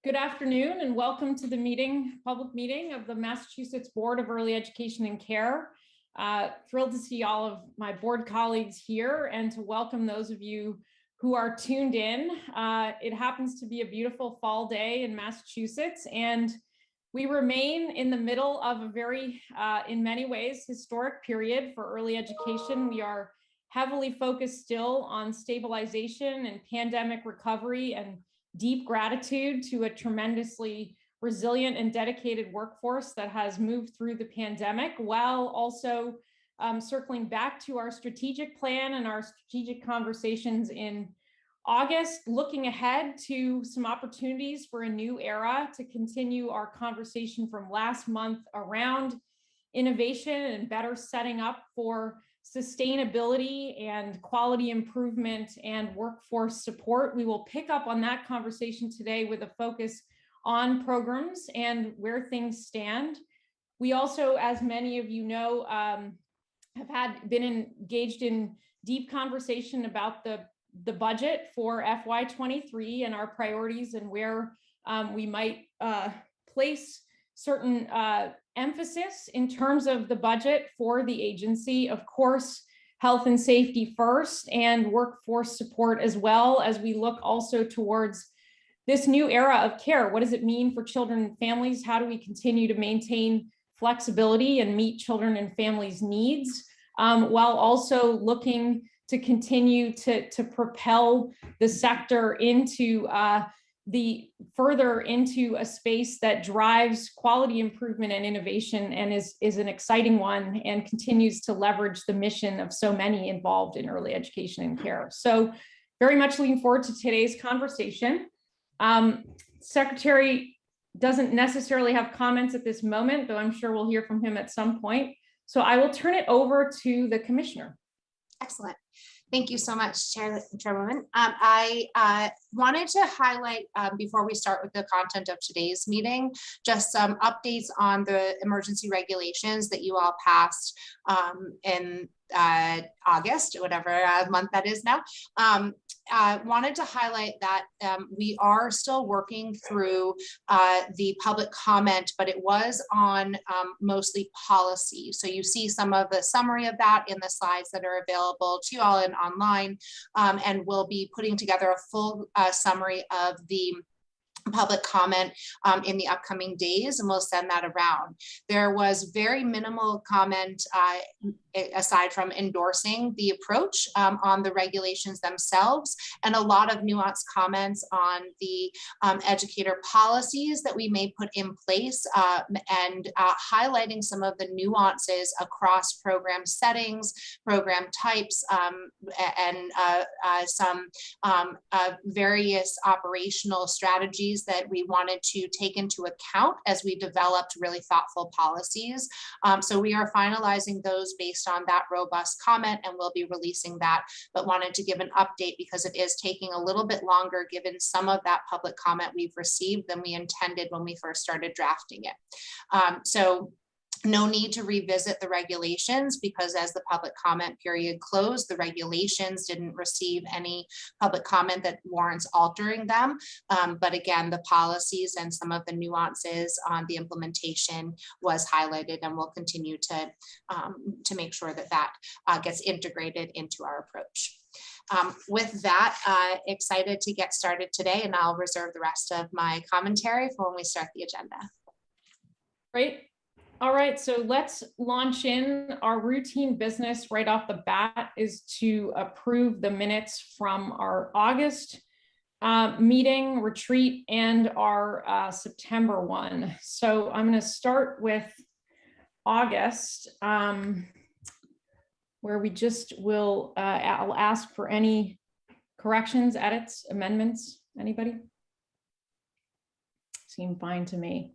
Good afternoon and welcome to the public meeting of the Massachusetts Board of Early Education and Care. Thrilled to see all of my board colleagues here and to welcome those of you who are tuned in. It happens to be a beautiful fall day in Massachusetts, and we remain in the middle of a very, in many ways, historic period for early education. We are heavily focused still on stabilization and pandemic recovery and deep gratitude to a tremendously resilient and dedicated workforce that has moved through the pandemic, while also circling back to our strategic plan and our strategic conversations in August, looking ahead to some opportunities for a new era to continue our conversation from last month around innovation and better setting up for sustainability and quality improvement and workforce support. We will pick up on that conversation today with a focus on programs and where things stand. We also, as many of you know, have been engaged in deep conversation about the budget for FY23 and our priorities and where we might place certain emphasis in terms of the budget for the agency. Of course, health and safety first, and workforce support as well, as we look also towards this new era of care. What does it mean for children and families? How do we continue to maintain flexibility and meet children and families' needs, while also looking to continue to propel the sector into further into a space that drives quality improvement and innovation, and is an exciting one and continues to leverage the mission of so many involved in early education and care. So very much looking forward to today's conversation. Secretary doesn't necessarily have comments at this moment, though I'm sure we'll hear from him at some point. So I will turn it over to the commissioner. Excellent. Thank you so much, Chairwoman. I wanted to highlight, before we start with the content of today's meeting, just some updates on the emergency regulations that you all passed in August, whatever month that is now. Wanted to highlight that we are still working through the public comment, but it was on mostly policy. So you see some of the summary of that in the slides that are available to you all and online, and we'll be putting together a full summary of the public comment in the upcoming days, and we'll send that around. There was very minimal comment aside from endorsing the approach on the regulations themselves, and a lot of nuanced comments on the educator policies that we may put in place, and highlighting some of the nuances across program settings, program types, and some various operational strategies that we wanted to take into account as we developed really thoughtful policies. So we are finalizing those based on that robust comment, and we'll be releasing that, but wanted to give an update because it is taking a little bit longer given some of that public comment we've received than we intended when we first started drafting it. So no need to revisit the regulations, because as the public comment period closed, the regulations didn't receive any public comment that warrants altering them. But again, the policies and some of the nuances on the implementation was highlighted, and we'll continue to make sure that that gets integrated into our approach. With that, excited to get started today, and I'll reserve the rest of my commentary for when we start the agenda. Great. All right, so let's launch in. Our routine business right off the bat is to approve the minutes from our August meeting, retreat, and our September one. So I'm going to start with August, where we just will, I'll ask for any corrections, edits, amendments. Anybody? Seem fine to me.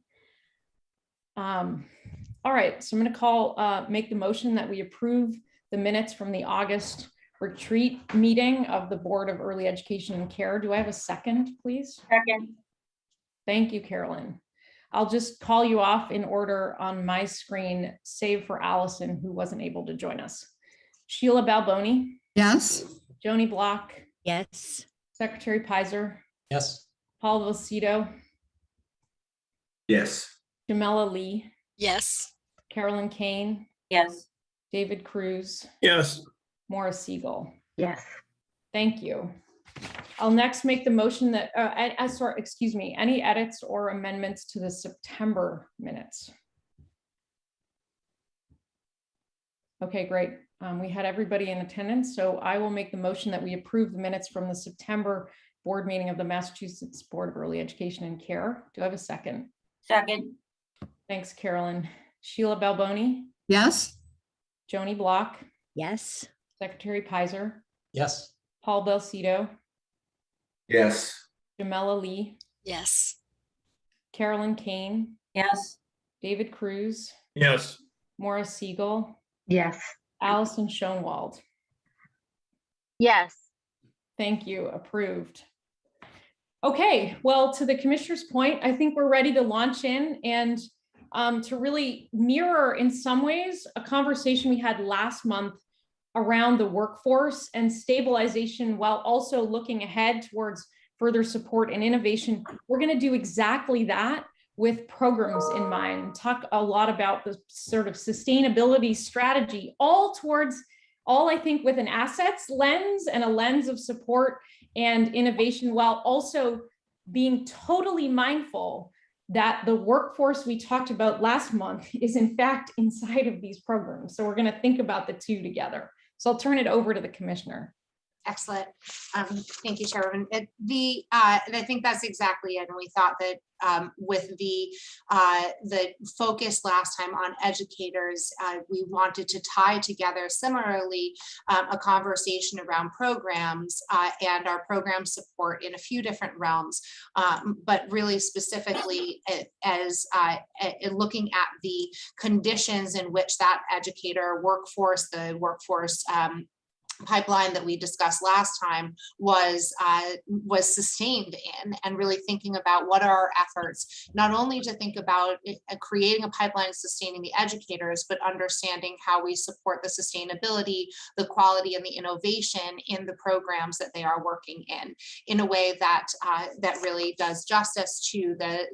All right, so I'm going to make the motion that we approve the minutes from the August retreat meeting of the Board of Early Education and Care. Do I have a second, please? Second. Thank you, Carolyn. I'll just call you off in order on my screen, save for Allison, who wasn't able to join us. Sheila Balboni. Yes. Joni Block. Yes. Secretary Pizer. Yes. Paul Vocido. Yes. Jamela Lee, Yes. Carolyn Kane, Yes. David Cruz, Yes. Maura Siegel. Yes. Thank you. I'll next make the motion that, excuse me, any edits or amendments to the September minutes? Okay, great. We had everybody in attendance, so I will make the motion that we approve the minutes from the September board meeting of the Massachusetts Board of Early Education and Care. Do I have a second? Second. Thanks, Carolyn. Sheila Balboni, Yes. Joni Block, Yes. Secretary Pizer, Yes. Paul Belcito, Yes. Jamela Lee, Yes. Carolyn Kane, Yes. David Cruz, Yes. Maura Siegel, Yes. Allison Schoenwald. Yes. Thank you. Approved. Okay, well, to the commissioner's point, I think we're ready to launch in and to really mirror in some ways a conversation we had last month around the workforce and stabilization, while also looking ahead towards further support and innovation. We're going to do exactly that with programs in mind, talk a lot about the sort of sustainability strategy, all I think with an assets lens and a lens of support and innovation, while also being totally mindful that the workforce we talked about last month is in fact inside of these programs. So we're going to think about the two together. So I'll turn it over to the commissioner. Excellent. Thank you, Chairwoman. And I think that's exactly it. And we thought that with the focus last time on educators, we wanted to tie together similarly a conversation around programs and our program support in a few different realms, but really specifically as looking at the conditions in which that educator workforce, the workforce pipeline that we discussed last time was sustained in, and really thinking about what are our efforts, not only to think about creating a pipeline sustaining the educators, but understanding how we support the sustainability, the quality, and the innovation in the programs that they are working in a way that that really does justice to the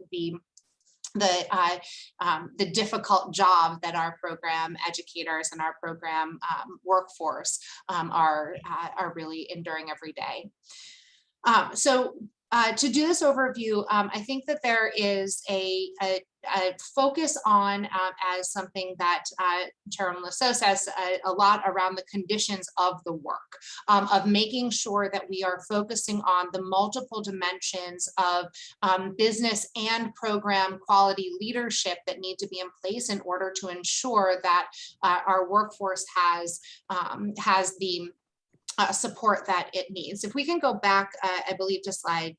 difficult job that our program educators and our program workforce are really enduring every day. To do this overview, I think that there is a focus on as something that Chairman Lasso says a lot around the conditions of the work, of making sure that we are focusing on the multiple dimensions of business and program quality leadership that need to be in place in order to ensure that our workforce has the support that it needs. If we can go back, I believe, to slide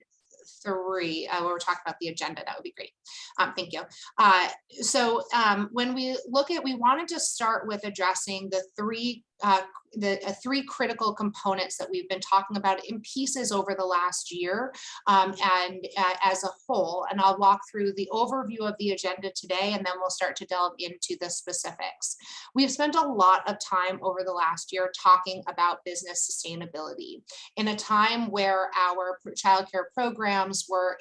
3, where we're talking about the agenda, that would be great. Thank you. When we look at, we wanted to start with addressing the three critical components that we've been talking about in pieces over the last year and as a whole. And I'll walk through the overview of the agenda today, and then we'll start to delve into the specifics. We've spent a lot of time over the last year talking about business sustainability in a time where our childcare programs were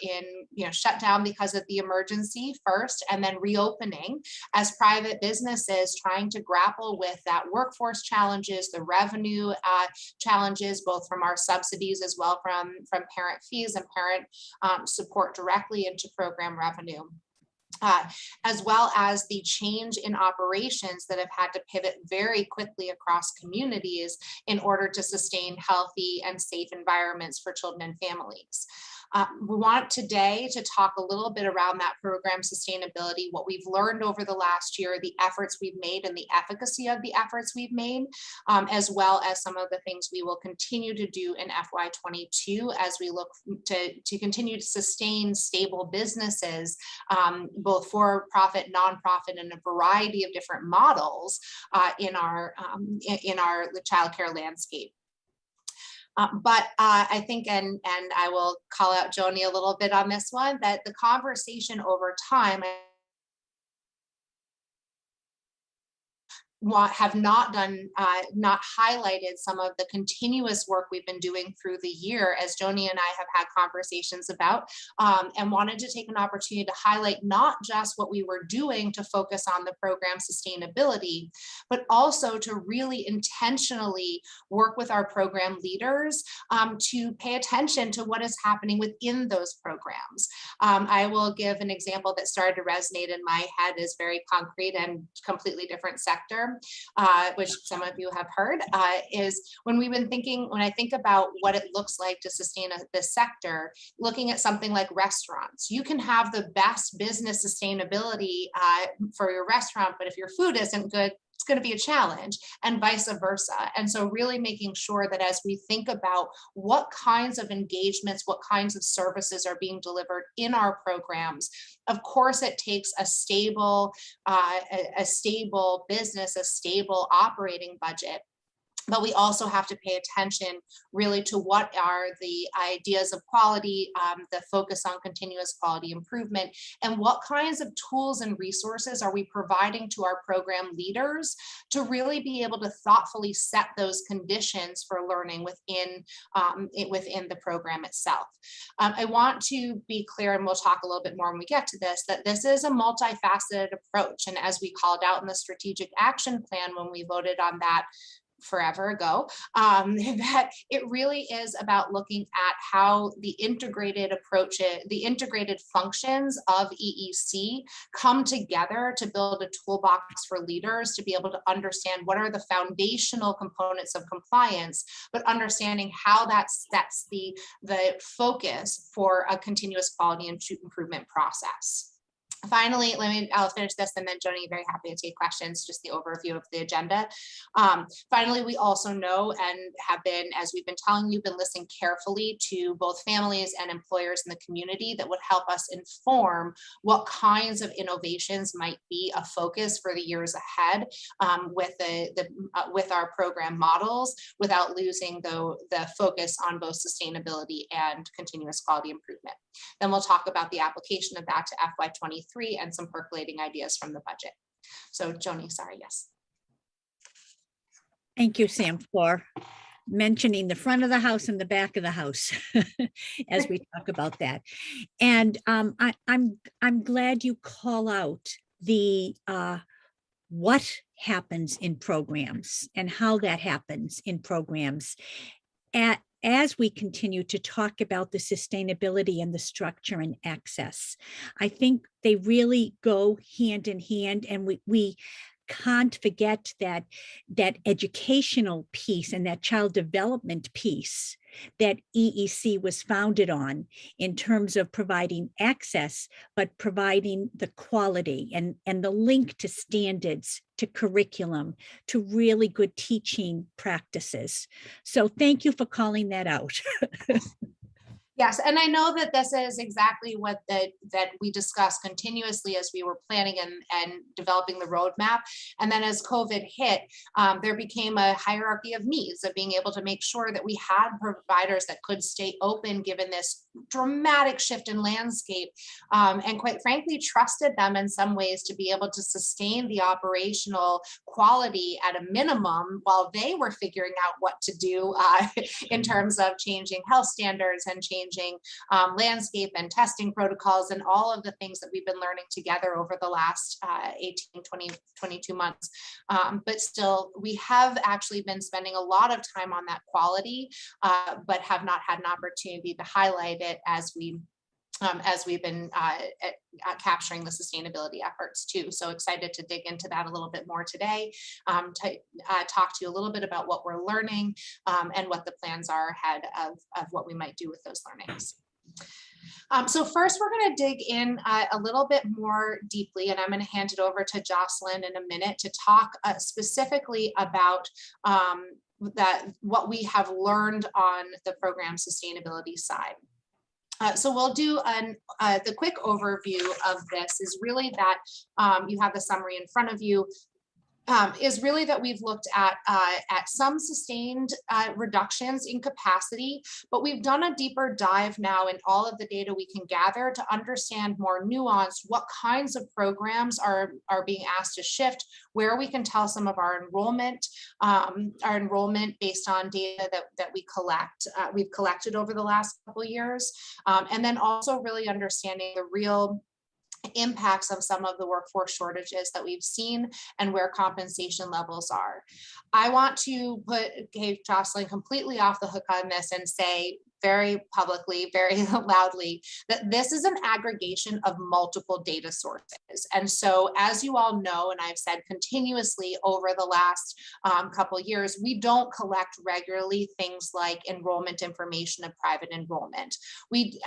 shut down because of the emergency first, and then reopening as private businesses trying to grapple with that workforce challenges, the revenue challenges, both from our subsidies as well from parent fees and parent support directly into program revenue. As well as the change in operations that have had to pivot very quickly across communities in order to sustain healthy and safe environments for children and families. We want today to talk a little bit around that program sustainability, what we've learned over the last year, the efforts we've made and the efficacy of the efforts we've made, as well as some of the things we will continue to do in FY22 as we look to continue to sustain stable businesses, both for profit, nonprofit, and a variety of different models in our childcare landscape. But I think, and I will call out Joni a little bit on this one, that the conversation over time have not done, not highlighted some of the continuous work we've been doing through the year, as Joni and I have had conversations about, and wanted to take an opportunity to highlight not just what we were doing to focus on the program sustainability, but also to really intentionally work with our program leaders to pay attention to what is happening within those programs. I will give an example that started to resonate in my head, is very concrete and completely different sector, which some of you have heard, is when I think about what it looks like to sustain this sector, looking at something like restaurants. You can have the best business sustainability for your restaurant, but if your food isn't good, it's going to be a challenge, and vice versa. And so really making sure that as we think about what kinds of engagements, what kinds of services are being delivered in our programs, of course, it takes a stable business, a stable operating budget. But we also have to pay attention really to what are the ideas of quality, the focus on continuous quality improvement, and what kinds of tools and resources are we providing to our program leaders to really be able to thoughtfully set those conditions for learning within the program itself. I want to be clear, and we'll talk a little bit more when we get to this, that this is a multifaceted approach. And as we called out in the strategic action plan when we voted on that forever ago, that it really is about looking at how the integrated approach, the integrated functions of EEC come together to build a toolbox for leaders to be able to understand what are the foundational components of compliance, but understanding how that sets the focus for a continuous quality improvement process. Finally, I'll finish this, and then Joni, very happy to take questions, just the overview of the agenda. Finally, we also know and have been, as we've been telling you, been listening carefully to both families and employers in the community that would help us inform what kinds of innovations might be a focus for the years ahead with our program models, without losing the focus on both sustainability and continuous quality improvement. Then we'll talk about the application of that to FY23 and some percolating ideas from the budget. So Joni, sorry, yes. Thank you, Sam, for mentioning the front of the house and the back of the house as we talk about that. And I'm glad you call out the what happens in programs and how that happens in programs as we continue to talk about the sustainability and the structure and access. I think they really go hand in hand, and we can't forget that educational piece and that child development piece that EEC was founded on, in terms of providing access, but providing the quality and the link to standards, to curriculum, to really good teaching practices. So thank you for calling that out. Yes, and I know that this is exactly what that we discussed continuously as we were planning and developing the roadmap. And then as COVID hit, there became a hierarchy of needs of being able to make sure that we had providers that could stay open given this dramatic shift in landscape, and quite frankly, trusted them in some ways to be able to sustain the operational quality at a minimum while they were figuring out what to do in terms of changing health standards and changing landscape and testing protocols and all of the things that we've been learning together over the last 18, 20, 22 months. But still, we have actually been spending a lot of time on that quality, but have not had an opportunity to highlight it as we've been capturing the sustainability efforts too. So excited to dig into that a little bit more today, to talk to you a little bit about what we're learning and what the plans are ahead of what we might do with those learnings. So first, we're going to dig in a little bit more deeply, and I'm going to hand it over to Jocelyn in a minute to talk specifically about what we have learned on the program sustainability side. So we'll do the quick overview of this is really that you have the summary in front of you. is really that we've looked at some sustained reductions in capacity, but we've done a deeper dive now in all of the data we can gather to understand more nuanced what kinds of programs are being asked to shift, where we can tell some of our enrollment based on data that we've collected over the last couple of years, and then also really understanding the real impacts of some of the workforce shortages that we've seen and where compensation levels are. I want to put Jocelyn completely off the hook on this and say very publicly, very loudly, that this is an aggregation of multiple data sources. And so, as you all know, and I've said continuously over the last couple of years, we don't collect regularly things like enrollment information of private enrollment. We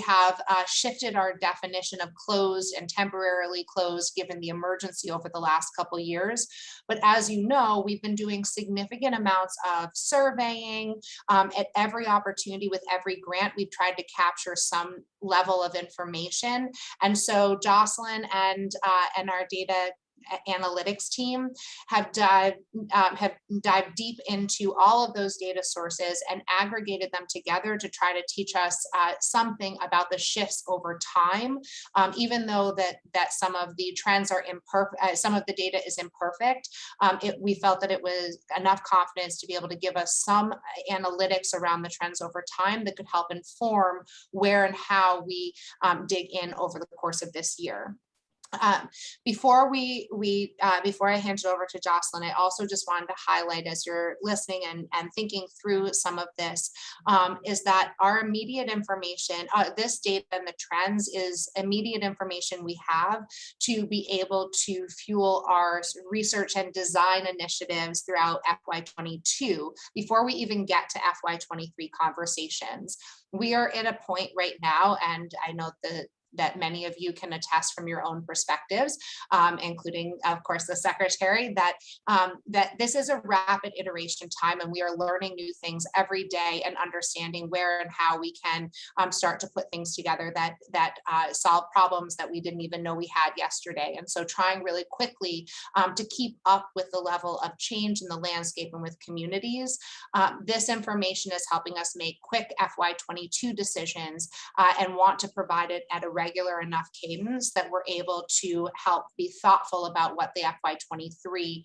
have shifted our definition of closed and temporarily closed given the emergency over the last couple of years. But as you know, we've been doing significant amounts of surveying at every opportunity with every grant. We've tried to capture some level of information. And so Jocelyn and our data analytics team have dived deep into all of those data sources and aggregated them together to try to teach us something about the shifts over time, even though that some of the trends are imperfect, some of the data is imperfect. We felt that it was enough confidence to be able to give us some analytics around the trends over time that could help inform where and how we dig in over the course of this year. Before I hand it over to Jocelyn, I also just wanted to highlight, as you're listening and thinking through some of this, is that our immediate information, this data and the trends is immediate information we have to be able to fuel our research and design initiatives throughout FY22 before we even get to FY23 conversations. We are at a point right now, and I know that many of you can attest from your own perspectives, including, of course, the secretary, that this is a rapid iteration time, and we are learning new things every day and understanding where and how we can start to put things together that solve problems that we didn't even know we had yesterday. And so trying really quickly to keep up with the level of change in the landscape and with communities. This information is helping us make quick FY22 decisions and want to provide it at a regular enough cadence that we're able to help be thoughtful about what the FY23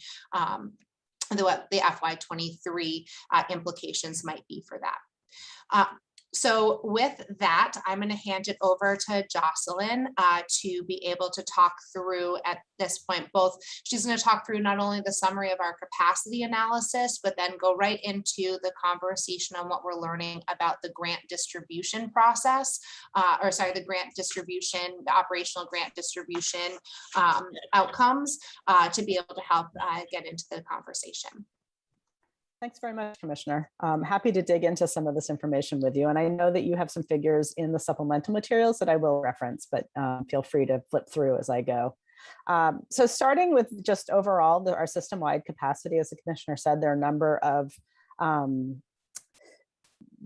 implications might be for that. So with that, I'm going to hand it over to Jocelyn to be able to talk through at this point, she's going to talk through not only the summary of our capacity analysis, but then go right into the conversation on what we're learning about the grant distribution process, the operational grant distribution outcomes to be able to help get into the conversation. Thanks very much, Commissioner. I'm happy to dig into some of this information with you. And I know that you have some figures in the supplemental materials that I will reference, but feel free to flip through as I go. So starting with just overall, our system-wide capacity, as the Commissioner said, there are a number of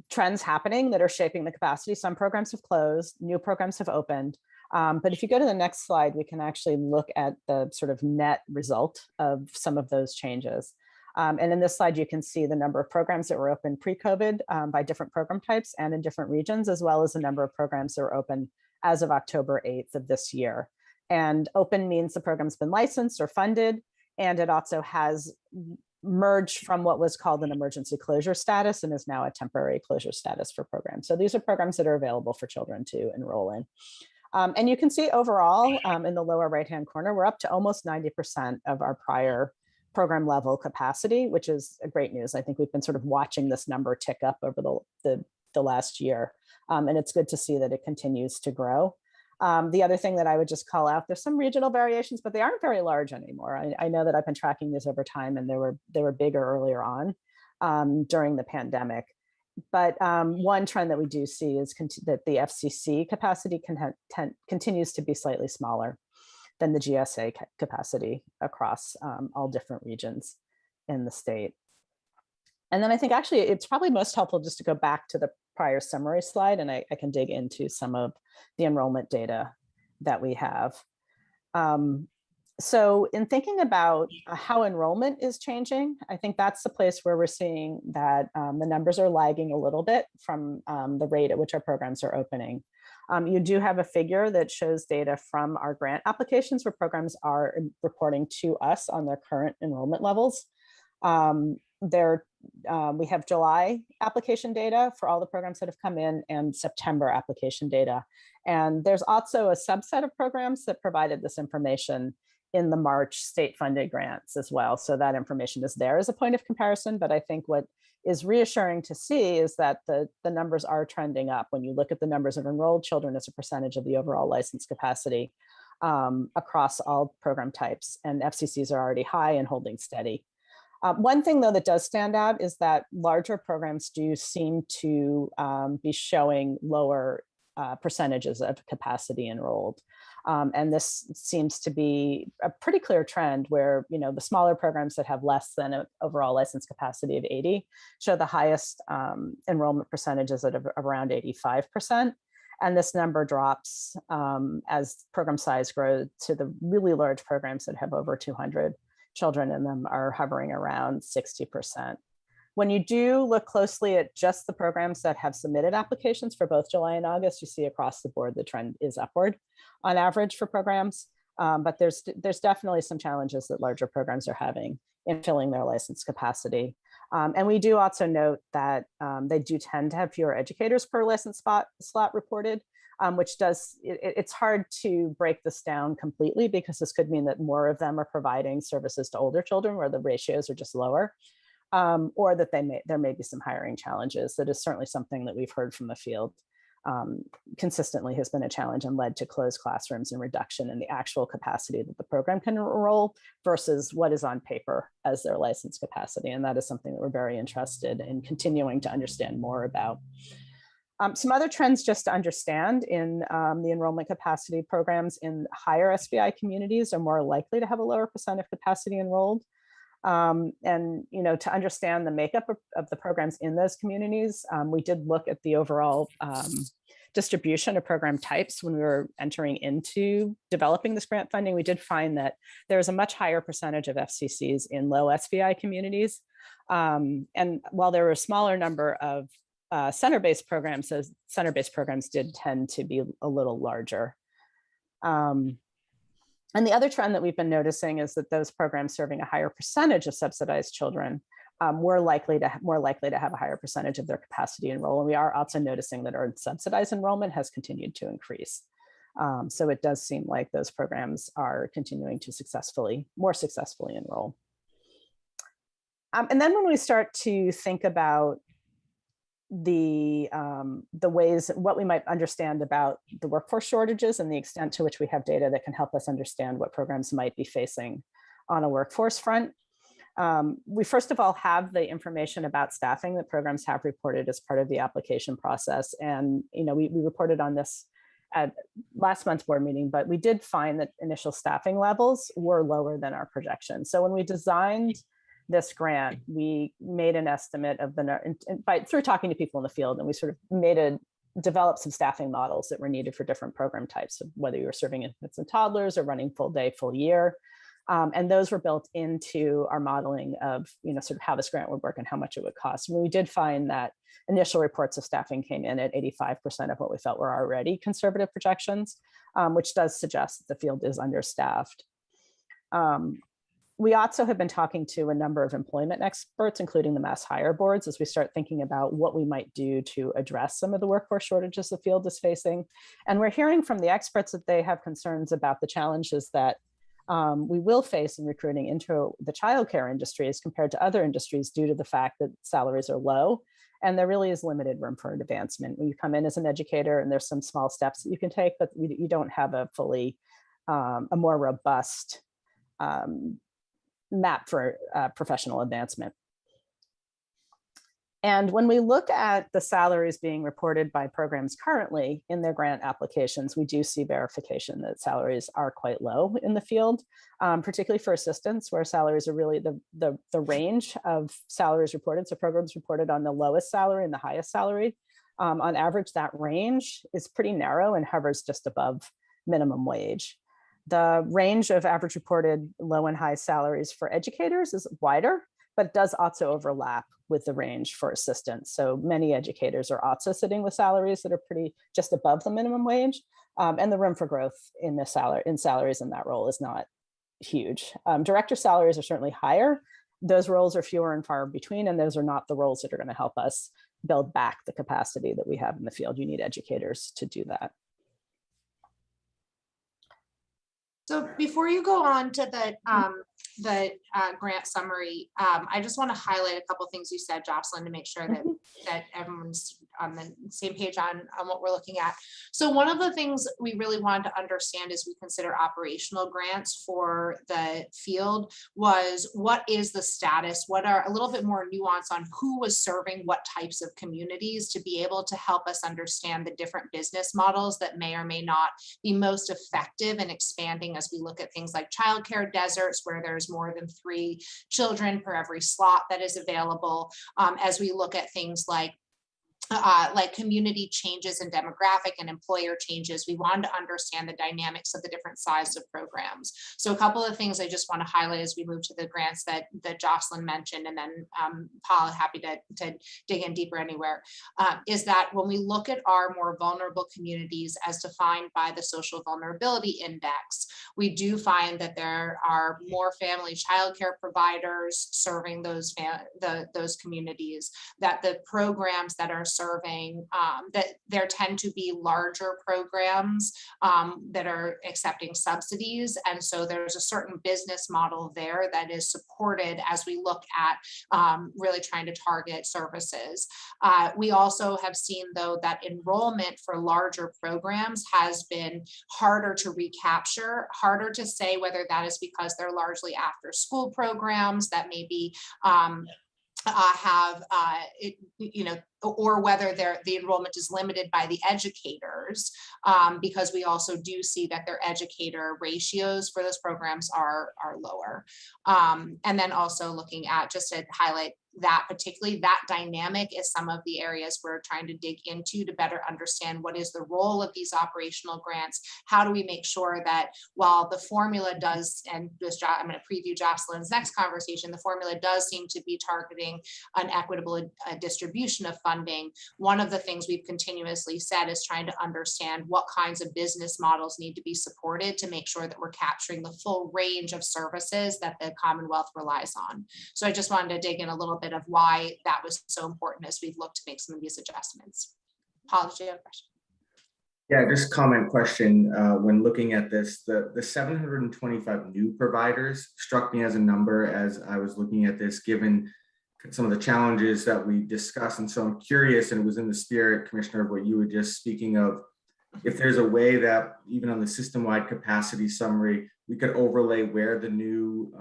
trends happening that are shaping the capacity. Some programs have closed, new programs have opened. But if you go to the next slide, we can actually look at the sort of net result of some of those changes. And in this slide, you can see the number of programs that were open pre-COVID by different program types and in different regions, as well as the number of programs that were open as of October 8th of this year. And open means the program's been licensed or funded, and it also has merged from what was called an emergency closure status and is now a temporary closure status for programs. So these are programs that are available for children to enroll in. And you can see overall in the lower right-hand corner, we're up to almost 90% of our prior program level capacity, which is great news. I think we've been sort of watching this number tick up over the last year. And it's good to see that it continues to grow. The other thing that I would just call out, there's some regional variations, but they aren't very large anymore. I know that I've been tracking this over time, and they were bigger earlier on during the pandemic. But one trend that we do see is that the FCC capacity continues to be slightly smaller than the GSA capacity across all different regions in the state. And then I think actually it's probably most helpful just to go back to the prior summary slide, and I can dig into some of the enrollment data that we have. So in thinking about how enrollment is changing, I think that's the place where we're seeing that the numbers are lagging a little bit from the rate at which our programs are opening. You do have a figure that shows data from our grant applications where programs are reporting to us on their current enrollment levels. We have July application data for all the programs that have come in and September application data. And there's also a subset of programs that provided this information in the March state funded grants as well. So that information is there as a point of comparison. But I think what is reassuring to see is that the numbers are trending up when you look at the numbers of enrolled children as a percentage of the overall license capacity across all program types, and FCCs are already high and holding steady. One thing though that does stand out is that larger programs do seem to be showing lower percentages of capacity enrolled. And this seems to be a pretty clear trend where, the smaller programs that have less than an overall license capacity of 80 show the highest enrollment percentages at around 85%. And this number drops as program size grows to the really large programs that have over 200 children in them are hovering around 60%. When you do look closely at just the programs that have submitted applications for both July and August, you see across the board the trend is upward on average for programs. But there's definitely some challenges that larger programs are having in filling their license capacity. And we do also note that they do tend to have fewer educators per license slot reported, which it's hard to break this down completely because this could mean that more of them are providing services to older children where the ratios are just lower. Or that there may be some hiring challenges. That is certainly something that we've heard from the field consistently has been a challenge and led to closed classrooms and reduction in the actual capacity that the program can enroll versus what is on paper as their license capacity. And that is something that we're very interested in continuing to understand more about. Some other trends just to understand in the enrollment capacity programs in higher SBI communities are more likely to have a lower percent of capacity enrolled. And to understand the makeup of the programs in those communities, we did look at the overall distribution of program types when we were entering into developing this grant funding. We did find that there's a much higher percentage of FCCs in low SBI communities. And while there were a smaller number of center-based programs, those center-based programs did tend to be a little larger. And the other trend that we've been noticing is that those programs serving a higher percentage of subsidized children were more likely to have a higher percentage of their capacity enroll. And we are also noticing that our subsidized enrollment has continued to increase. So it does seem like those programs are continuing to more successfully enroll. And then when we start to think about the ways, what we might understand about the workforce shortages and the extent to which we have data that can help us understand what programs might be facing on a workforce front. We first of all have the information about staffing that programs have reported as part of the application process. And we reported on this at last month's board meeting, but we did find that initial staffing levels were lower than our projections. So when we designed this grant, we made an estimate of through talking to people in the field, and we sort of developed some staffing models that were needed for different program types, whether you were serving infants and toddlers or running full day, full year. And those were built into our modeling of, sort of how this grant would work and how much it would cost. And we did find that initial reports of staffing came in at 85% of what we felt were already conservative projections, which does suggest that the field is understaffed. We also have been talking to a number of employment experts, including the mass hire boards, as we start thinking about what we might do to address some of the workforce shortages the field is facing. And we're hearing from the experts that they have concerns about the challenges that we will face in recruiting into the childcare industry as compared to other industries due to the fact that salaries are low and there really is limited room for advancement. When you come in as an educator and there's some small steps that you can take, but you don't have a more robust map for professional advancement. And when we look at the salaries being reported by programs currently in their grant applications, we do see verification that salaries are quite low in the field, particularly for assistants, where salaries are really the range of salaries reported. So programs reported on the lowest salary and the highest salary. On average, that range is pretty narrow and hovers just above minimum wage. The range of average reported low and high salaries for educators is wider, but it does also overlap with the range for assistants. So many educators are also sitting with salaries that are pretty just above the minimum wage. And the room for growth in the salaries in that role is not huge. Director salaries are certainly higher. Those roles are fewer and far between, and those are not the roles that are going to help us build back the capacity that we have in the field. You need educators to do that. So before you go on to the grant summary, I just want to highlight a couple things you said, Jocelyn, to make sure that that everyone's on the same page on what we're looking at. So one of the things we really wanted to understand as we consider operational grants for the field was, what is the status? What are a little bit more nuance on who was serving what types of communities, to be able to help us understand the different business models that may or may not be most effective in expanding, as we look at things like childcare deserts, where there's more than 3 children per every slot that is available, as we look at things like community changes and demographic and employer changes. We wanted to understand the dynamics of the different sizes of programs. So a couple of things I just want to highlight as we move to the grants that Jocelyn mentioned, and then Paul, happy to dig in deeper anywhere, is that when we look at our more vulnerable communities as defined by the Social Vulnerability Index, we do find that there are more family childcare providers serving those communities, that the programs that are serving, that there tend to be larger programs that are accepting subsidies. And so there's a certain business model there that is supported as we look at really trying to target services. We also have seen, though, that enrollment for larger programs has been harder to recapture, harder to say whether that is because they're largely after school programs that maybe or whether the enrollment is limited by the educators, because we also do see that their educator ratios for those programs are lower. And then also looking at, just to highlight that particularly, that dynamic is some of the areas we're trying to dig into to better understand what is the role of these operational grants. How do we make sure that while the formula does, and this, I'm going to preview Jocelyn's next conversation, the formula does seem to be targeting an equitable distribution of funding. One of the things we've continuously said is trying to understand what kinds of business models need to be supported to make sure that we're capturing the full range of services that the Commonwealth relies on. So I just wanted to dig in a little bit of why that was so important as we've looked to make some of these adjustments. Paul, did you have a question? Yeah, just comment question. When looking at this, the 725 new providers struck me as a number as I was looking at this, given some of the challenges that we discussed. And so I'm curious, and it was in the spirit, Commissioner, of what you were just speaking of, if there's a way that even on the system-wide capacity summary, we could overlay where the new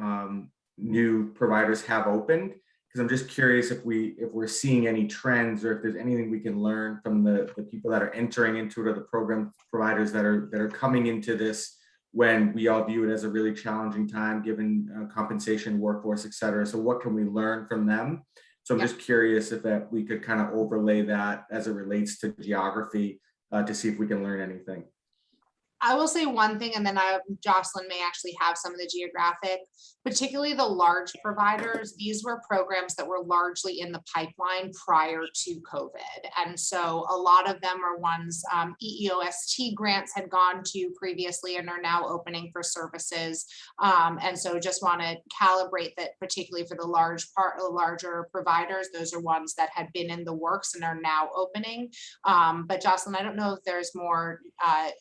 providers have opened. Because I'm just curious if we're seeing any trends, or if there's anything we can learn from the people that are entering into it, or the program providers that are coming into this, when we all view it as a really challenging time given compensation, workforce, et cetera. So what can we learn from them? So I'm just curious if that we could kind of overlay that as it relates to geography to see if we can learn anything. I will say one thing, and then Jocelyn may actually have some of the geographic, particularly the large providers. These were programs that were largely in the pipeline prior to COVID. And so a lot of them are ones EEOST grants had gone to previously and are now opening for services. And so just want to calibrate that, particularly for the larger providers, those are ones that had been in the works and are now opening. But Jocelyn, I don't know if there's more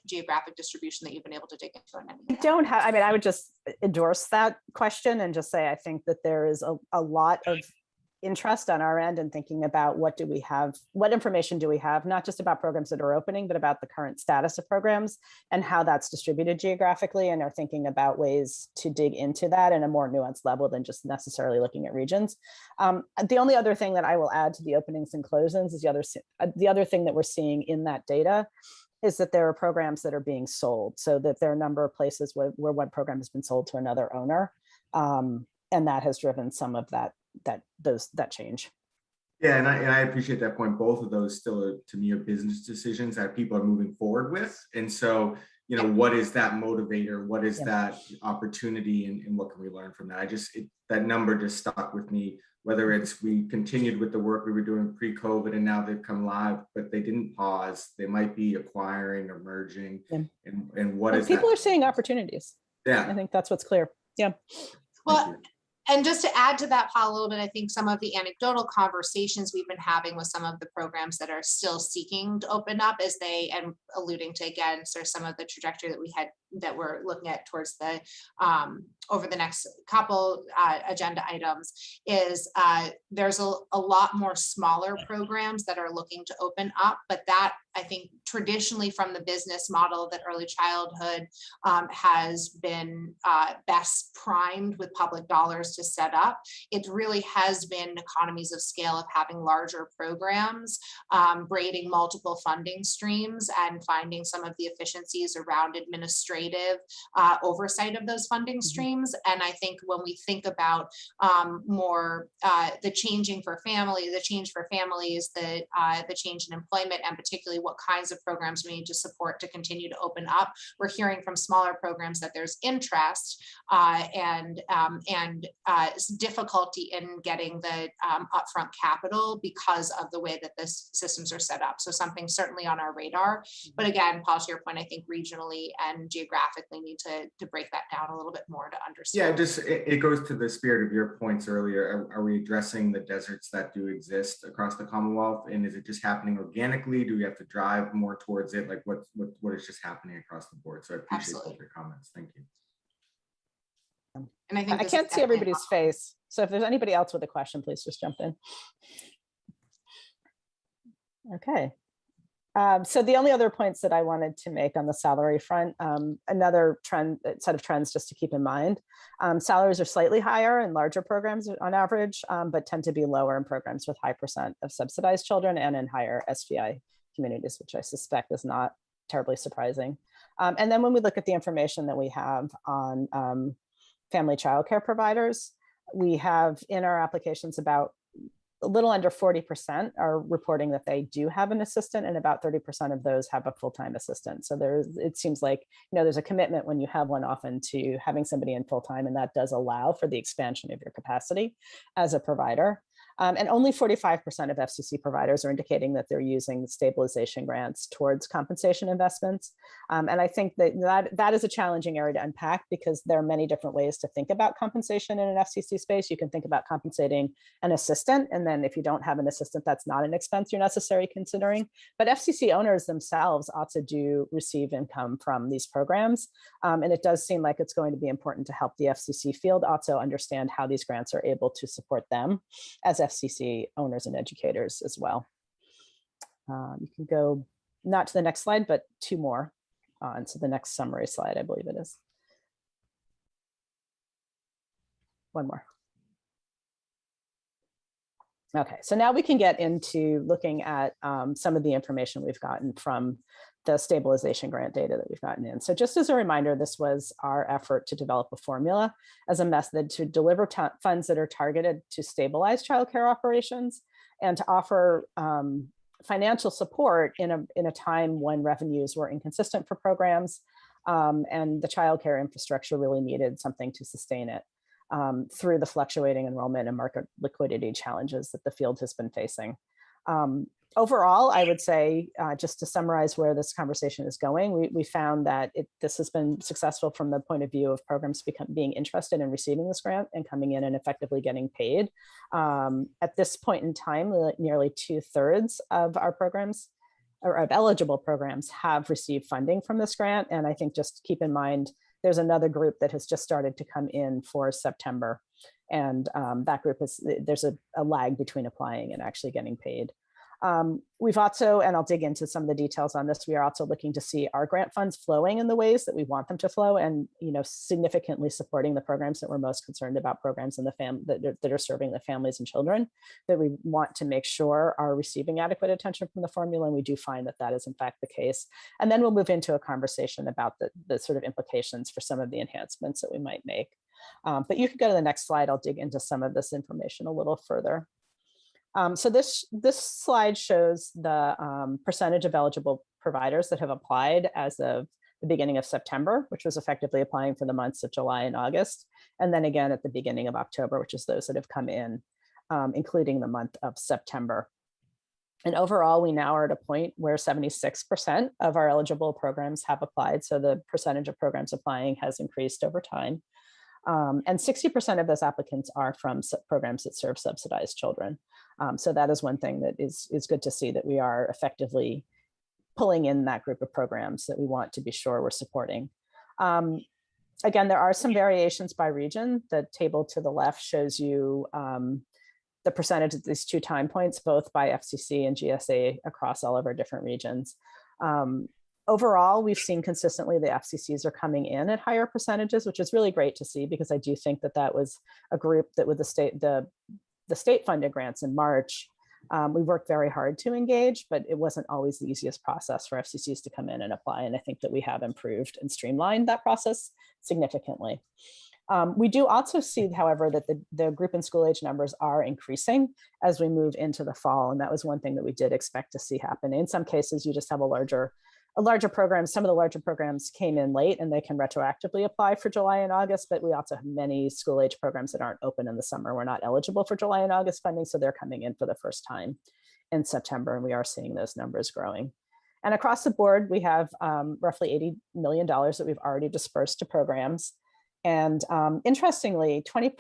geographic distribution that you've been able to dig into on any. I don't have, I mean, I would just endorse that question and just say, I think that there is a lot of interest on our end in thinking about what do we have, what information do we have, not just about programs that are opening, but about the current status of programs and how that's distributed geographically, and are thinking about ways to dig into that in a more nuanced level than just necessarily looking at regions. The only other thing that I will add to the openings and closings is the other thing that we're seeing in that data is that there are programs that are being sold, so that there are a number of places where one program has been sold to another owner, and that has driven some of that change. Yeah, and I appreciate that point. Both of those still, to me, are business decisions that people are moving forward with. And so what is that motivator? What is Yeah. that opportunity, and what can we learn from that? That number just stuck with me, whether it's we continued with the work we were doing pre-COVID and now they've come live, but they didn't pause. They might be acquiring or merging. Yeah. And what And is people that? are seeing opportunities. I Yeah. think that's what's clear. Yeah. Well, and just to add to that, Paul, a little bit, I think some of the anecdotal conversations we've been having with some of the programs that are still seeking to open up, as they, and alluding to again, sort of some of the trajectory that we had, that we're looking at towards the over the next couple agenda items, is there's a lot more smaller programs that are looking to open up, but that, I think, traditionally from the business model that early childhood has been best primed with public dollars to set up, it really has been economies of scale of having larger programs, braiding multiple funding streams and finding some of the efficiencies around administrative oversight of those funding streams. And I think when we think about more the change for families, the change in employment, and particularly what kinds of programs we need to support to continue to open up, we're hearing from smaller programs that there's interest and difficulty in getting the upfront capital because of the way that the systems are set up. So something certainly on our radar. But again, Paul, to your point, I think regionally and geographically need to break that down a little bit more to understand. Yeah, it goes to the spirit of your points earlier. Are we addressing the deserts that do exist across the Commonwealth? And is it just happening organically? Do we have to drive more towards it? Like what is just happening across the board? So I appreciate both your comments. Thank you. And I think I can't see everybody's face. So if there's anybody else with a question, please just jump in. Okay. So the only other points that I wanted to make on the salary front, another set of trends just to keep in mind. Salaries are slightly higher in larger programs on average, but tend to be lower in programs with high % of subsidized children and in higher SVI communities, which I suspect is not terribly surprising. And then when we look at the information that we have on family childcare providers, we have in our applications about a little under 40% are reporting that they do have an assistant, and about 30% of those have a full-time assistant. So it seems like, there's a commitment when you have one often to having somebody in full-time, and that does allow for the expansion of your capacity as a provider. And only 45% of FCC providers are indicating that they're using stabilization grants towards compensation investments. And I think that is a challenging area to unpack, because there are many different ways to think about compensation in an FCC space. You can think about compensating an assistant, and then if you don't have an assistant, that's not an expense you're necessarily considering. But FCC owners themselves ought to receive income from these programs. And it does seem like it's going to be important to help the FCC field also understand how these grants are able to support them as FCC owners and educators as well. You can go not to the next slide, but two more on to the next summary slide, I believe it is. One more. Okay, so now we can get into looking at some of the information we've gotten from the stabilization grant data that we've gotten in. So just as a reminder, this was our effort to develop a formula as a method to deliver funds that are targeted to stabilize childcare operations and to offer financial support in a time when revenues were inconsistent for programs and the childcare infrastructure really needed something to sustain it through the fluctuating enrollment and market liquidity challenges that the field has been facing. Overall, I would say, just to summarize where this conversation is going, we found that this has been successful from the point of view of programs being interested in receiving this grant and coming in and effectively getting paid. At this point in time, nearly 2/3 of our programs, or of eligible programs, have received funding from this grant. And I think just keep in mind, there's another group that has just started to come in for September. And that group there's a lag between applying and actually getting paid. We've also, and I'll dig into some of the details on this, we are also looking to see our grant funds flowing in the ways that we want them to flow, and significantly supporting the programs that we're most concerned about, programs in the that are serving the families and children that we want to make sure are receiving adequate attention from the formula, and we do find that that is in fact the case. And then we'll move into a conversation about the sort of implications for some of the enhancements that we might make. But you can go to the next slide. I'll dig into some of this information a little further. So this slide shows the percentage of eligible providers that have applied as of the beginning of September, which was effectively applying for the months of July and August, and then again at the beginning of October, which is those that have come in, including the month of September. And overall, we now are at a point where 76% of our eligible programs have applied. So the percentage of programs applying has increased over time. And 60% of those applicants are from programs that serve subsidized children. So that is one thing that is good to see, that we are effectively pulling in that group of programs that we want to be sure we're supporting. Again, there are some variations by region. The table to the left shows you the percentage of these 2 time points, both by FCC and GSA across all of our different regions. Overall, we've seen consistently the FCCs are coming in at higher percentages, which is really great to see, because I do think that that was a group that with the state funded grants in March, we worked very hard to engage, but it wasn't always the easiest process for FCCs to come in and apply. And I think that we have improved and streamlined that process significantly. We do also see, however, that the group and school age numbers are increasing as we move into the fall. And that was one thing that we did expect to see happen. In some cases, you just have a larger program. Some of the larger programs came in late and they can retroactively apply for July and August, but we also have many school age programs that aren't open in the summer. We're not eligible for July and August funding, so they're coming in for the first time in September, and we are seeing those numbers growing. And across the board, we have roughly $80 million that we've already dispersed to programs. And interestingly, 20%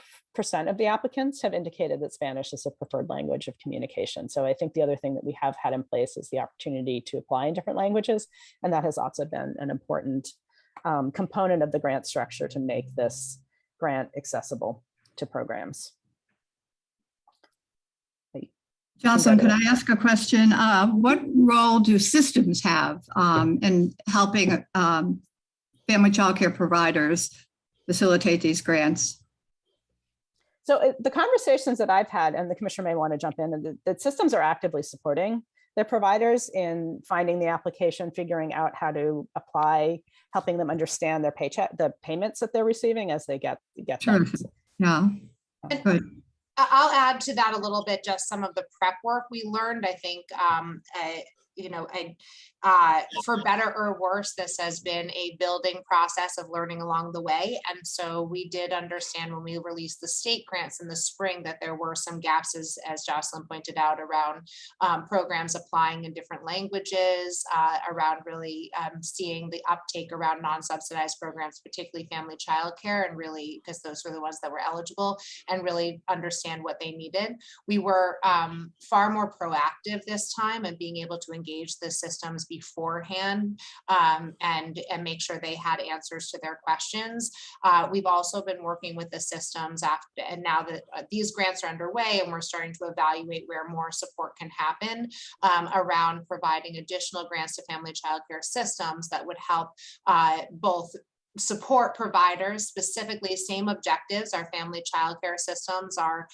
of the applicants have indicated that Spanish is a preferred language of communication. So I think the other thing that we have had in place is the opportunity to apply in different languages. And that has also been an important component of the grant structure to make this grant accessible to programs. Jocelyn, could I ask a question? What role do systems have in helping family child care providers facilitate these grants? So the conversations that I've had, and the commissioner may want to jump in, that systems are actively supporting their providers in finding the application, figuring out how to apply, helping them understand their paycheck, the payments that they're receiving as they get them. Yeah, good. I'll add to that a little bit, just some of the prep work we learned. I think, for better or worse, this has been a building process of learning along the way. And so we did understand when we released the state grants in the spring that there were some gaps, as Jocelyn pointed out, around programs applying in different languages, around really seeing the uptake around non-subsidized programs, particularly family child care, and really, because those were the ones that were eligible, and really understand what they needed. We were far more proactive this time and being able to engage the systems beforehand and make sure they had answers to their questions. We've also been working with the systems after, and now that these grants are underway and we're starting to evaluate where more support can happen around providing additional grants to family child care systems that would help both support providers, specifically same objectives. Our family child care systems are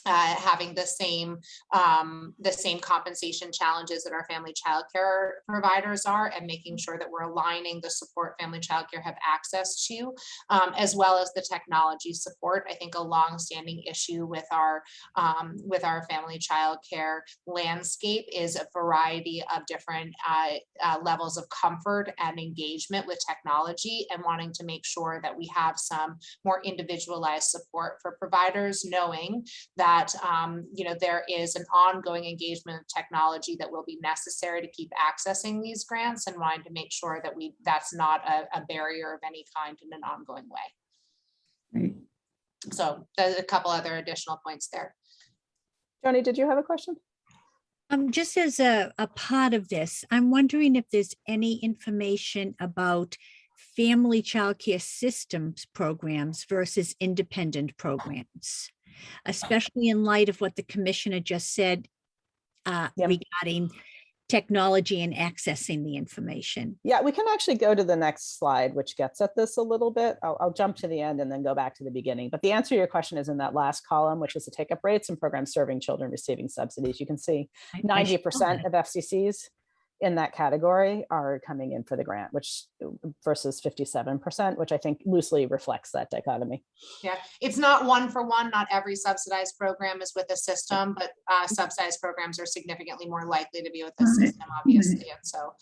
having the same compensation challenges that our family child care providers are, and making sure that we're aligning the support family child care have access to, as well as the technology support. I think a long-standing issue with our family child care landscape is a variety of different levels of comfort and engagement with technology, and wanting to make sure that we have some more individualized support for providers, knowing that there is an ongoing engagement of technology that will be necessary to keep accessing these grants, and wanting to make sure that that's not a barrier of any kind in an ongoing way. Right. So there's a couple other additional points there. Joni, did you have a question? Just as a part of this, I'm wondering if there's any information about family childcare systems programs versus independent programs, especially in light of what the commissioner just said regarding technology and accessing the information. Yeah, we can actually go to the next slide, which gets at this a little bit. I'll jump to the end and then go back to the beginning. But the answer to your question is in that last column, which is the take-up rates and programs serving children receiving subsidies. You can see 90% of FCCs in that category are coming in for the grant, which versus 57%, which I think loosely reflects that dichotomy. Yeah, it's not one for one. Not every subsidized program is with a system, but subsidized programs are significantly more likely to be with the system, obviously. And so,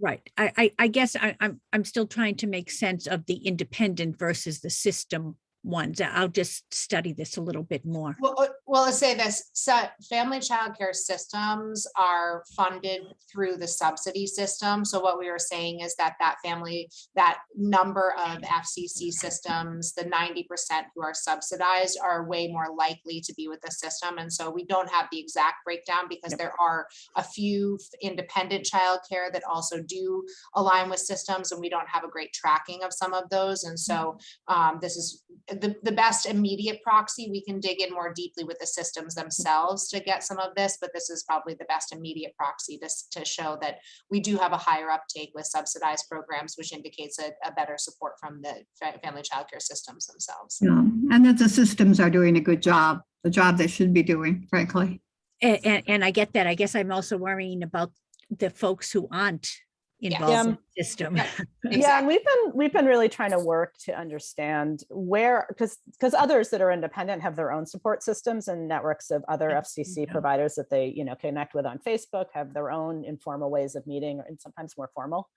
Right. I guess I'm still trying to make sense of the independent versus the system ones. I'll just study this a little bit more. Well, let's say this, so family childcare systems are funded through the subsidy system. So what we were saying is that that number of FCC systems, the 90% who are subsidized, are way more likely to be with the system. And so we don't have the exact breakdown because there are a few independent childcare that also do align with systems, and we don't have a great tracking of some of those. And so this is the best immediate proxy. We can dig in more deeply with the systems themselves to get some of this, but this is probably the best immediate proxy to show that we do have a higher uptake with subsidized programs, which indicates a better support from the family childcare systems themselves. Yeah, and that the systems are doing a good job, the job they should be doing, frankly. And I get that. I guess I'm also worrying about the folks who aren't involved in the system. Yeah. Yeah, and we've been really trying to work to understand where, because others that are independent have their own support systems and networks of other FCC providers that they connect with on Facebook, have their own informal ways of meeting, and sometimes more formal.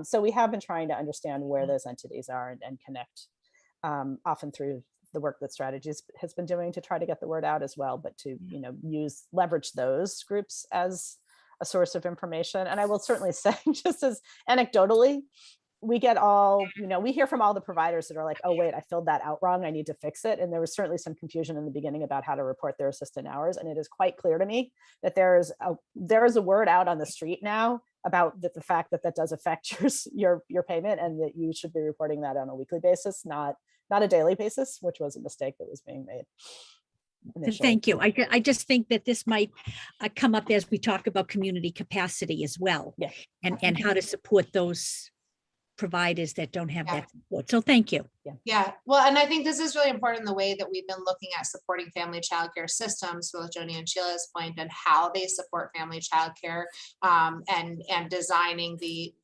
So we have been trying to understand where those entities are and connect, often through the work that Strategies has been doing to try to get the word out as well, but to leverage those groups as a source of information. And I will certainly say, just as anecdotally, we get we hear from all the providers that are like, oh, wait, I filled that out wrong, I need to fix it. And there was certainly some confusion in the beginning about how to report their assistant hours. And it is quite clear to me that there is a word out on the street now about the fact that does affect your payment, and that you should be reporting that on a weekly basis, not a daily basis, which was a mistake that was being made initially. Thank you. I just think that this might come up as we talk about community capacity as well. Yeah. And how to support those providers that don't have that support. So thank you. Yeah, well, and I think this is really important, the way that we've been looking at supporting family childcare systems, both Joni and Sheila's point, and how they support family childcare, and designing the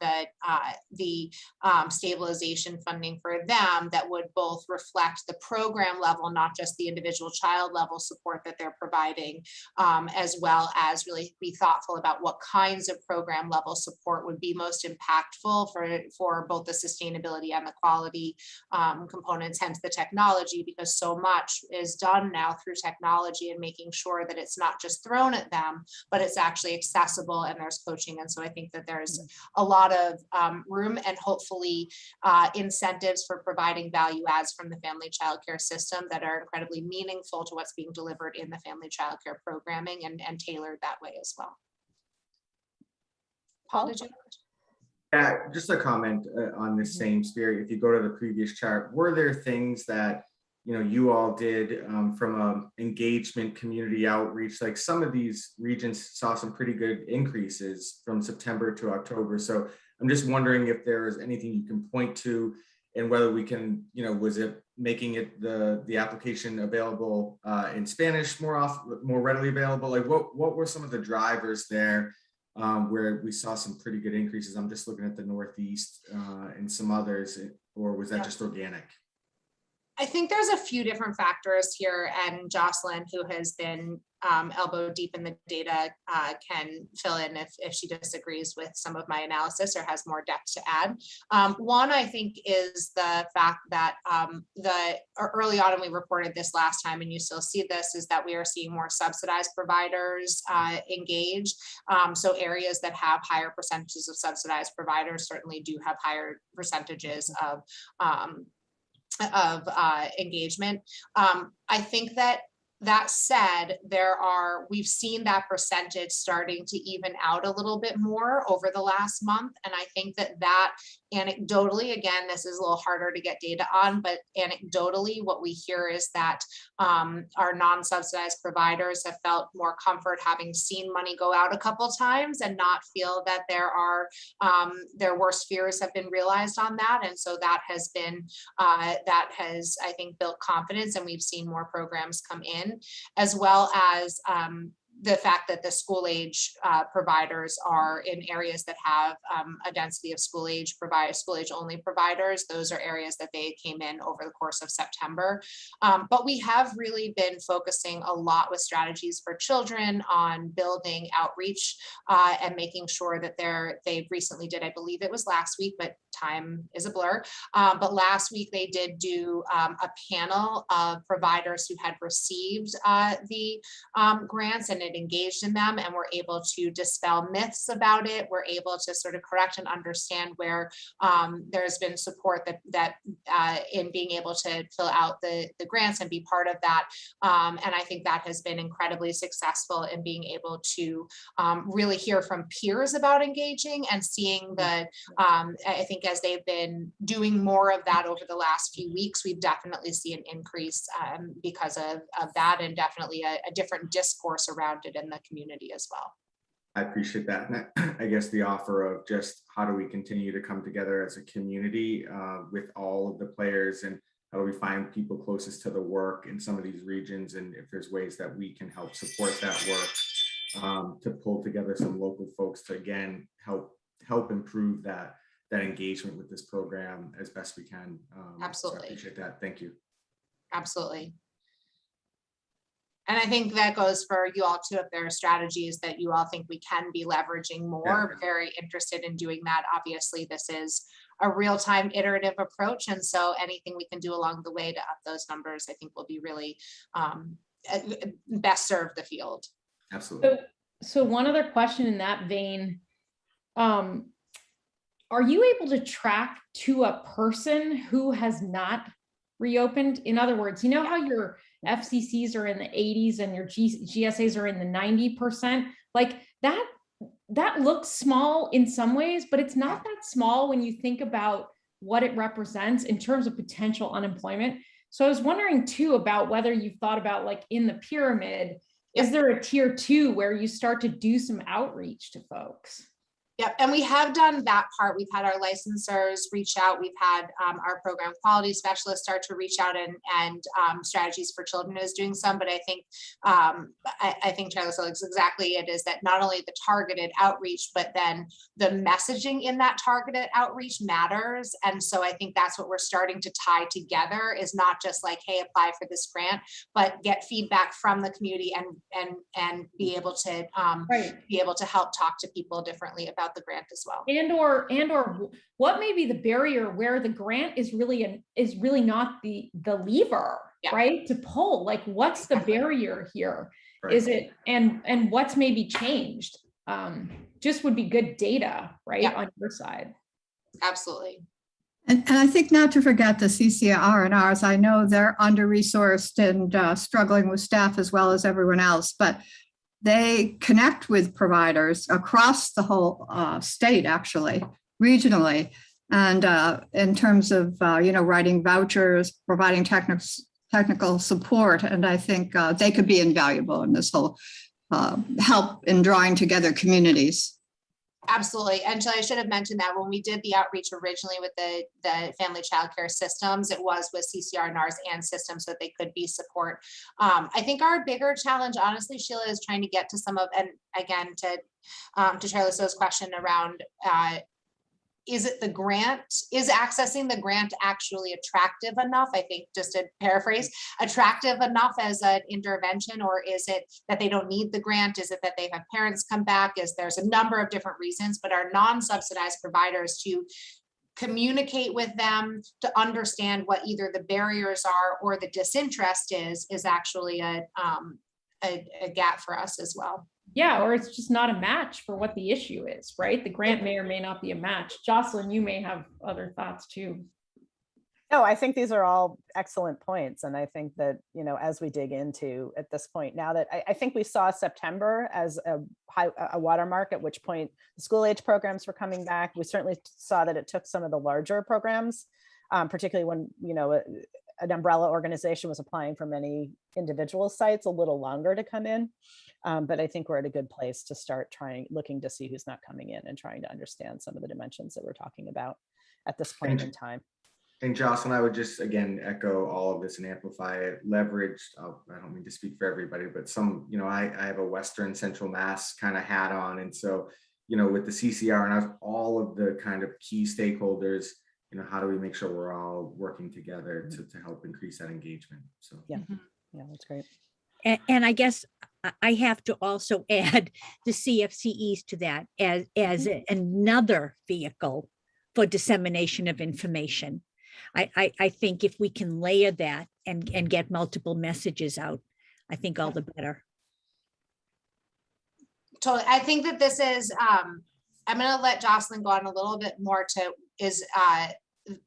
stabilization funding for them that would both reflect the program level, not just the individual child level support that they're providing, as well as really be thoughtful about what kinds of program level support would be most impactful for both the sustainability and the quality components, hence the technology, because so much is done now through technology and making sure that it's not just thrown at them, but it's actually accessible and there's coaching. And so I think that there's a lot of room and hopefully incentives for providing value adds from the family childcare system that are incredibly meaningful to what's being delivered in the family childcare programming and tailored that way as well. Paul, did you? Yeah, just a comment on this same spirit. If you go to the previous chart, were there things that you all did from a engagement, community outreach? Like some of these regions saw some pretty good increases from September to October. So I'm just wondering if there is anything you can point to, and whether we can, was it making it the application available in Spanish more readily available? Like what were some of the drivers there? Where we saw some pretty good increases? I'm just looking at the Northeast and some others, or was that just organic? I think there's a few different factors here, and Jocelyn, who has been elbow deep in the data, can fill in if she disagrees with some of my analysis or has more depth to add. One, I think, is the fact that early on, and we reported this last time, and you still see this, is that we are seeing more subsidized providers engage. So areas that have higher percentages of subsidized providers certainly do have higher percentages of engagement. I think that said, we've seen that percentage starting to even out a little bit more over the last month. And I think that anecdotally, again, this is a little harder to get data on, but anecdotally, what we hear is that our non-subsidized providers have felt more comfort having seen money go out a couple times and not feel that their worst fears have been realized on that. And so that has, I think, built confidence, and we've seen more programs come in, as well as the fact that the school age providers are in areas that have a density of school age only providers. Those are areas that they came in over the course of September. But we have really been focusing a lot with strategies for children on building outreach and making sure that they recently did, I believe it was last week, but time is a blur. But last week they did do a panel of providers who had received the grants, and it engaged in them, and we're able to dispel myths about it. We're able to sort of correct and understand where there's been support that in being able to fill out the grants and be part of that. And I think that has been incredibly successful in being able to really hear from peers about engaging and seeing the, I think as they've been doing more of that over the last few weeks, we've definitely seen an increase because of that, and definitely a different discourse around it in the community as well. I appreciate that. And I guess the offer of just how do we continue to come together as a community with all of the players, and how do we find people closest to the work in some of these regions, and if there's ways that we can help support that work to pull together some local folks to again help improve that engagement with this program as best we can. Absolutely. So I appreciate that. Thank you. Absolutely. And I think that goes for you all too, if there are strategies that you all think we can be leveraging more. Yeah. Very interested in doing that. Obviously, this is a real-time iterative approach. And so anything we can do along the way to up those numbers, I think will be really best serve the field. Absolutely. So one other question in that vein, are you able to track to a person who has not reopened? In other words, you know how your FCCs are in the 80s and your GSAs are in the 90%? Like that looks small in some ways, but it's not that small when you think about what it represents in terms of potential unemployment. So I was wondering too about whether you've thought about, like, in the pyramid, is there a tier 2 where you start to do some outreach to folks? Yep, and we have done that part. We've had our licensors reach out. We've had our program quality specialists start to reach out, and Strategies for Children is doing some. But I think Charlie, so it's exactly it is that not only the targeted outreach, but then the messaging in that targeted outreach matters. And so I think that's what we're starting to tie together, is not just like, hey, apply for this grant, but get feedback from the community and be able to help talk to people differently about the grant as well. And or what may be the barrier where the grant is really not the lever, right, to pull? Like, what's the barrier here? Right. Is it and what's maybe changed? Just would be good data, right, on your side. Absolutely. And I think not to forget the CCR&Rs. I know they're under-resourced and struggling with staff as well as everyone else, but they connect with providers across the whole state, actually, regionally. And in terms of, writing vouchers, providing technical support. And I think they could be invaluable in this whole help in drawing together communities. Absolutely. And I should have mentioned that when we did the outreach originally with the family child care systems, it was with CCR&Rs and systems so that they could be support. I think our bigger challenge, honestly, Sheila, is trying to get to some of, and again, to Charlie So's question around, is it the grant? Is accessing the grant actually attractive enough? I think, just to paraphrase, attractive enough as an intervention, or is it that they don't need the grant? Is it that they have parents come back? There's a number of different reasons, but our non-subsidized providers, to communicate with them, to understand what either the barriers are or the disinterest is actually a gap for us as well. Yeah, or it's just not a match for what the issue is, right? The grant may or may not be a match. Jocelyn, you may have other thoughts too. No, I think these are all excellent points. And I think that, as we dig into at this point, now that I think we saw September as a watermark, at which point the school age programs were coming back. We certainly saw that it took some of the larger programs, particularly when, an umbrella organization was applying for many individual sites, a little longer to come in. But I think we're at a good place to start looking to see who's not coming in and trying to understand some of the dimensions that we're talking about at this point in time. And Jocelyn, I would just again echo all of this and amplify it. Leveraged. I don't mean to speak for everybody, but I have a Western Central Mass kind of hat on, and so with the CCR and all of the kind of key stakeholders, how do we make sure we're all working together to help increase that engagement? So Yeah, that's great. And I guess I have to also add the CFCEs to that as another vehicle for dissemination of information. I think if we can layer that and get multiple messages out, I think all the better. Totally. I think that this is, I'm going to let Jocelyn go on a little bit more to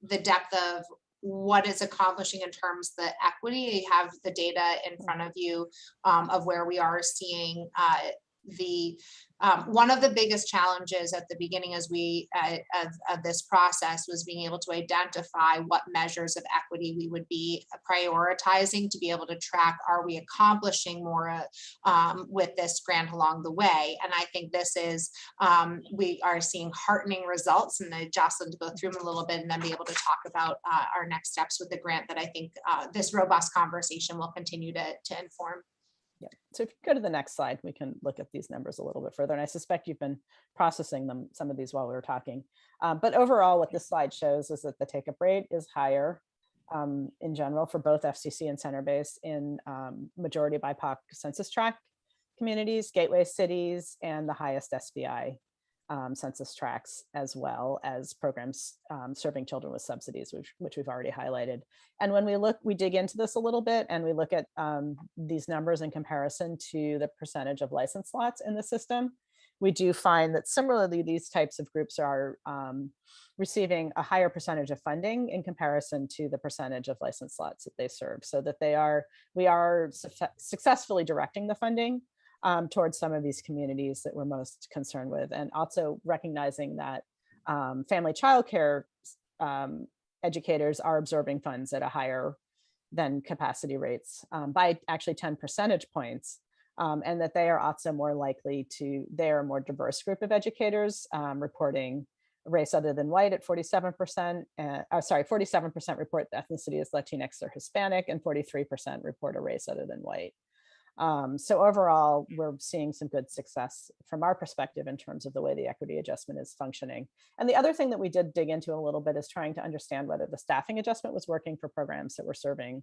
the depth of what it's accomplishing in terms of the equity. You have the data in front of you of where we are seeing one of the biggest challenges at the beginning as of this process was being able to identify what measures of equity we would be prioritizing to be able to track, are we accomplishing more with this grant along the way? And I think this is, we are seeing heartening results, and Jocelyn to go through them a little bit and then be able to talk about our next steps with the grant that I think this robust conversation will continue to inform. Yeah. So if you go to the next slide, we can look at these numbers a little bit further. And I suspect you've been processing some of these while we were talking. But overall, what this slide shows is that the take-up rate is higher in general for both FCC and center-based in majority BIPOC census tract communities, gateway cities, and the highest SBI census tracts, as well as programs serving children with subsidies, which we've already highlighted. And when we dig into this a little bit and we look at these numbers in comparison to the percentage of license slots in the system, we do find that similarly, these types of groups are receiving a higher percentage of funding in comparison to the percentage of license slots that they serve, so that we are successfully directing the funding towards some of these communities that we're most concerned with, and also recognizing that family childcare educators are absorbing funds at a higher than capacity rates by actually 10 percentage points, and that they are also more likely they're a more diverse group of educators reporting race other than white at 47%, 47% report the ethnicity is Latinx or Hispanic, and 43% report a race other than white. So overall, we're seeing some good success from our perspective in terms of the way the equity adjustment is functioning. And the other thing that we did dig into a little bit is trying to understand whether the staffing adjustment was working for programs that were serving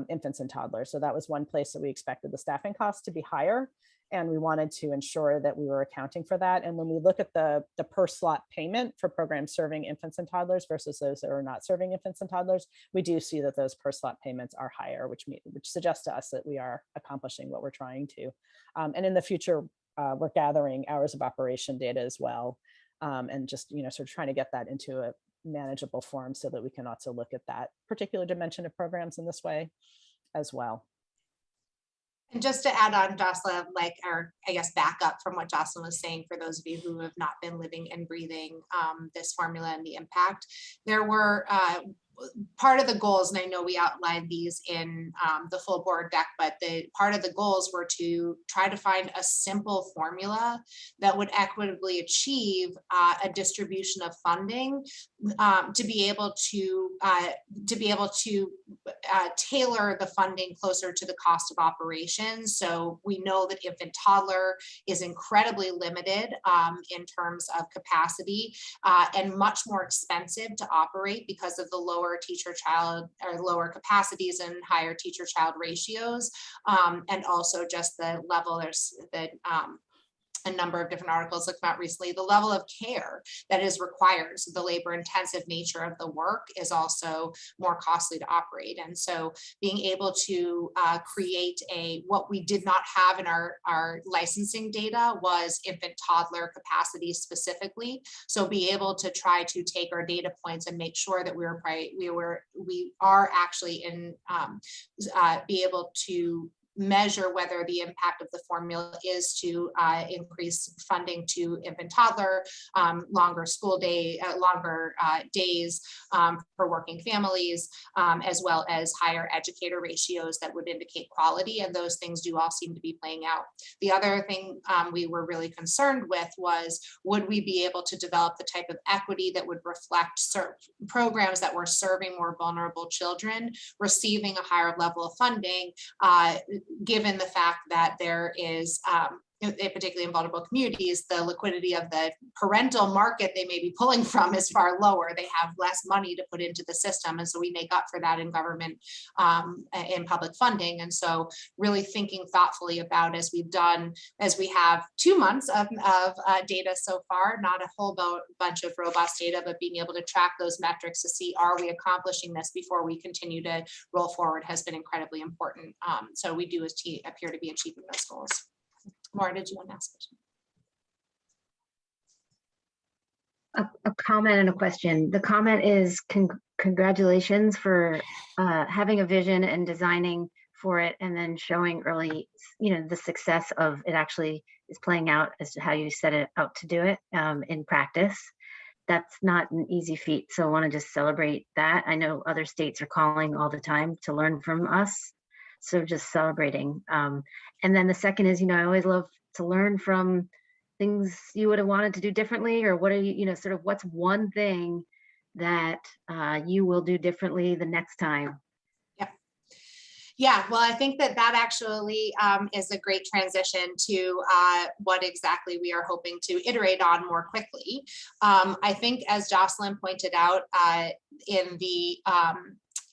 infants and toddlers. So that was one place that we expected the staffing costs to be higher, and we wanted to ensure that we were accounting for that. And when we look at the per slot payment for programs serving infants and toddlers versus those that are not serving infants and toddlers, we do see that those per slot payments are higher, which suggests to us that we are accomplishing what we're trying to. And in the future, we're gathering hours of operation data as well, and just sort of trying to get that into a manageable form so that we can also look at that particular dimension of programs in this way as well. And just to add on, Jocelyn, back up from what Jocelyn was saying, for those of you who have not been living and breathing this formula and the impact, there were part of the goals, and I know we outlined these in the full board deck, but part of the goals were to try to find a simple formula that would equitably achieve a distribution of funding to be able to tailor the funding closer to the cost of operations. So we know that infant toddler is incredibly limited in terms of capacity and much more expensive to operate because of the lower teacher-child or lower capacities and higher teacher-child ratios, and also just the level. There's a number of different articles that came out recently. The level of care that is required, so the labor-intensive nature of the work, is also more costly to operate. And so, being able to create what we did not have in our licensing data was infant toddler capacity specifically. So, be able to try to take our data points and make sure that we are actually in be able to measure whether the impact of the formula is to increase funding to infant toddler, longer school day, longer days for working families, as well as higher educator ratios that would indicate quality. And those things do all seem to be playing out. The other thing we were really concerned with was, would we be able to develop the type of equity that would reflect programs that were serving more vulnerable children, receiving a higher level of funding, given the fact that there is, particularly in vulnerable communities, the liquidity of the parental market they may be pulling from is far lower. They have less money to put into the system. And so we make up for that in government, in public funding. And so really thinking thoughtfully about, as we have 2 months of data so far, not a whole bunch of robust data, but being able to track those metrics to see, are we accomplishing this before we continue to roll forward, has been incredibly important. So we do appear to be achieving those goals. Maura, did you want to ask A comment and a question. The comment is congratulations for having a vision and designing for it, and then showing early, the success of it actually is playing out as to how you set it out to do it in practice. That's not an easy feat. So I want to just celebrate that. I know other states are calling all the time to learn from us. So just celebrating. And then the second is, I always love to learn from things you would have wanted to do differently, or what are you, sort of what's one thing that you will do differently the next time? Yeah, well, I think that actually is a great transition to what exactly we are hoping to iterate on more quickly. I think, as Jocelyn pointed out,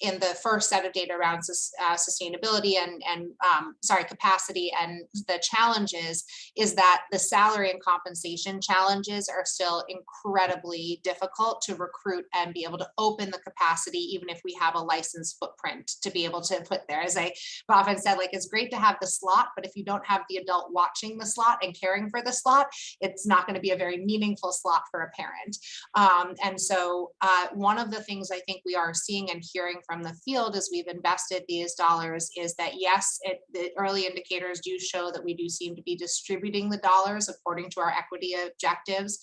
in the first set of data around sustainability and capacity and the challenges, is that the salary and compensation challenges are still incredibly difficult to recruit and be able to open the capacity, even if we have a licensed footprint to be able to put there. As I've often said, it's great to have the slot, but if you don't have the adult watching the slot and caring for the slot, it's not going to be a very meaningful slot for a parent. And so one of the things I think we are seeing and hearing from the field as we've invested these dollars is that, yes, the early indicators do show that we do seem to be distributing the dollars according to our equity objectives.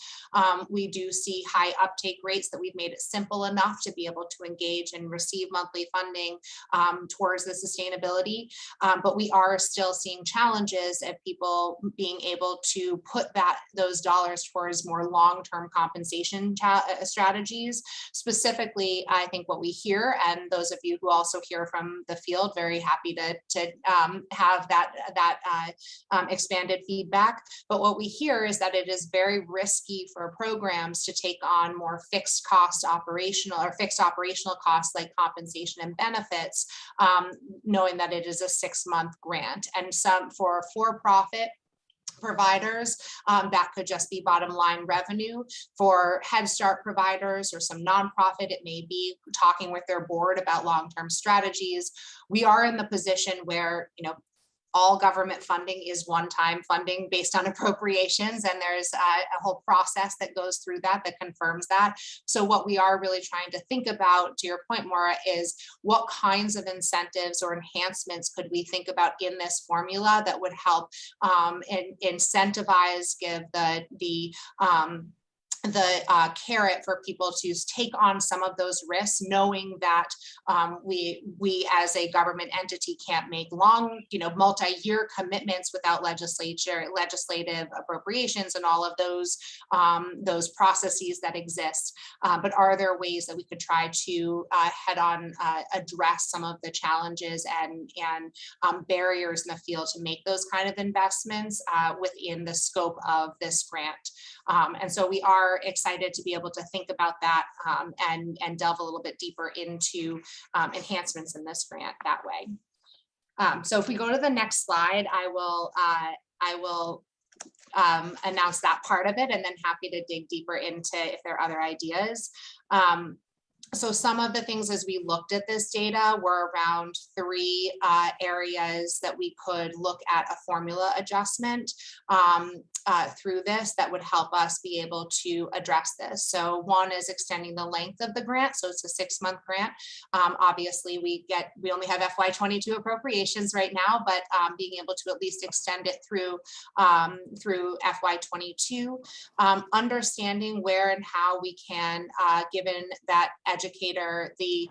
We do see high uptake rates, that we've made it simple enough to be able to engage and receive monthly funding towards the sustainability. But we are still seeing challenges of people being able to put those dollars towards more long-term compensation strategies. Specifically, I think what we hear, and those of you who also hear from the field, very happy to have that expanded feedback. But what we hear is that it is very risky for programs to take on more fixed operational costs like compensation and benefits, knowing that it is a 6-month grant. And some for-profit providers, that could just be bottom line revenue. For Head Start providers or some nonprofit, it may be talking with their board about long-term strategies. We are in the position where, all government funding is one-time funding based on appropriations, and there's a whole process that goes through that confirms that. So what we are really trying to think about, to your point, Maura, is what kinds of incentives or enhancements could we think about in this formula that would help incentivize, give the carrot for people to take on some of those risks, knowing that we as a government entity can't make long, multi-year commitments without legislative appropriations and all of those processes that exist. But are there ways that we could try to head on address some of the challenges and barriers in the field to make those kind of investments within the scope of this grant? And so we are excited to be able to think about that and delve a little bit deeper into enhancements in this grant that way. So if we go to the next slide, I will announce that part of it, and then happy to dig deeper into if there are other ideas. So some of the things as we looked at this data were around 3 areas that we could look at a formula adjustment through this that would help us be able to address this. So one is extending the length of the grant. So it's a 6-month grant. Obviously we only have FY22 appropriations right now, but being able to at least extend it through FY22, understanding where and how we can, given that educator, the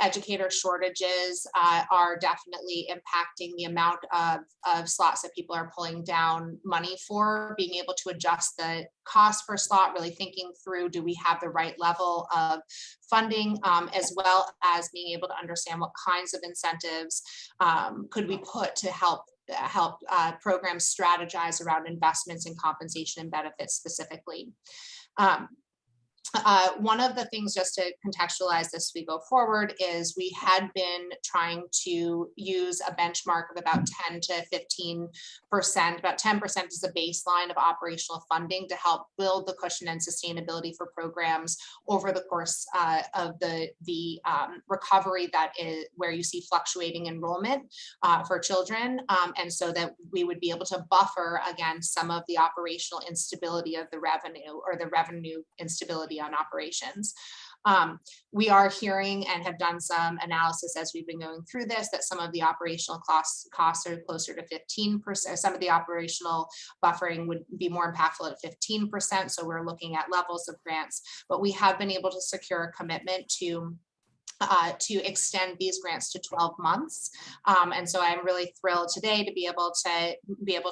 educator shortages are definitely impacting the amount of slots that people are pulling down money for, being able to adjust the cost per slot, really thinking through, do we have the right level of funding, as well as being able to understand what kinds of incentives could we put to help programs strategize around investments in compensation and benefits specifically. One of the things, just to contextualize this as we go forward, is we had been trying to use a benchmark of about 10 to 15%. About 10% is a baseline of operational funding to help build the cushion and sustainability for programs over the course of the recovery that is where you see fluctuating enrollment for children, and so that we would be able to buffer against some of the operational instability of the revenue, or the revenue instability on operations. We are hearing and have done some analysis as we've been going through this, that some of the operational costs are closer to 15%. Some of the operational buffering would be more impactful at 15%. So we're looking at levels of grants, but we have been able to secure a commitment to extend these grants to 12 months. And so I'm really thrilled today to be able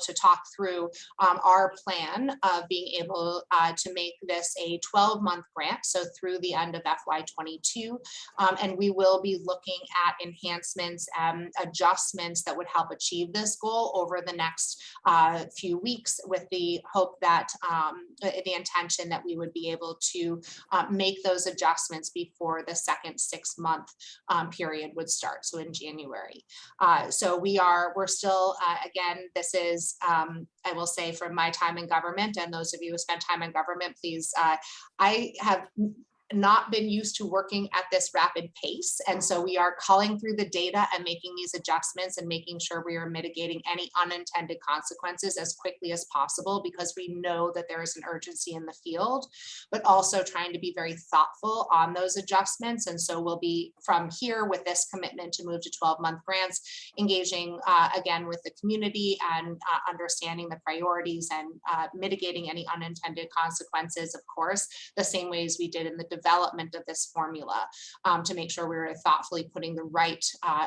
to talk through our plan of being able to make this a 12-month grant, so through the end of FY22. And we will be looking at enhancements and adjustments that would help achieve this goal over the next few weeks, with the hope that the intention that we would be able to make those adjustments before the second 6-month period would start, so in January. So we're still, again, this is, I will say, from my time in government, and those of you who spend time in government, please, I have not been used to working at this rapid pace. And so we are culling through the data and making these adjustments and making sure we are mitigating any unintended consequences as quickly as possible, because we know that there is an urgency in the field, but also trying to be very thoughtful on those adjustments. And so we'll be, from here, with this commitment to move to 12-month grants, engaging again with the community and understanding the priorities and mitigating any unintended consequences, of course, the same ways we did in the development of this formula, to make sure we were thoughtfully putting the right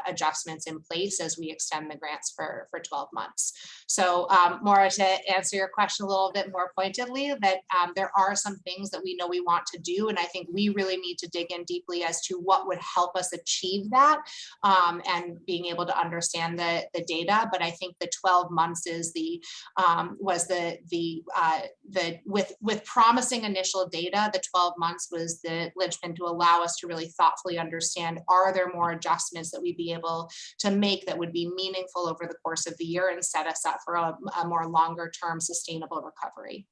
adjustments in place as we extend the grants for 12 months. So Maura, to answer your question a little bit more pointedly, that there are some things that we know we want to do, and I think we really need to dig in deeply as to what would help us achieve that, and being able to understand the data. But I think the 12 months is with promising initial data, the 12 months was the linchpin to allow us to really thoughtfully understand, are there more adjustments that we'd be able to make that would be meaningful over the course of the year and set us up for a more longer term sustainable recovery.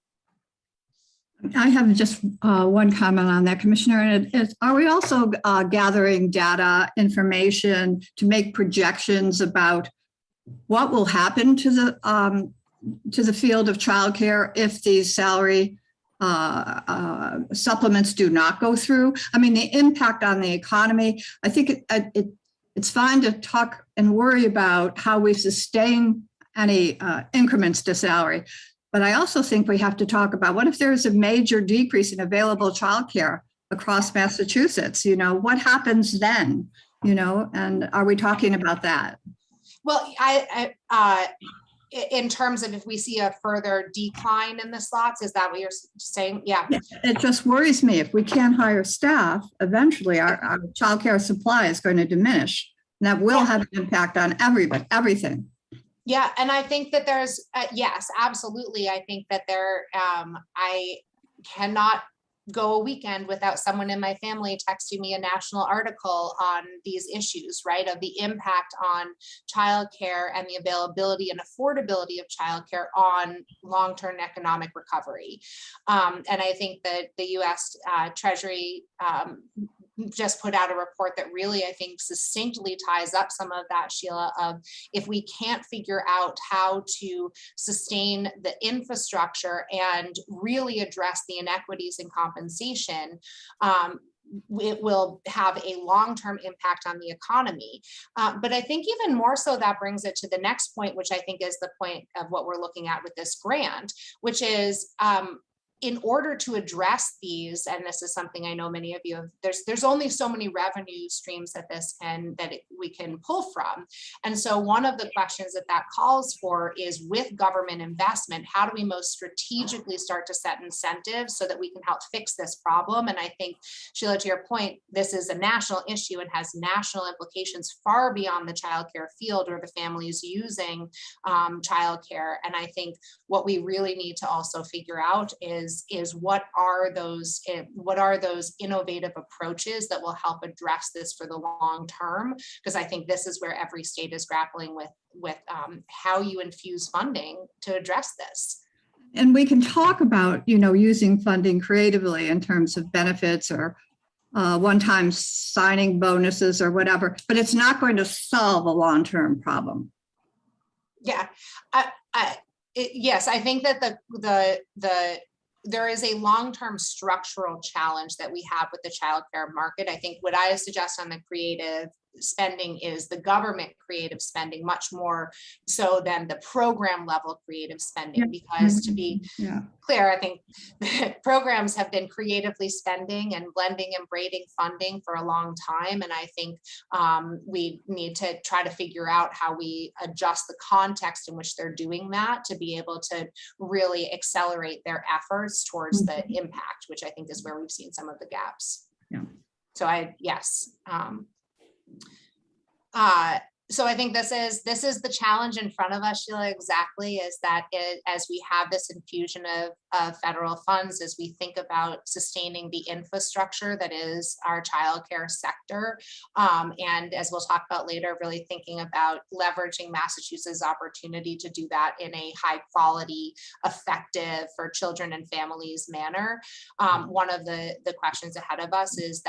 I have just one comment on that, Commissioner, and it is, are we also gathering data, information to make projections about what will happen to the field of childcare if these salary supplements do not go through? I mean, the impact on the economy, I think it's fine to talk and worry about how we sustain any increments to salary. But I also think we have to talk about, what if there's a major decrease in available childcare across Massachusetts? You know, what happens then? You know, and are we talking about that? Well, in terms of if we see a further decline in the slots, is that what you're saying? Yeah. It just worries me. If we can't hire staff, eventually our childcare supply is going to diminish. And that will have an impact on everything. Yeah, and I think that there's, yes, absolutely. I think that I cannot go a weekend without someone in my family texting me a national article on these issues, right? Of the impact on childcare and the availability and affordability of childcare on long-term economic recovery. And I think that the US Treasury just put out a report that really, I think, succinctly ties up some of that, Sheila, of if we can't figure out how to sustain the infrastructure and really address the inequities in compensation, it will have a long-term impact on the economy. But I think even more so, that brings it to the next point, which I think is the point of what we're looking at with this grant, which is in order to address these, and this is something I know many of you have, there's only so many revenue streams that we can pull from. And so one of the questions that calls for is, with government investment, how do we most strategically start to set incentives so that we can help fix this problem? And I think, Sheila, to your point, this is a national issue and has national implications far beyond the childcare field or the families using childcare. And I think what we really need to also figure out is what are those innovative approaches that will help address this for the long term? Because I think this is where every state is grappling with how you infuse funding to address this. And we can talk about, using funding creatively in terms of benefits or one-time signing bonuses or whatever, but it's not going to solve a long-term problem. Yeah, yes, I think that there is a long-term structural challenge that we have with the childcare market. I think what I suggest on the creative spending is the government creative spending much more so than the program level creative spending, because to be clear, I think programs have been creatively spending and blending and braiding funding for a long time. And I think we need to try to figure out how we adjust the context in which they're doing that to be able to really accelerate their efforts towards the impact, which I think is where we've seen some of the gaps. Yeah. So I think this is the challenge in front of us, Sheila, exactly, is that as we have this infusion of federal funds, as we think about sustaining the infrastructure that is our childcare sector, and as we'll talk about later, really thinking about leveraging Massachusetts' opportunity to do that in a high quality, effective for children and families manner. One of the questions ahead of us is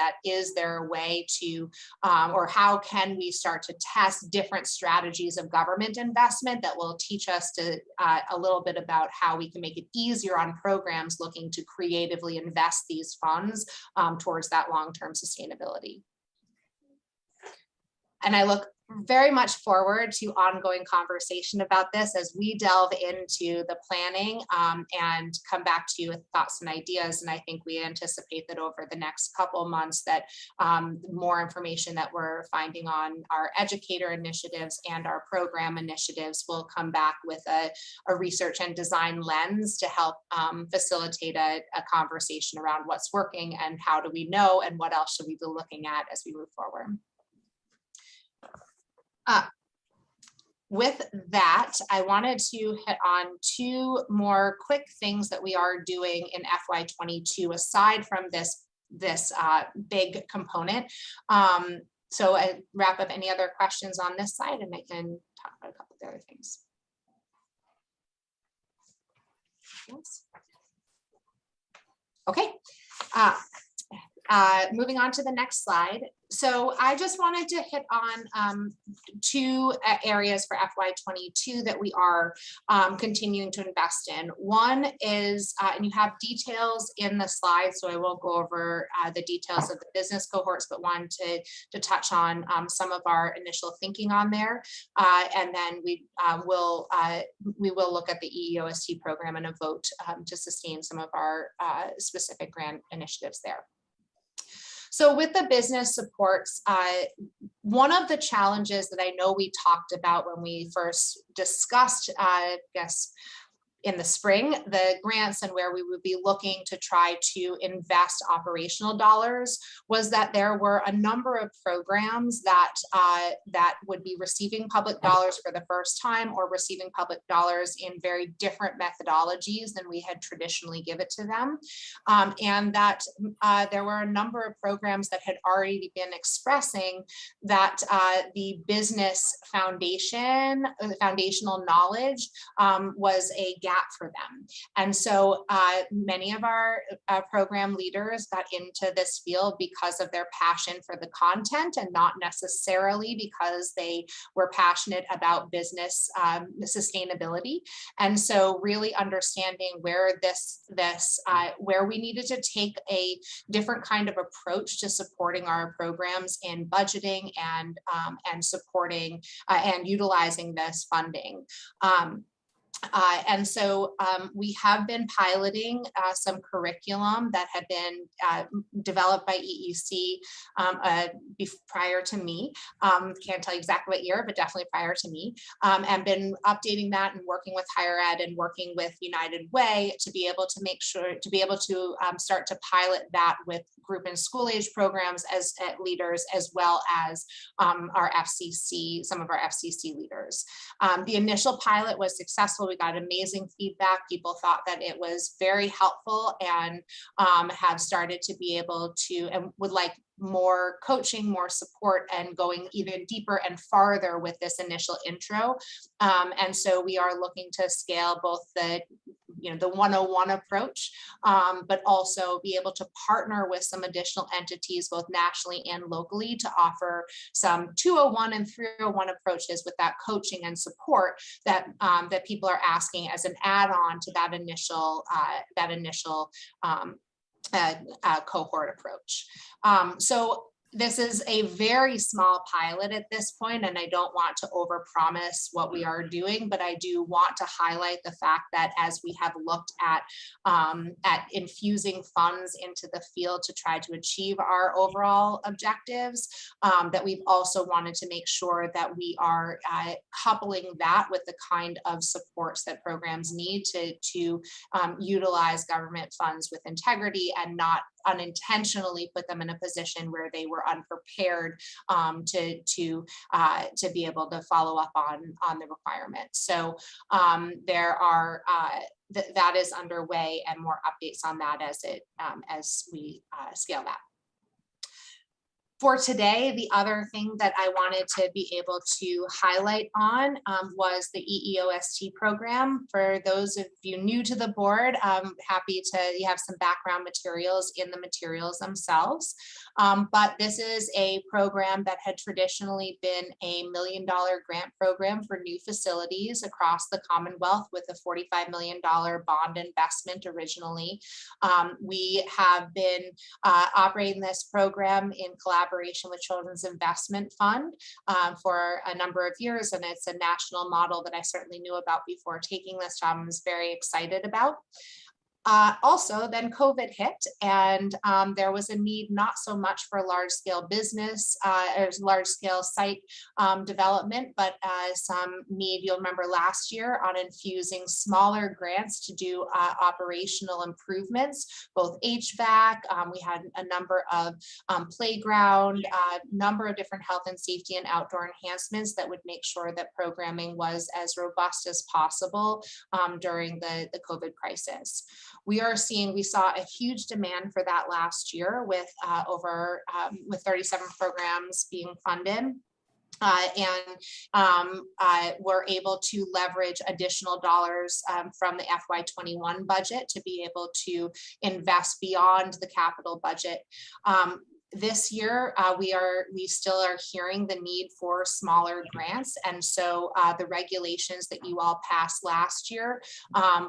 there a way to, or how can we start to test different strategies of government investment that will teach us a little bit about how we can make it easier on programs looking to creatively invest these funds towards that long-term sustainability. And I look very much forward to ongoing conversation about this as we delve into the planning and come back to you with thoughts and ideas. And I think we anticipate that over the next couple months that more information that we're finding on our educator initiatives and our program initiatives will come back with a research and design lens to help facilitate a conversation around what's working and how do we know and what else should we be looking at as we move forward. With that, I wanted to hit on two more quick things that we are doing in FY22 aside from this big component. So I wrap up any other questions on this side and I can talk about a couple of the other things. Yes. Okay. Moving on to the next slide. So I just wanted to hit on two areas for FY22 that we are continuing to invest in. One is, and you have details in the slide, so I won't go over the details of the business cohorts, but wanted to touch on some of our initial thinking on there. And then we will look at the EEOST program and a vote to sustain some of our specific grant initiatives there. So with the business supports, one of the challenges that I know we talked about when we first discussed, I guess, in the spring, the grants and where we would be looking to try to invest operational dollars, was that there were a number of programs that that would be receiving public dollars for the first time, or receiving public dollars in very different methodologies than we had traditionally given to them. And that there were a number of programs that had already been expressing that the business foundation, the foundational knowledge was a gap for them. And so many of our program leaders got into this field because of their passion for the content, and not necessarily because they were passionate about business sustainability. And so really understanding where where we needed to take a different kind of approach to supporting our programs in budgeting and supporting and utilizing this funding. And so we have been piloting some curriculum that had been developed by EEC prior to me. Can't tell you exactly what year, but definitely prior to me, and been updating that and working with higher ed and working with United Way to be able to make sure to be able to start to pilot that with group and school age programs as leaders, as well as our FCC, some of our FCC leaders. The initial pilot was successful. We got amazing feedback. People thought that it was very helpful, and have started to be able to, and would like more coaching, more support, and going even deeper and farther with this initial intro. And so we are looking to scale both the 101 approach, but also be able to partner with some additional entities, both nationally and locally, to offer some 201 and 301 approaches with that coaching and support that that people are asking as an add-on to that initial cohort approach. So this is a very small pilot at this point, and I don't want to overpromise what we are doing, but I do want to highlight the fact that as we have looked at infusing funds into the field to try to achieve our overall objectives, that we've also wanted to make sure that we are coupling that with the kind of supports that programs need to utilize government funds with integrity, and not unintentionally put them in a position where they were unprepared to be able to follow up on the requirements. So there are that is underway, and more updates on that as we scale that. For today, the other thing that I wanted to be able to highlight on was the EEOST program. For those of you new to the board, I'm happy you have some background materials in the materials themselves. But this is a program that had traditionally been a $1 million grant program for new facilities across the Commonwealth, with a $45 million bond investment originally. We have been operating this program in collaboration with Children's Investment Fund for a number of years, and it's a national model that I certainly knew about before taking this job and was very excited about. Also, then COVID hit, and there was a need not so much for large scale business or large scale site development, but some need, you'll remember last year, on infusing smaller grants to do operational improvements, both HVAC. We had a number of playground, number of different health and safety and outdoor enhancements that would make sure that programming was as robust as possible during the COVID crisis. We saw a huge demand for that last year, with with 37 programs being funded. We're able to leverage additional dollars from the FY21 budget to be able to invest beyond the capital budget. This year, we still are hearing the need for smaller grants. And so the regulations that you all passed last year,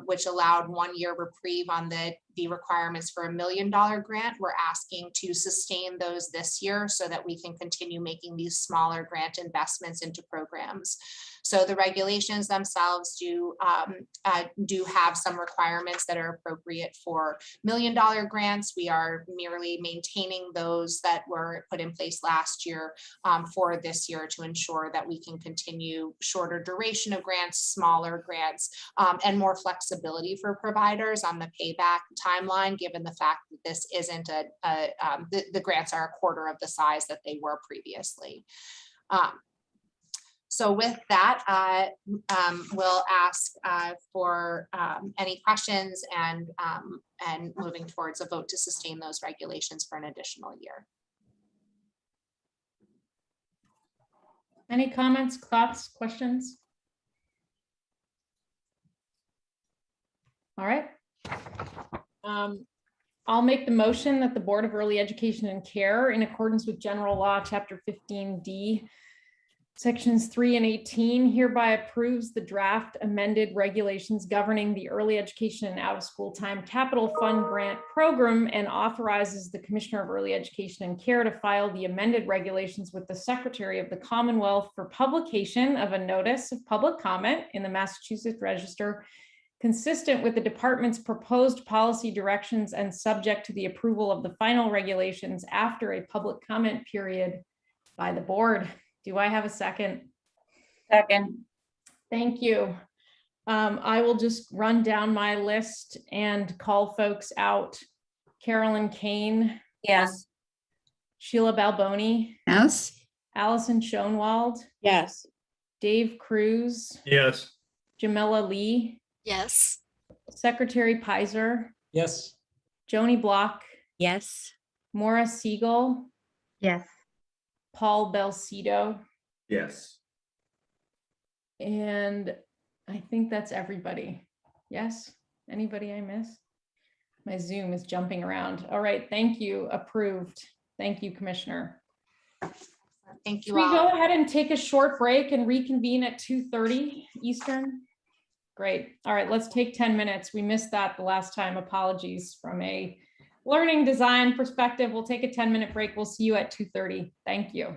which allowed 1 year reprieve on the requirements for $1 million grant, we're asking to sustain those this year so that we can continue making these smaller grant investments into programs. So the regulations themselves do have some requirements that are appropriate for $1 million grants. We are merely maintaining those that were put in place last year for this year to ensure that we can continue shorter duration of grants, smaller grants, and more flexibility for providers on the payback timeline, given the fact that this isn't the grants are a quarter of the size that they were previously. So with that, we'll ask for any questions and moving towards a vote to sustain those regulations for an additional year. Any comments, thoughts, questions? All right. I'll make the motion that the Board of Early Education and Care, in accordance with General Law, Chapter 15D, Sections 3 and 18, hereby approves the draft amended regulations governing the Early Education and Out of School Time Capital Fund Grant Program and authorizes the Commissioner of Early Education and Care to file the amended regulations with the Secretary of the Commonwealth for publication of a notice of public comment in the Massachusetts Register, consistent with the department's proposed policy directions and subject to the approval of the final regulations after a public comment period by the board. Do I have a second? Second. Thank you. I will just run down my list and call folks out. Carolyn Kane. Yes. Sheila Balboni. Yes. Allison Schoenwald. Yes. Dave Cruz. Yes. Jamila Lee. Yes. Secretary Pizer. Yes. Joni Block. Yes. Maura Siegel. Yes. Paul Belcedo. Yes. And I think that's everybody. Yes? Anybody I miss? My Zoom is jumping around. All right, thank you. Approved. Thank you, Commissioner. Thank you Can we all. go ahead and take a short break and reconvene at 2:30 Eastern? Great. All right, let's take 10 minutes. We missed that the last time. Apologies. From a learning design perspective, we'll take a 10-minute break. We'll see you at 2:30. Thank you.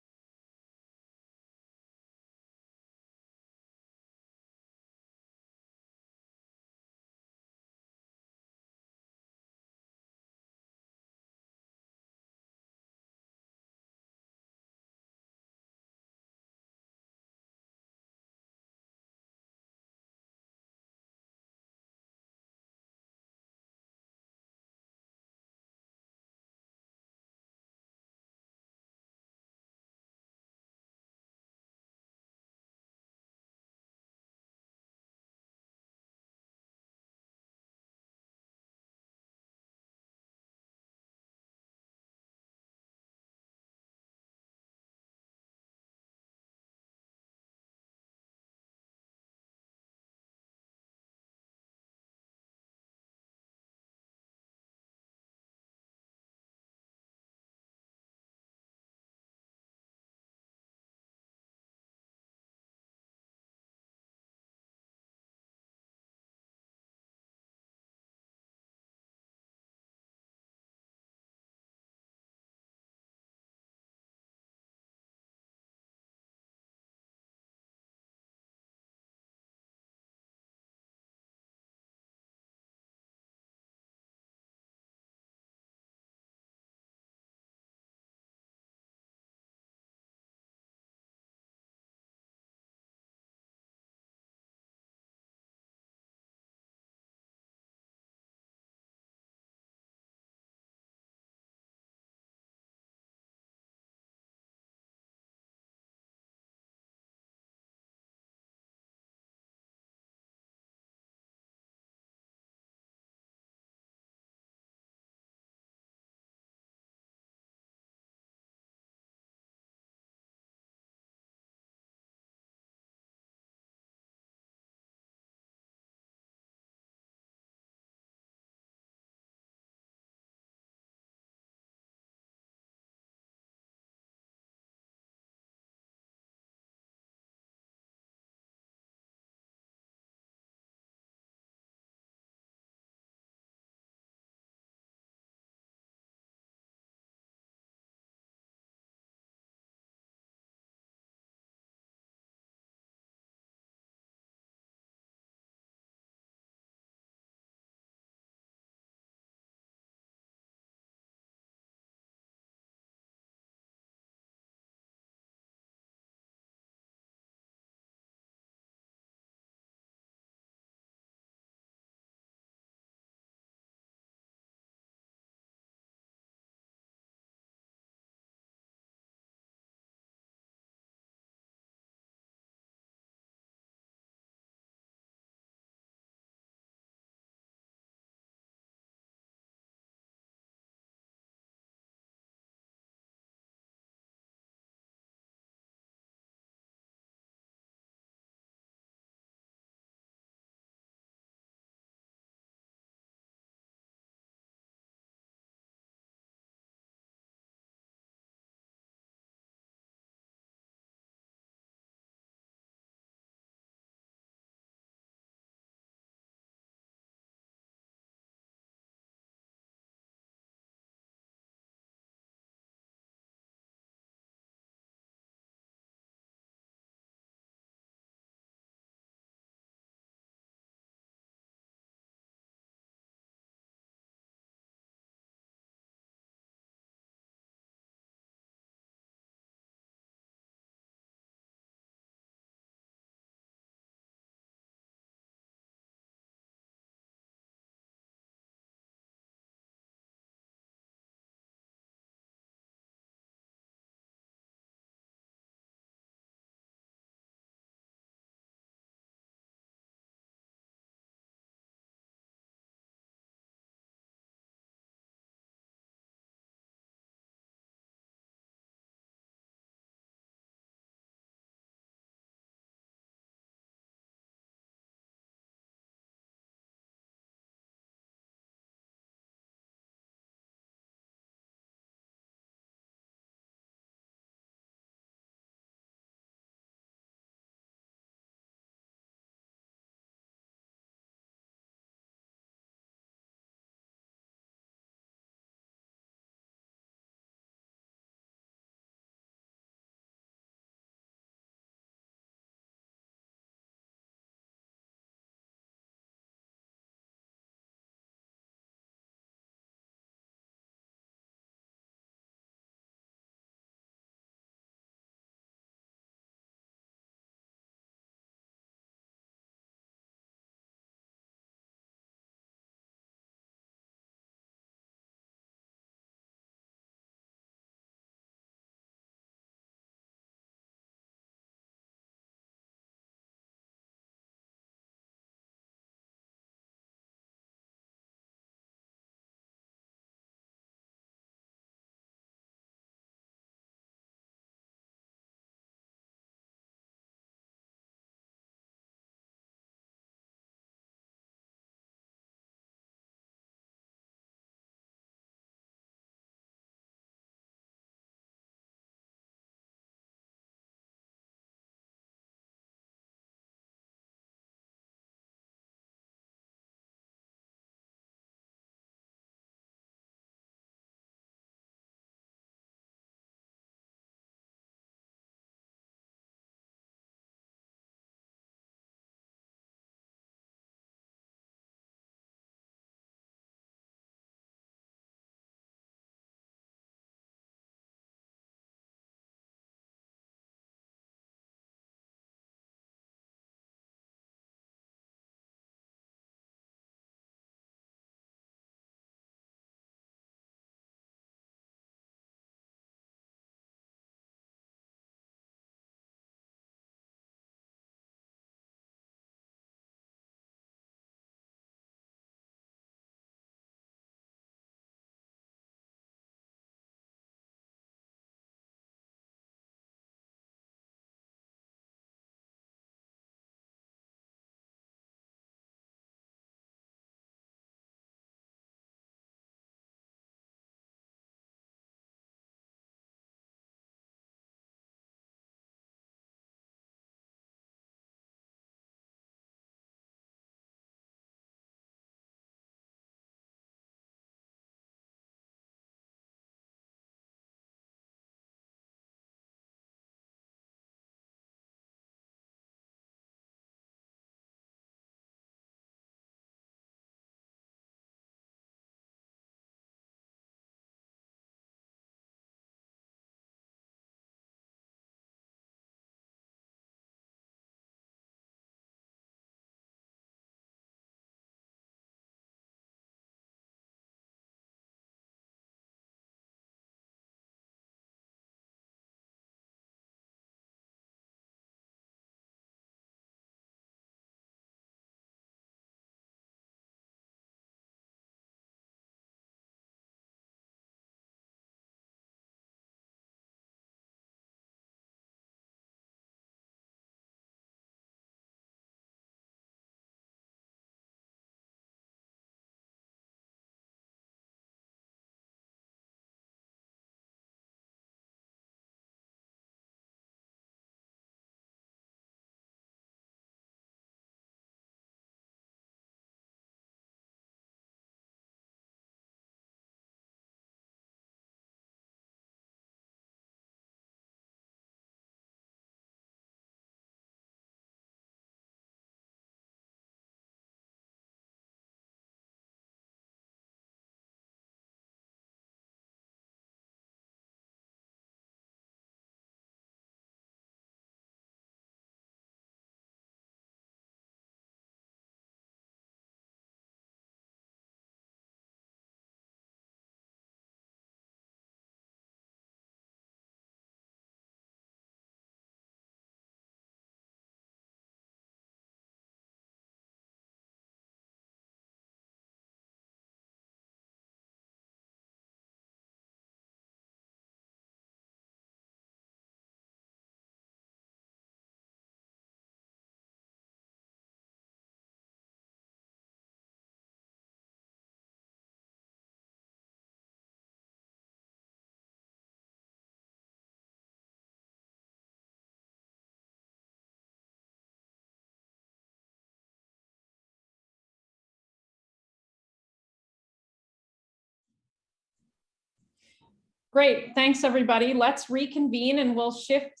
Great, thanks everybody. Let's reconvene and we'll shift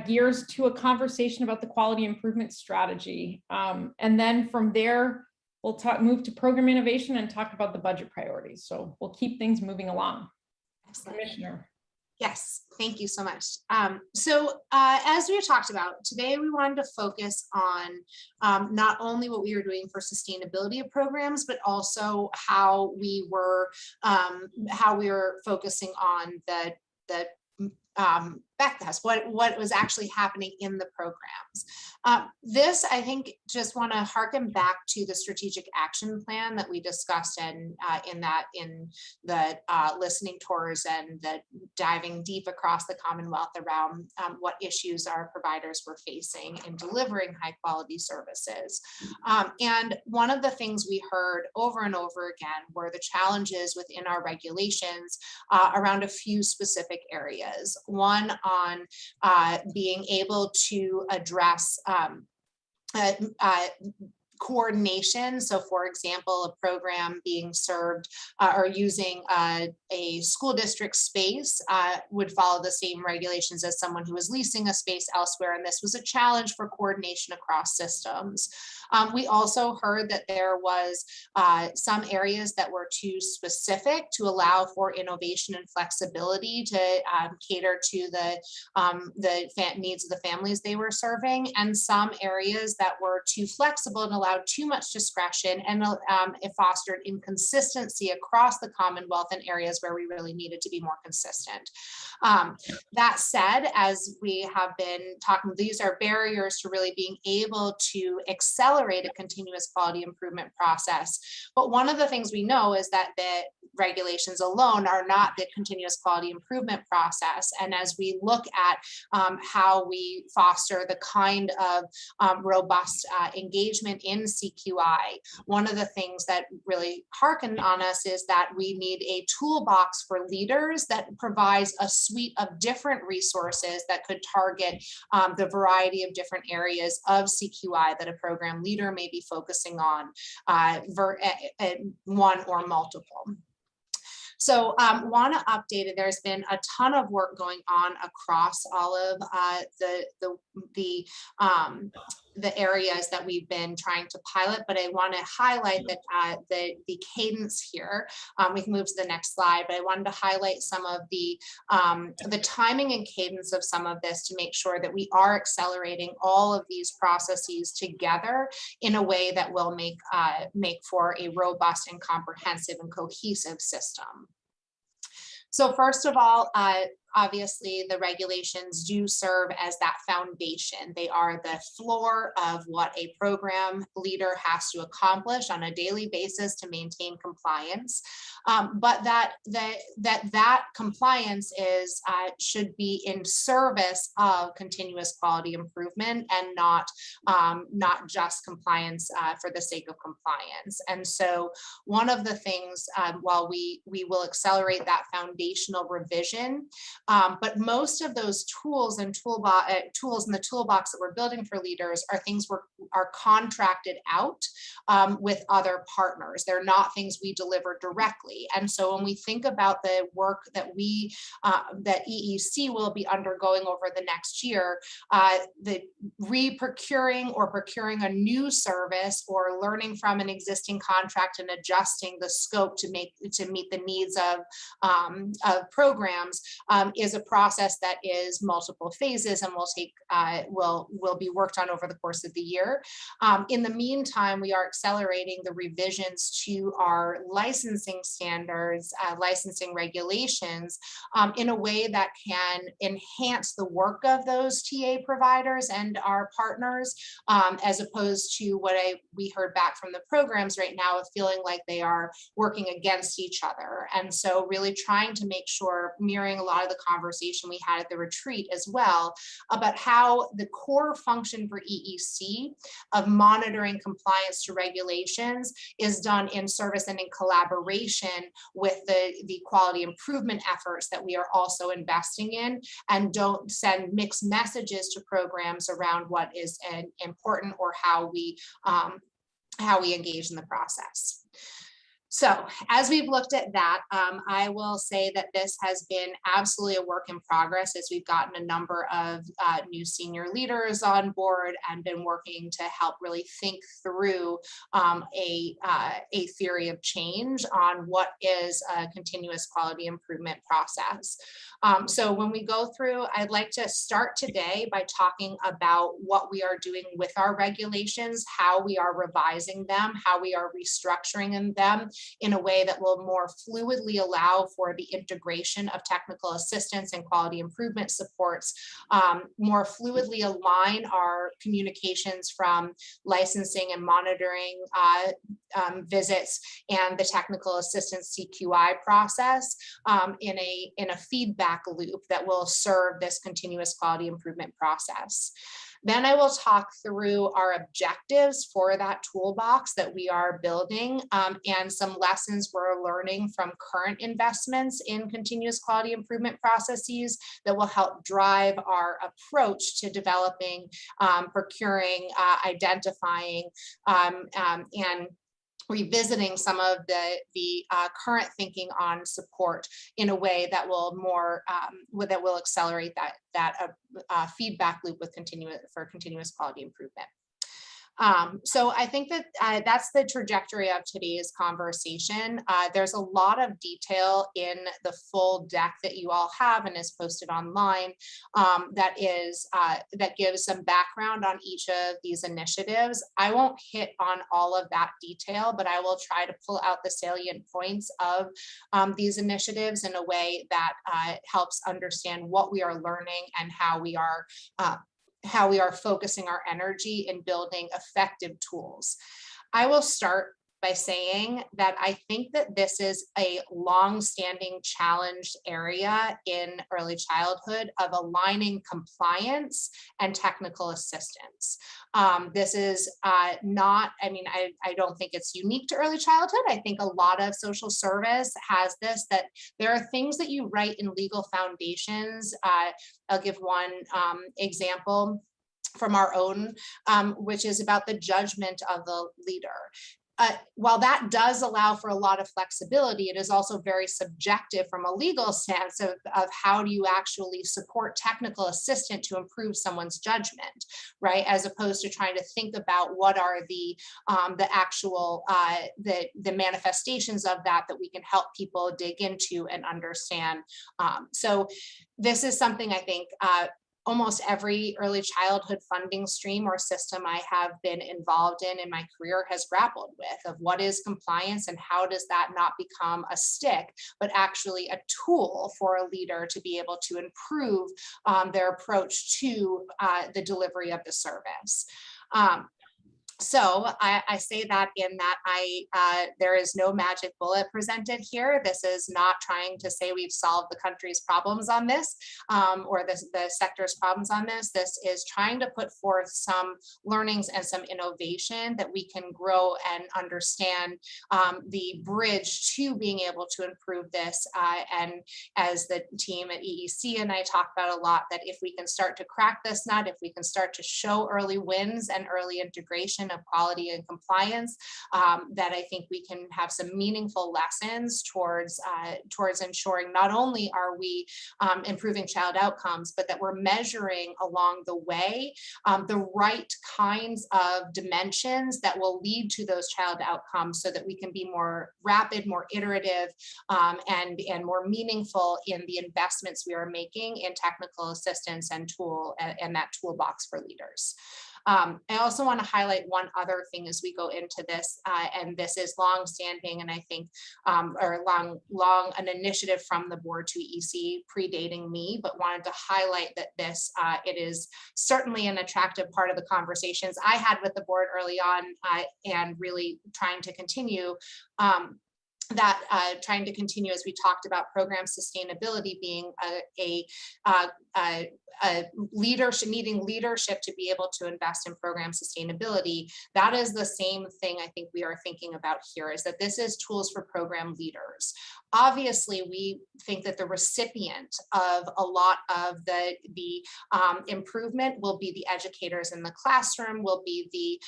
gears to a conversation about the quality improvement strategy. And then from there, we'll move to program innovation and talk about the budget priorities. So we'll keep things moving along. Excellent. Commissioner. Yes, thank you so much. As we talked about today, we wanted to focus on not only what we were doing for sustainability of programs, but also how we were focusing on the what was actually happening in the programs. This, I think, just want to harken back to the strategic action plan that we discussed in the listening tours and the diving deep across the Commonwealth around what issues our providers were facing in delivering high quality services. And one of the things we heard over and over again were the challenges within our regulations around a few specific areas. One on being able to address coordination. So for example, a program being served or using a school district space would follow the same regulations as someone who was leasing a space elsewhere. And this was a challenge for coordination across systems. We also heard that there was some areas that were too specific to allow for innovation and flexibility to cater to the needs of the families they were serving, and some areas that were too flexible and allowed too much discretion, and it fostered inconsistency across the Commonwealth in areas where we really needed to be more consistent. That said, as we have been talking, these are barriers to really being able to accelerate a continuous quality improvement process. But one of the things we know is that the regulations alone are not the continuous quality improvement process. And as we look at how we foster the kind of robust engagement in CQI, one of the things that really harken on us is that we need a toolbox for leaders that provides a suite of different resources that could target the variety of different areas of CQI that a program leader may be focusing on, one or multiple. So want to update it. There's been a ton of work going on across all of the areas that we've been trying to pilot, but I want to highlight that the cadence here. We can move to the next slide, but I wanted to highlight some of the timing and cadence of some of this to make sure that we are accelerating all of these processes together in a way that will make for a robust and comprehensive and cohesive system. So first of all, obviously the regulations do serve as that foundation. They are the floor of what a program leader has to accomplish on a daily basis to maintain compliance. But that compliance is should be in service of continuous quality improvement and not just compliance for the sake of compliance. And so one of the things, while we will accelerate that foundational revision, but most of those tools and tools in the toolbox that we're building for leaders are things are contracted out with other partners. They're not things we deliver directly. And so when we think about the work that that EEC will be undergoing over the next year, the re-procuring or procuring a new service or learning from an existing contract and adjusting the scope to meet the needs of programs is a process that is multiple phases and will be worked on over the course of the year. In the meantime, we are accelerating the revisions to our licensing standards, licensing regulations in a way that can enhance the work of those TA providers and our partners, as opposed to what we heard back from the programs right now of feeling like they are working against each other. And so really trying to make sure, mirroring a lot of the conversation we had at the retreat as well, about how the core function for EEC of monitoring compliance to regulations is done in service and in collaboration with the quality improvement efforts that we are also investing in, and don't send mixed messages to programs around what is important or how we engage in the process. So as we've looked at that, I will say that this has been absolutely a work in progress as we've gotten a number of new senior leaders on board and been working to help really think through a theory of change on what is a continuous quality improvement process. So when we go through, I'd like to start today by talking about what we are doing with our regulations, how we are revising them, how we are restructuring them in a way that will more fluidly allow for the integration of technical assistance and quality improvement supports, more fluidly align our communications from licensing and monitoring visits and the technical assistance CQI process in a feedback loop that will serve this continuous quality improvement process. Then I will talk through our objectives for that toolbox that we are building and some lessons we're learning from current investments in continuous quality improvement processes that will help drive our approach to developing, procuring, identifying, and revisiting some of the current thinking on support in a way that will accelerate that feedback loop with continuous quality improvement. So I think that that's the trajectory of today's conversation. There's a lot of detail in the full deck that you all have and is posted online that gives some background on each of these initiatives. I won't hit on all of that detail, but I will try to pull out the salient points of these initiatives in a way that helps understand what we are learning and how we are focusing our energy in building effective tools. I will start by saying that I think that this is a long-standing challenged area in early childhood of aligning compliance and technical assistance. This is not, I don't think it's unique to early childhood. I think a lot of social service has this, that there are things that you write in legal foundations. I'll give one example from our own, which is about the judgment of the leader. While that does allow for a lot of flexibility, it is also very subjective from a legal stance of how do you actually support technical assistance to improve someone's judgment, right? As opposed to trying to think about what are the actual the manifestations of that we can help people dig into and understand. So this is something I think almost every early childhood funding stream or system I have been involved in my career has grappled with, of what is compliance and how does that not become a stick, but actually a tool for a leader to be able to improve their approach to the delivery of the service. So I say that in that there is no magic bullet presented here. This is not trying to say we've solved the country's problems on this or the sector's problems on this. This is trying to put forth some learnings and some innovation that we can grow and understand the bridge to being able to improve this. And as the team at EEC and I talk about a lot, that if we can start to crack this nut, if we can start to show early wins and early integration of quality and compliance, that I think we can have some meaningful lessons towards ensuring not only are we improving child outcomes, but that we're measuring along the way the right kinds of dimensions that will lead to those child outcomes so that we can be more rapid, more iterative, and more meaningful in the investments we are making in technical assistance and that toolbox for leaders. I also want to highlight one other thing as we go into this, and this is long-standing, and I think, or an initiative from the board to EC predating me, but wanted to highlight that this, it is certainly an attractive part of the conversations I had with the board early on, and really trying to continue as we talked about program sustainability being a leadership, needing leadership to be able to invest in program sustainability. That is the same thing I think we are thinking about here, is that this is tools for program leaders. Obviously, we think that the recipient of a lot of the improvement will be the educators in the classroom, will be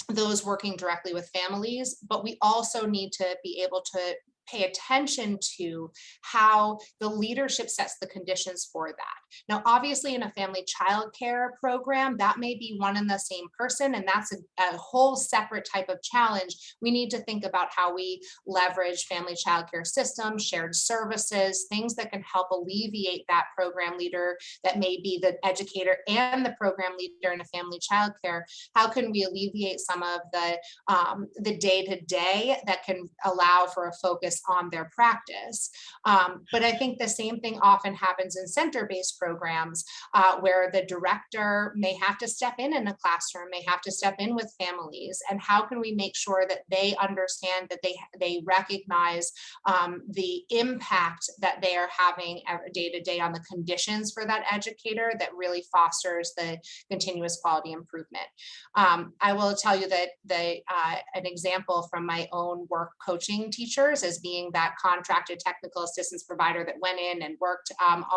those working directly with families, but we also need to be able to pay attention to how the leadership sets the conditions for that. Now, obviously in a family childcare program, that may be one and the same person, and that's a whole separate type of challenge. We need to think about how we leverage family childcare systems, shared services, things that can help alleviate that program leader that may be the educator and the program leader in a family childcare. How can we alleviate some of the day-to-day that can allow for a focus on their practice? But I think the same thing often happens in center-based programs where the director may have to step in a classroom, may have to step in with families. And how can we make sure that they understand that they recognize the impact that they are having day to day on the conditions for that educator that really fosters the continuous quality improvement. I will tell you that an example from my own work coaching teachers is being that contracted technical assistance provider that went in and worked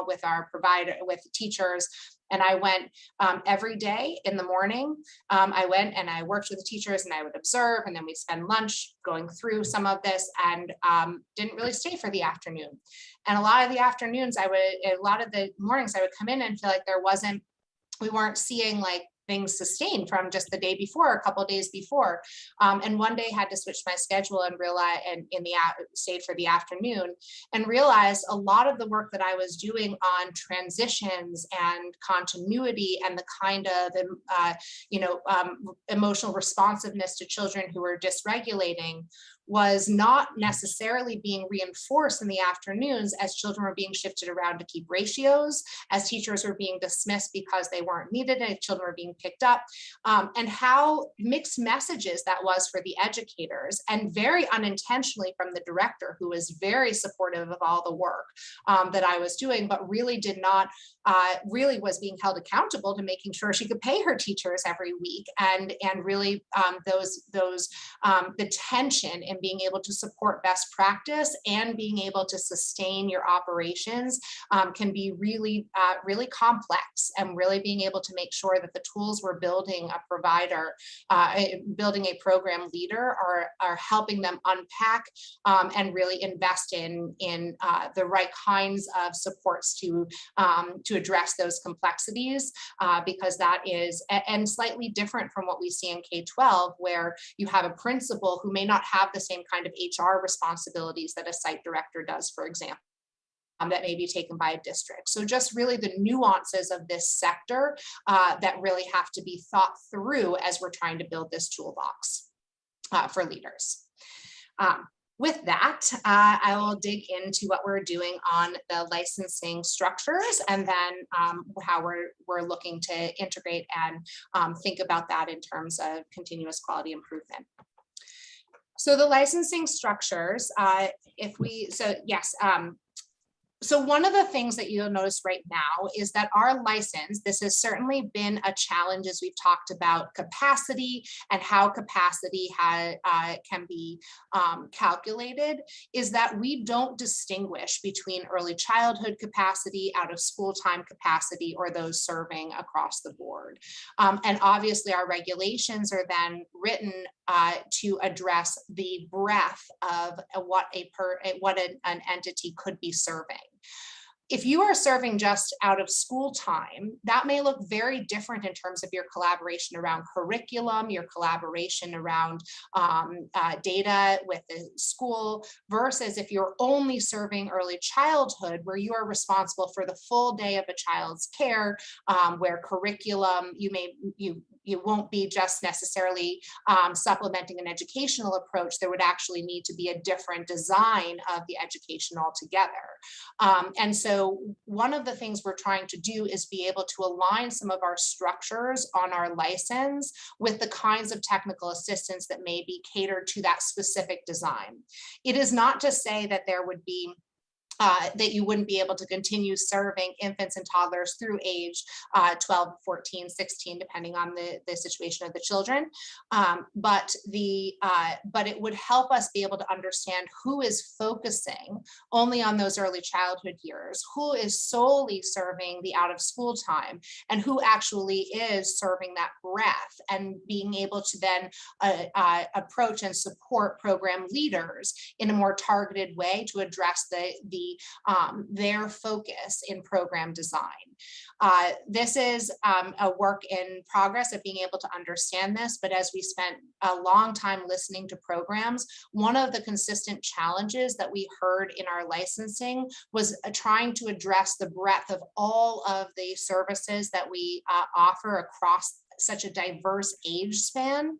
with our provider, with teachers. And I went every day in the morning. I went and I worked with the teachers and I would observe, and then we'd spend lunch going through some of this, and didn't really stay for the afternoon. And a lot of the afternoons a lot of the mornings I would come in and feel like we weren't seeing like things sustained from just the day before, a couple of days before. And one day had to switch my schedule and realize, and stayed for the afternoon, and realized a lot of the work that I was doing on transitions and continuity and the kind of, emotional responsiveness to children who were dysregulating was not necessarily being reinforced in the afternoons as children were being shifted around to keep ratios, as teachers were being dismissed because they weren't needed and children were being picked up, and how mixed messages that was for the educators, and very unintentionally from the director, who was very supportive of all the work that I was doing, but really did not, really was being held accountable to making sure she could pay her teachers every week, and really the tension in being able to support best practice and being able to sustain your operations can be really, really complex, and really being able to make sure that the tools we're building a provider, building a program leader are helping them unpack and really invest in the right kinds of supports to address those complexities, because that is, and slightly different from what we see in K-12, where you have a principal who may not have the same kind of HR responsibilities that a site director does, for example, that may be taken by a district. So just really the nuances of this sector that really have to be thought through as we're trying to build this toolbox for leaders. With that, I will dig into what we're doing on the licensing structures, and then how we're looking to integrate and think about that in terms of continuous quality improvement. So the licensing structures, so one of the things that you'll notice right now is that our license, this has certainly been a challenge as we've talked about capacity and how capacity can be calculated, is that we don't distinguish between early childhood capacity, out of school time capacity, or those serving across the board. And obviously our regulations are then written to address the breadth of what an entity could be serving. If you are serving just out of school time, that may look very different in terms of your collaboration around curriculum, your collaboration around data with the school, versus if you're only serving early childhood, where you are responsible for the full day of a child's care, where curriculum, you won't be just necessarily supplementing an educational approach. There would actually need to be a different design of the education altogether. And so one of the things we're trying to do is be able to align some of our structures on our license with the kinds of technical assistance that may be catered to that specific design. It is not to say that there would be that you wouldn't be able to continue serving infants and toddlers through age 12, 14, 16, depending on the situation of the children. But it would help us be able to understand who is focusing only on those early childhood years, who is solely serving the out of school time, and who actually is serving that breadth, and being able to then approach and support program leaders in a more targeted way to address their focus in program design. This is a work in progress of being able to understand this, but as we spent a long time listening to programs, one of the consistent challenges that we heard in our licensing was trying to address the breadth of all of the services that we offer across such a diverse age span,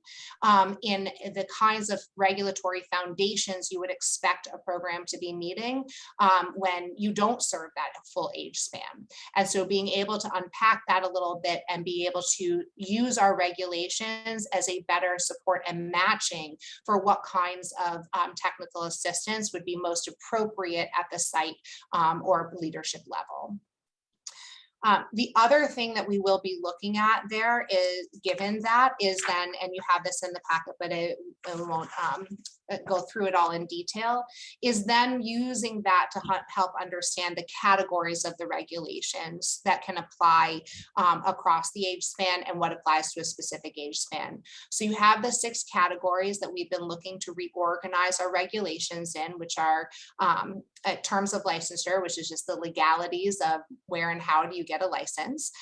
in the kinds of regulatory foundations you would expect a program to be meeting when you don't serve that full age span. And so being able to unpack that a little bit and be able to use our regulations as a better support and matching for what kinds of technical assistance would be most appropriate at the site or leadership level. The other thing that we will be looking at there is, given that, is then, and you have this in the packet, but it won't go through it all in detail, is then using that to help understand the categories of the regulations that can apply across the age span and what applies to a specific age span. So you have the 6 categories that we've been looking to reorganize our regulations in, which are terms of licensure, which is just the legalities of where and how do you get a license,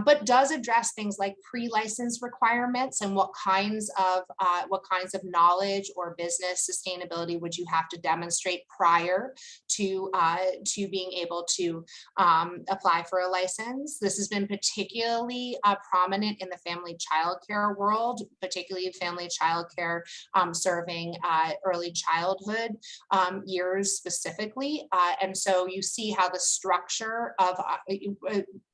but does address things like pre-license requirements and what kinds of knowledge or business sustainability would you have to demonstrate prior to being able to apply for a license. This has been particularly prominent in the family childcare world, particularly family childcare serving early childhood years specifically. And so you see how the structure of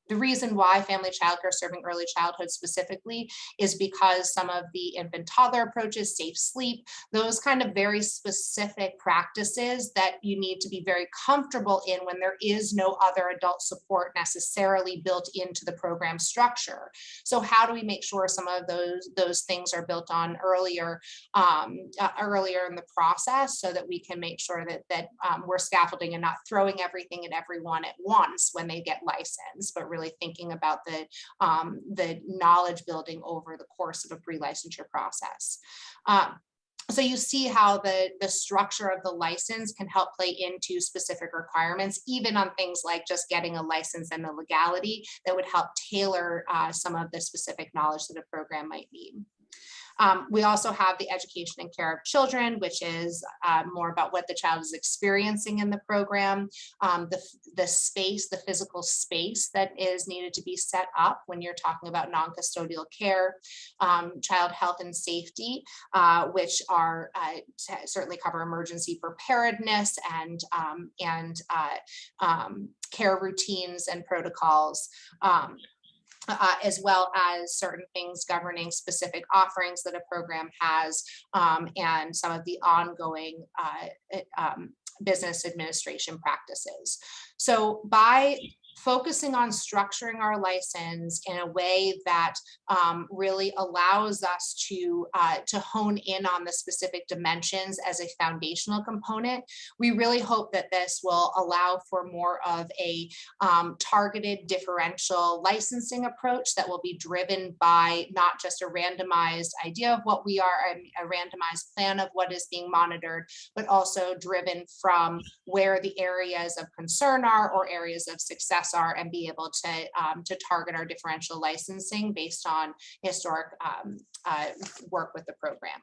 the reason why family childcare serving early childhood specifically is because some of the infant toddler approaches, safe sleep, those kind of very specific practices that you need to be very comfortable in when there is no other adult support necessarily built into the program structure. So how do we make sure some of those things are built on earlier in the process, so that we can make sure that we're scaffolding and not throwing everything at everyone at once when they get licensed, but really thinking about the knowledge building over the course of a pre-licensure process. So you see how the structure of the license can help play into specific requirements, even on things like just getting a license and the legality that would help tailor some of the specific knowledge that a program might need. We also have the education and care of children, which is more about what the child is experiencing in the program, the space, the physical space that is needed to be set up when you're talking about non-custodial care, child health and safety, which are certainly cover emergency preparedness and care routines and protocols. As well as certain things governing specific offerings that a program has, and some of the ongoing business administration practices. So by focusing on structuring our license in a way that really allows us to hone in on the specific dimensions as a foundational component, we really hope that this will allow for more of a targeted differential licensing approach that will be driven by not just a randomized idea of what we are, a randomized plan of what is being monitored, but also driven from where the areas of concern are or areas of success are, and be able to target our differential licensing based on historic work with the program.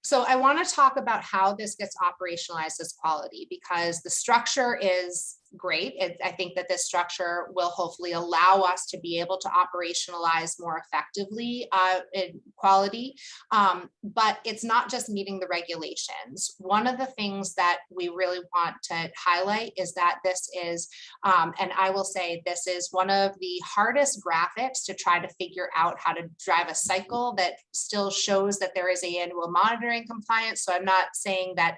So I want to talk about how this gets operationalized as quality, because the structure is great. I think that this structure will hopefully allow us to be able to operationalize more effectively in quality, but it's not just meeting the regulations. One of the things that we really want to highlight is that this is, and I will say this is one of the hardest graphics to try to figure out how to drive a cycle that still shows that there is an annual monitoring compliance. So I'm not saying that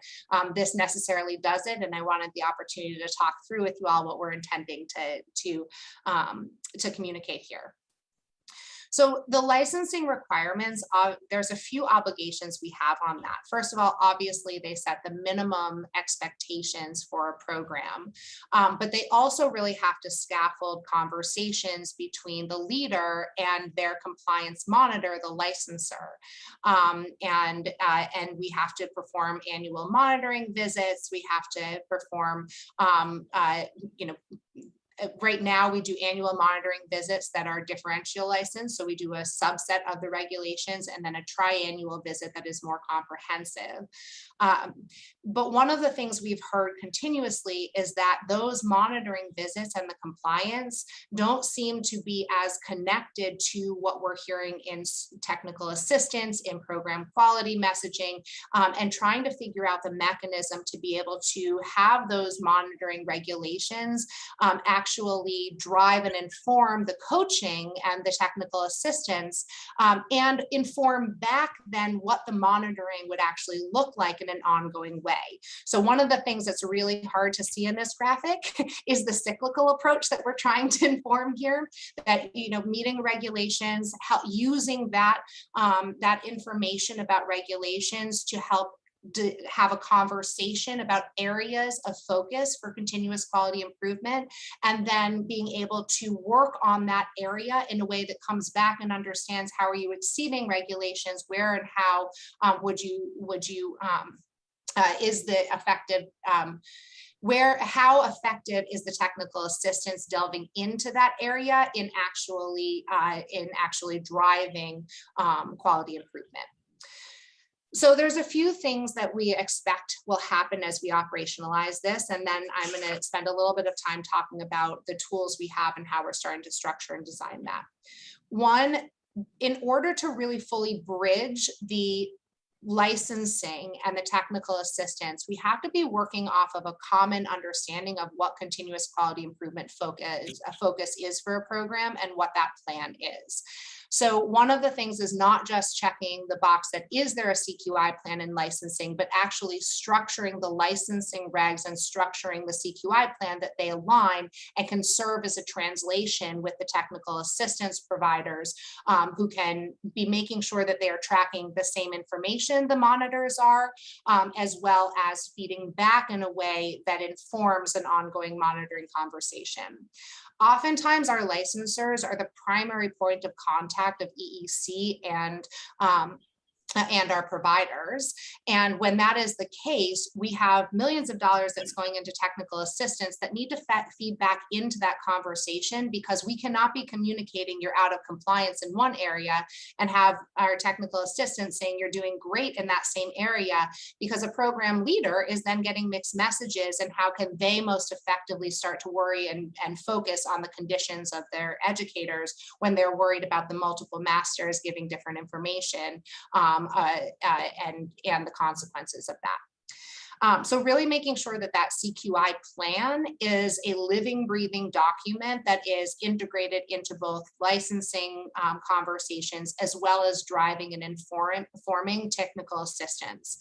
this necessarily does it, and I wanted the opportunity to talk through with you all what we're intending to communicate here. So the licensing requirements, there's a few obligations we have on that. First of all, obviously they set the minimum expectations for a program, but they also really have to scaffold conversations between the leader and their compliance monitor, the licensor. And we have to perform annual monitoring visits. We have to perform, right now, we do annual monitoring visits that are differential licensed. So we do a subset of the regulations and then a triannual visit that is more comprehensive. But one of the things we've heard continuously is that those monitoring visits and the compliance don't seem to be as connected to what we're hearing in technical assistance, in program quality messaging, and trying to figure out the mechanism to be able to have those monitoring regulations actually drive and inform the coaching and the technical assistance, and inform back then what the monitoring would actually look like in an ongoing way. So one of the things that's really hard to see in this graphic is the cyclical approach that we're trying to inform here, that, meeting regulations, using that, that information about regulations to help to have a conversation about areas of focus for continuous quality improvement, and then being able to work on that area in a way that comes back and understands how are you exceeding regulations, where and how is the effective, how effective is the technical assistance delving into that area in actually driving quality improvement. So there's a few things that we expect will happen as we operationalize this, and then I'm going to spend a little bit of time talking about the tools we have and how we're starting to structure and design that. One, in order to really fully bridge the licensing and the technical assistance, we have to be working off of a common understanding of what continuous quality improvement focus is for a program and what that plan is. So one of the things is not just checking the box that is there a CQI plan in licensing, but actually structuring the licensing regs and structuring the CQI plan that they align and can serve as a translation with the technical assistance providers, who can be making sure that they are tracking the same information the monitors are, as well as feeding back in a way that informs an ongoing monitoring conversation. Oftentimes our licensors are the primary point of contact of EEC and our providers. And when that is the case, we have millions of dollars that's going into technical assistance that need to feed back into that conversation, because we cannot be communicating you're out of compliance in one area and have our technical assistants saying you're doing great in that same area, because a program leader is then getting mixed messages, and how can they most effectively start to worry and focus on the conditions of their educators when they're worried about the multiple masters giving different information, and the consequences of that. So really making sure that that CQI plan is a living, breathing document that is integrated into both licensing conversations, as well as driving and informing technical assistance.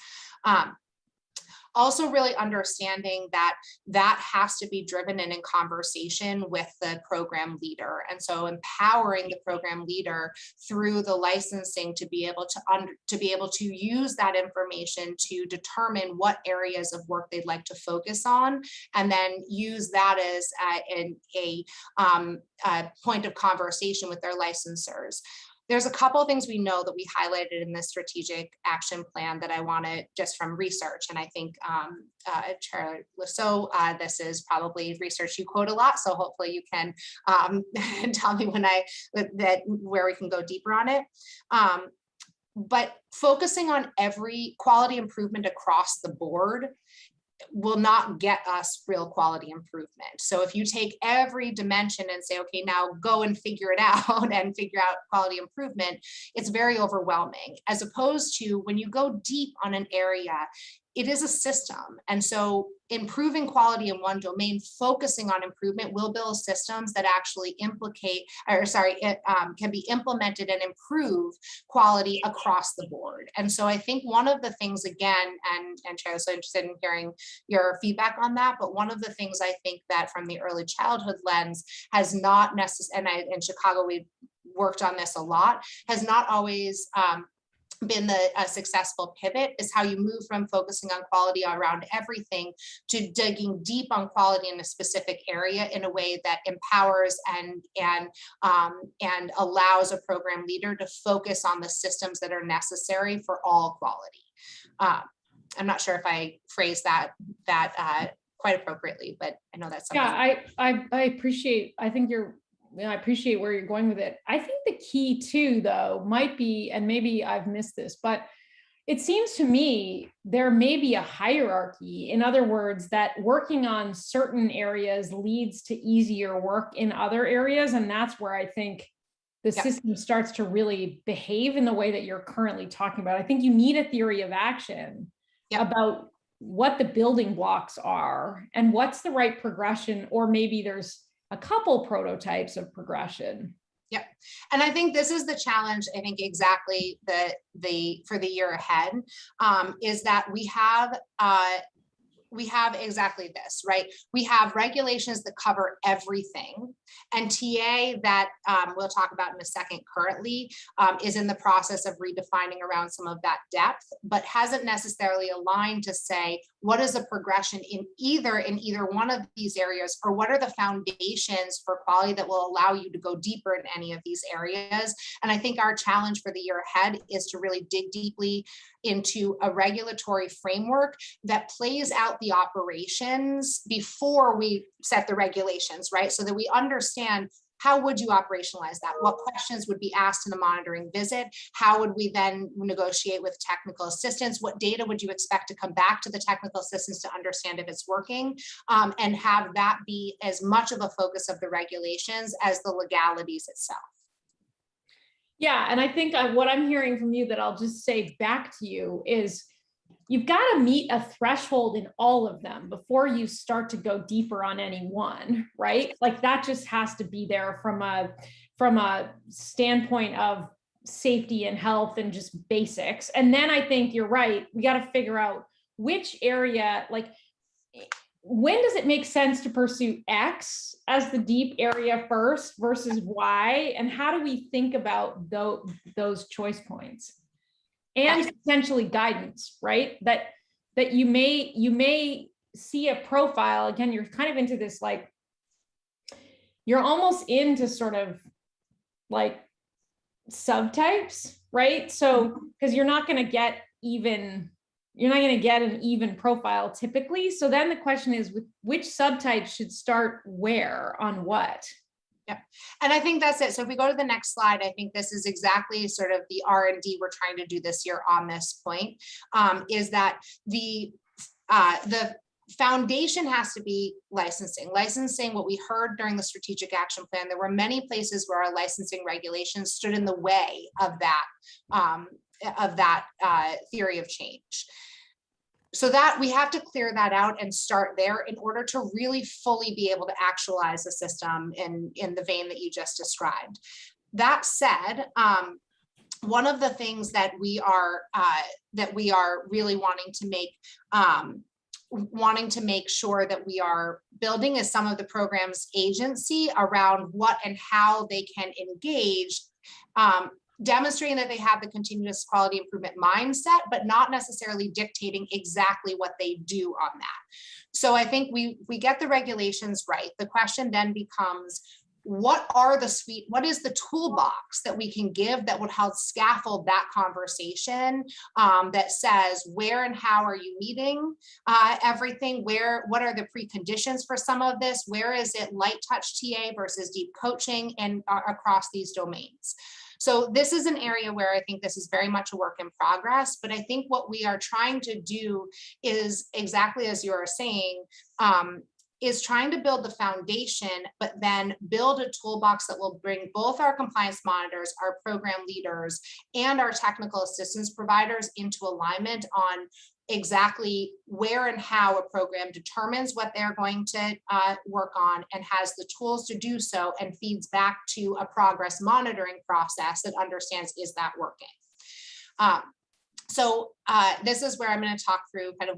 Also really understanding that that has to be driven and in conversation with the program leader. And so empowering the program leader through the licensing to be able to use that information to determine what areas of work they'd like to focus on, and then use that as a point of conversation with their licensors. There's a couple of things we know that we highlighted in this strategic action plan that I want to, just from research, and I think Chair Lasso, this is probably research you quote a lot, so hopefully you can tell me when where we can go deeper on it. But focusing on every quality improvement across the board will not get us real quality improvement. So if you take every dimension and say, okay, now go and figure it out and figure out quality improvement, it's very overwhelming, as opposed to when you go deep on an area, it is a system. And so improving quality in one domain, focusing on improvement, will build systems that actually can be implemented and improve quality across the board. And so I think one of the things, again, and Chair, so interested in hearing your feedback on that, but one of the things I think that from the early childhood lens has not necessarily, and in Chicago, we worked on this a lot, has not always been a successful pivot, is how you move from focusing on quality around everything to digging deep on quality in a specific area in a way that empowers and allows a program leader to focus on the systems that are necessary for all quality. I'm not sure if I phrased that quite appropriately, but I know that's something. Yeah, I appreciate, I think I appreciate where you're going with it. I think the key too, though, might be, and maybe I've missed this, but it seems to me there may be a hierarchy. In other words, that working on certain areas leads to easier work in other areas. And that's where I think the system starts to really behave in the way that you're currently talking about. I think you need a theory of action about what the building blocks are and what's the right progression, or maybe there's a couple prototypes of progression. Yep. And I think this is the challenge, I think exactly for the year ahead, is that we have exactly this, right? We have regulations that cover everything, and TA that we'll talk about in a second currently is in the process of redefining around some of that depth, but hasn't necessarily aligned to say, what is the progression in either one of these areas, or what are the foundations for quality that will allow you to go deeper in any of these areas? And I think our challenge for the year ahead is to really dig deeply into a regulatory framework that plays out the operations before we set the regulations, right? So that we understand, how would you operationalize that? What questions would be asked in the monitoring visit? How would we then negotiate with technical assistance? What data would you expect to come back to the technical assistance to understand if it's working? And have that be as much of a focus of the regulations as the legalities itself. Yeah, and I think what I'm hearing from you that I'll just say back to you is you've got to meet a threshold in all of them before you start to go deeper on any one, right? Like that just has to be there from a standpoint of safety and health and just basics. And then I think you're right, we got to figure out which area, like when does it make sense to pursue X as the deep area first versus Y? And how do we think about those choice points? And potentially guidance, right? That you may see a profile, again, you're kind of into this, like, you're almost into sort of like subtypes, right? So, because you're not going to get an even profile typically. So then the question is, which subtype should start where on what? Yeah, and I think that's it. So if we go to the next slide, I think this is exactly sort of the R&D we're trying to do this year on this point, is that the foundation has to be licensing. Licensing, what we heard during the strategic action plan, there were many places where our licensing regulations stood in the way of that theory of change. So that we have to clear that out and start there in order to really fully be able to actualize the system in the vein that you just described. That said, one of the things that we are really wanting to make sure that we are building is some of the program's agency around what and how they can engage, demonstrating that they have the continuous quality improvement mindset, but not necessarily dictating exactly what they do on that. So I think we get the regulations right. The question then becomes, what is the toolbox that we can give that would help scaffold that conversation, that says, where and how are you meeting everything? What are the preconditions for some of this? Where is it light touch TA versus deep coaching and across these domains? So this is an area where I think this is very much a work in progress, but I think what we are trying to do is exactly as you are saying, is trying to build the foundation, but then build a toolbox that will bring both our compliance monitors, our program leaders, and our technical assistance providers into alignment on exactly where and how a program determines what they're going to work on and has the tools to do so, and feeds back to a progress monitoring process that understands, is that working? So this is where I'm going to talk through kind of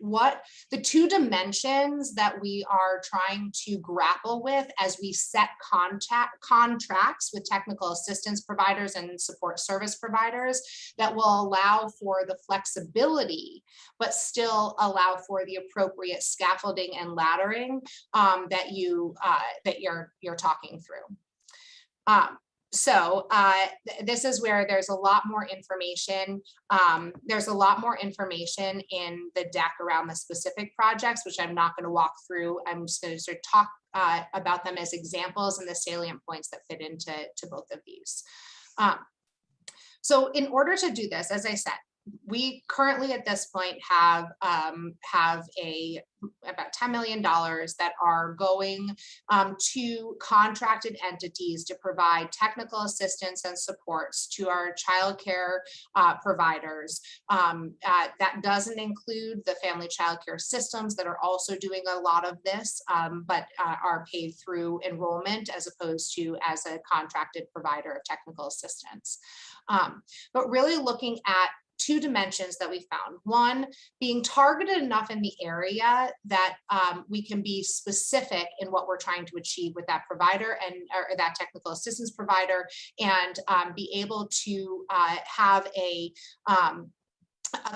what the two dimensions that we are trying to grapple with as we set contracts with technical assistance providers and support service providers that will allow for the flexibility, but still allow for the appropriate scaffolding and laddering that you're talking through. So this is where there's a lot more information. There's a lot more information in the deck around the specific projects, which I'm not going to walk through. I'm just going to sort of talk about them as examples and the salient points that fit into both of these. So in order to do this, as I said, we currently at this point have about $10 million that are going to contracted entities to provide technical assistance and supports to our childcare providers. That doesn't include the family childcare systems that are also doing a lot of this, but are paid through enrollment as opposed to as a contracted provider of technical assistance. But really looking at two dimensions that we found. One, being targeted enough in the area that we can be specific in what we're trying to achieve with that provider or that technical assistance provider, and be able to have a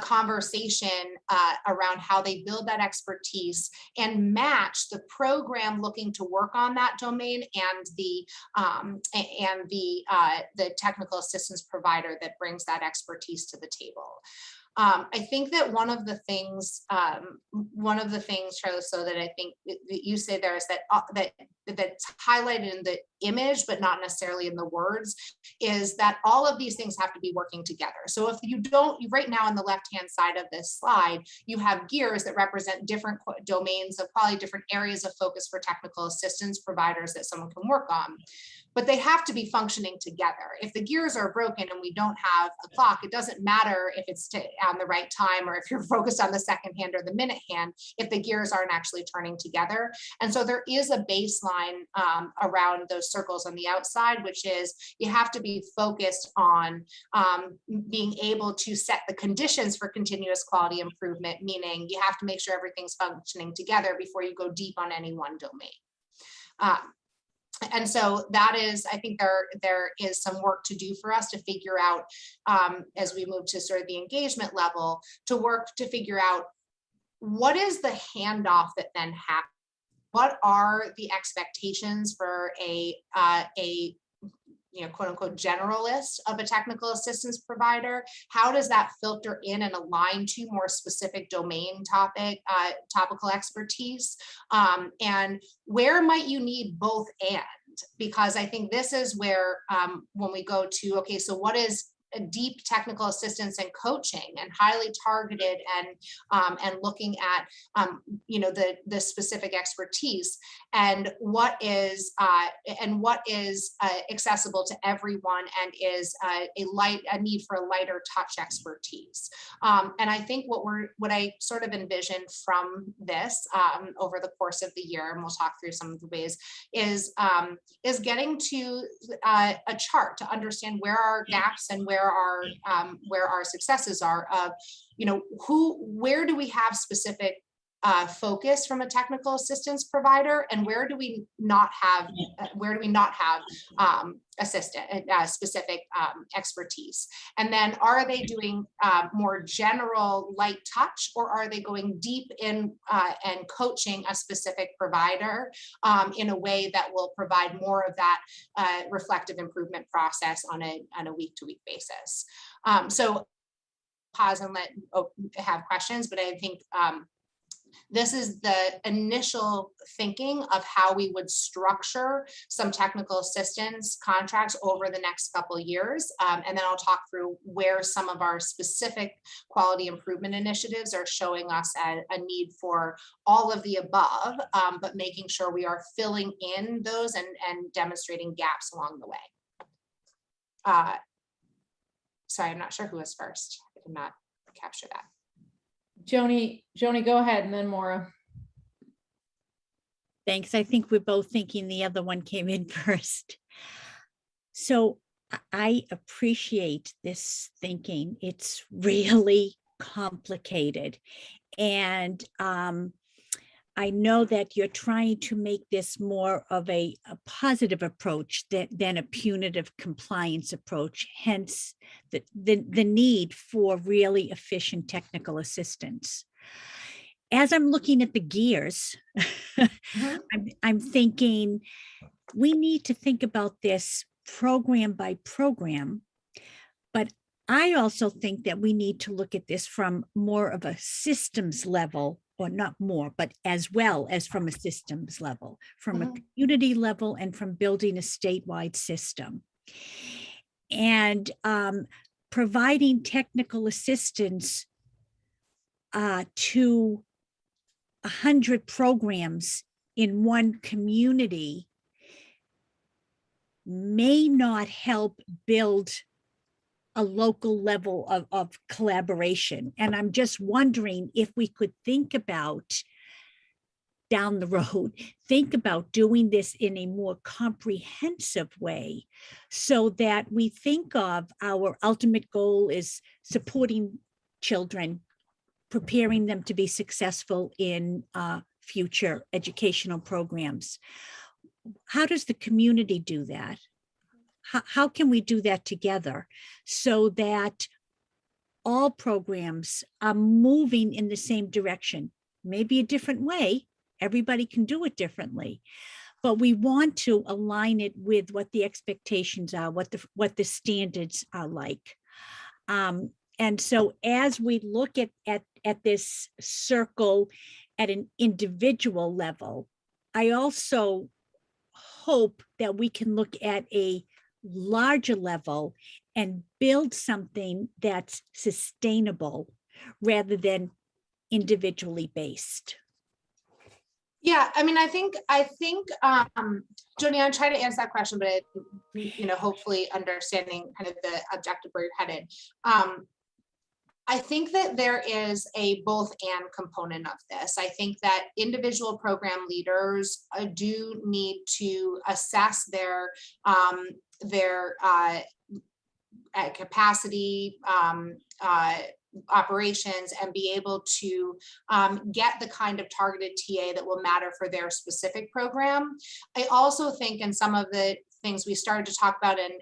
conversation around how they build that expertise and match the program looking to work on that domain and the technical assistance provider that brings that expertise to the table. I think that one of the things, Charlie, so that I think that you say there is that's highlighted in the image, but not necessarily in the words, is that all of these things have to be working together. So if you don't, right now on the left-hand side of this slide, you have gears that represent different domains of probably different areas of focus for technical assistance providers that someone can work on. But they have to be functioning together. If the gears are broken and we don't have a clock, it doesn't matter if it's on the right time or if you're focused on the second hand or the minute hand, if the gears aren't actually turning together. And so there is a baseline around those circles on the outside, which is you have to be focused on being able to set the conditions for continuous quality improvement, meaning you have to make sure everything's functioning together before you go deep on any one domain. And so that is, I think there is some work to do for us to figure out as we move to sort of the engagement level, to work to figure out what is the handoff that then happens. What are the expectations for a quote unquote generalist of a technical assistance provider? How does that filter in and align to more specific domain topical expertise? And where might you need both and? Because I think this is where when we go to, okay, so what is a deep technical assistance and coaching and highly targeted and looking at the specific expertise and what is accessible to everyone and is a need for a lighter touch expertise. And I think what I sort of envisioned from this over the course of the year, and we'll talk through some of the ways, is getting to a chart to understand where our gaps and where our successes are of, where do we have specific focus from a technical assistance provider, and where do we not have specific expertise? And then are they doing more general light touch, or are they going deep in and coaching a specific provider in a way that will provide more of that reflective improvement process on a week-to-week basis? So pause and have questions, but I think This is the initial thinking of how we would structure some technical assistance contracts over the next couple of years. And then I'll talk through where some of our specific quality improvement initiatives are showing us a need for all of the above, but making sure we are filling in those and demonstrating gaps along the way. Sorry, I'm not sure who was first. I did not capture that. Joni, go ahead, and then Maura. Thanks. I think we're both thinking the other one came in first. So I appreciate this thinking. It's really complicated. And I know that you're trying to make this more of a positive approach than a punitive compliance approach, hence the need for really efficient technical assistance. As I'm looking at the gears, I'm thinking we need to think about this program by program, but I also think that we need to look at this from more of a systems level, or not more, but as well as from a systems level, from a community level, and from building a statewide system. And providing technical assistance to 100 programs in one community may not help build a local level of collaboration. And I'm just wondering if we could think about down the road, think about doing this in a more comprehensive way, so that we think of our ultimate goal is supporting children, preparing them to be successful in future educational programs. How does the community do that? How can we do that together so that all programs are moving in the same direction? Maybe a different way. Everybody can do it differently, but we want to align it with what the expectations are, what the standards are like. And so as we look at this circle at an individual level, I also hope that we can look at a larger level and build something that's sustainable rather than individually based. Yeah, I mean, I think, Joni, I'm trying to answer that question, but hopefully understanding kind of the objective where you're headed. I think that there is a both and component of this. I think that individual program leaders do need to assess their capacity, operations, and be able to get the kind of targeted TA that will matter for their specific program. I also think in some of the things we started to talk about and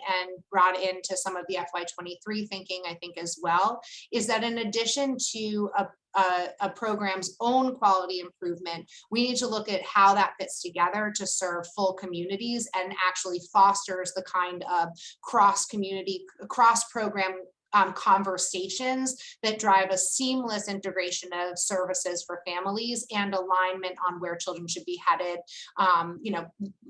brought into some of the FY23 thinking, I think as well, is that in addition to a program's own quality improvement, we need to look at how that fits together to serve full communities and actually fosters the kind of cross-community, cross-program conversations that drive a seamless integration of services for families and alignment on where children should be headed,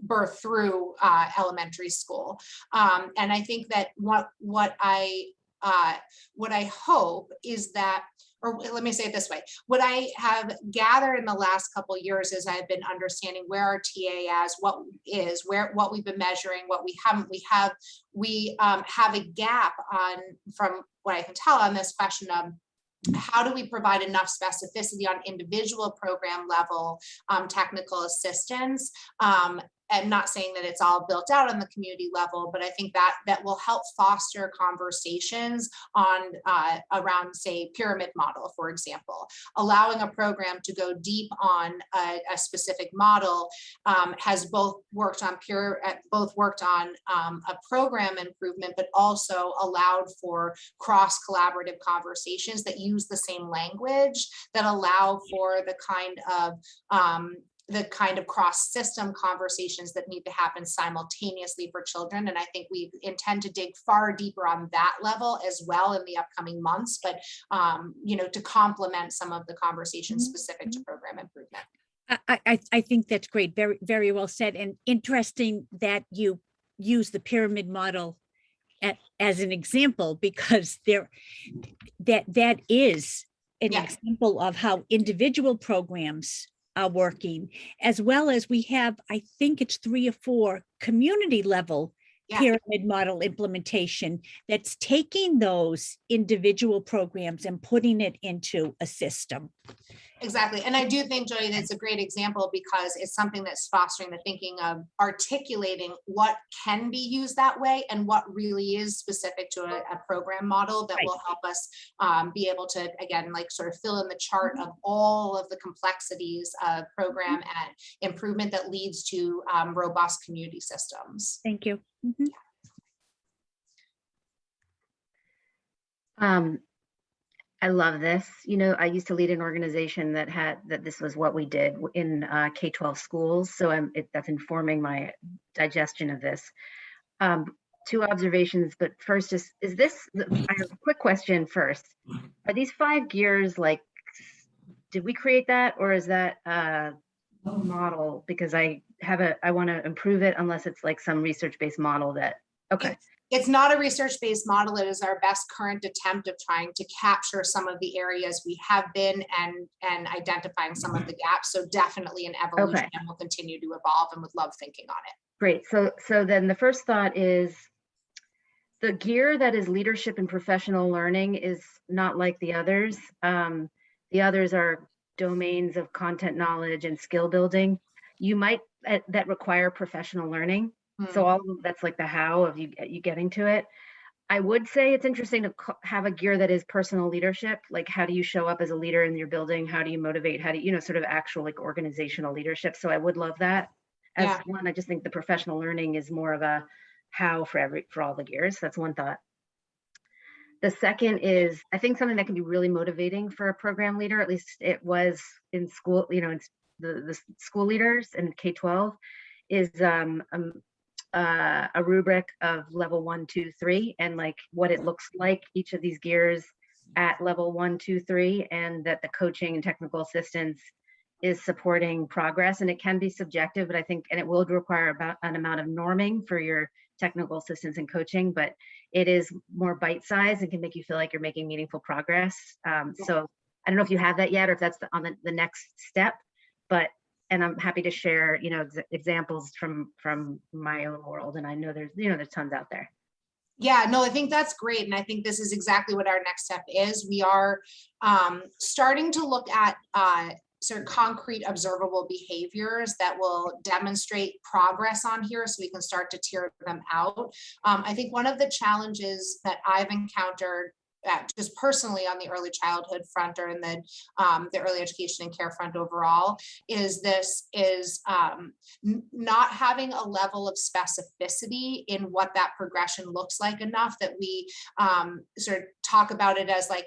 birth through elementary school. And I think that what I hope is that, or let me say it this way, what I have gathered in the last couple of years is I've been understanding where our TA is, what we've been measuring, what we haven't. We have a gap from what I can tell on this question of how do we provide enough specificity on individual program level technical assistance. I'm not saying that it's all built out on the community level, but I think that will help foster conversations on around, say, pyramid model, for example. Allowing a program to go deep on a specific model has both worked on a program improvement, but also allowed for cross-collaborative conversations that use the same language, that allow for the kind of the kind of cross-system conversations that need to happen simultaneously for children. And I think we intend to dig far deeper on that level as well in the upcoming months, but to complement some of the conversations specific to program improvement. I think that's great. Very, very well said, and interesting that you use the pyramid model as an example, because that is an example of how individual programs are working, as well as we have, I think it's 3 or 4 community level pyramid model implementation that's taking those individual programs and putting it into a system. Exactly. And I do think, Jody, that's a great example because it's something that's fostering the thinking of articulating what can be used that way and what really is specific to a program model that will help us be able to, again, like sort of fill in the chart of all of the complexities of program and improvement that leads to robust community systems. Thank you. I love this. I used to lead an organization that this was what we did in K-12 schools. So that's informing my digestion of this. 2 observations, but first I have a quick question first. Are these 5 gears, did we create that, or is that a model? Because I want to improve it, unless it's like some research-based model that, okay. It's not a research-based model. It is our best current attempt of trying to capture some of the areas we have been and identifying some of the gaps. So definitely an evolution, and will continue to evolve, and would love thinking on it. Great. So then the first thought is the gear that is leadership and professional learning is not like the others. The others are domains of content knowledge and skill building. You might that require professional learning. So all of that's like the how of you getting to it. I would say it's interesting to have a gear that is personal leadership. Like, how do you show up as a leader in your building? How do you motivate? How do you, sort of actual like organizational leadership? So I would love that as one. I just think the professional learning is more of a how for all the gears. That's one thought. The second is, I think something that can be really motivating for a program leader, at least it was in school, it's the school leaders in K-12, is a rubric of level 1, 2, 3, and like what it looks like each of these gears at level 1, 2, 3, and that the coaching and technical assistance is supporting progress. And it can be subjective, but I think, and it will require about an amount of norming for your technical assistance and coaching, but it is more bite-sized and can make you feel like you're making meaningful progress. So I don't know if you have that yet, or if that's on the next step, and I'm happy to share, examples from my own world. And I know there's tons out there. Yeah, no, I think that's great. And I think this is exactly what our next step is. We are starting to look at sort of concrete observable behaviors that will demonstrate progress on here, so we can start to tier them out. I think one of the challenges that I've encountered just personally on the early childhood front, or in the early education and care front overall, is not having a level of specificity in what that progression looks like enough that we sort of talk about it as like,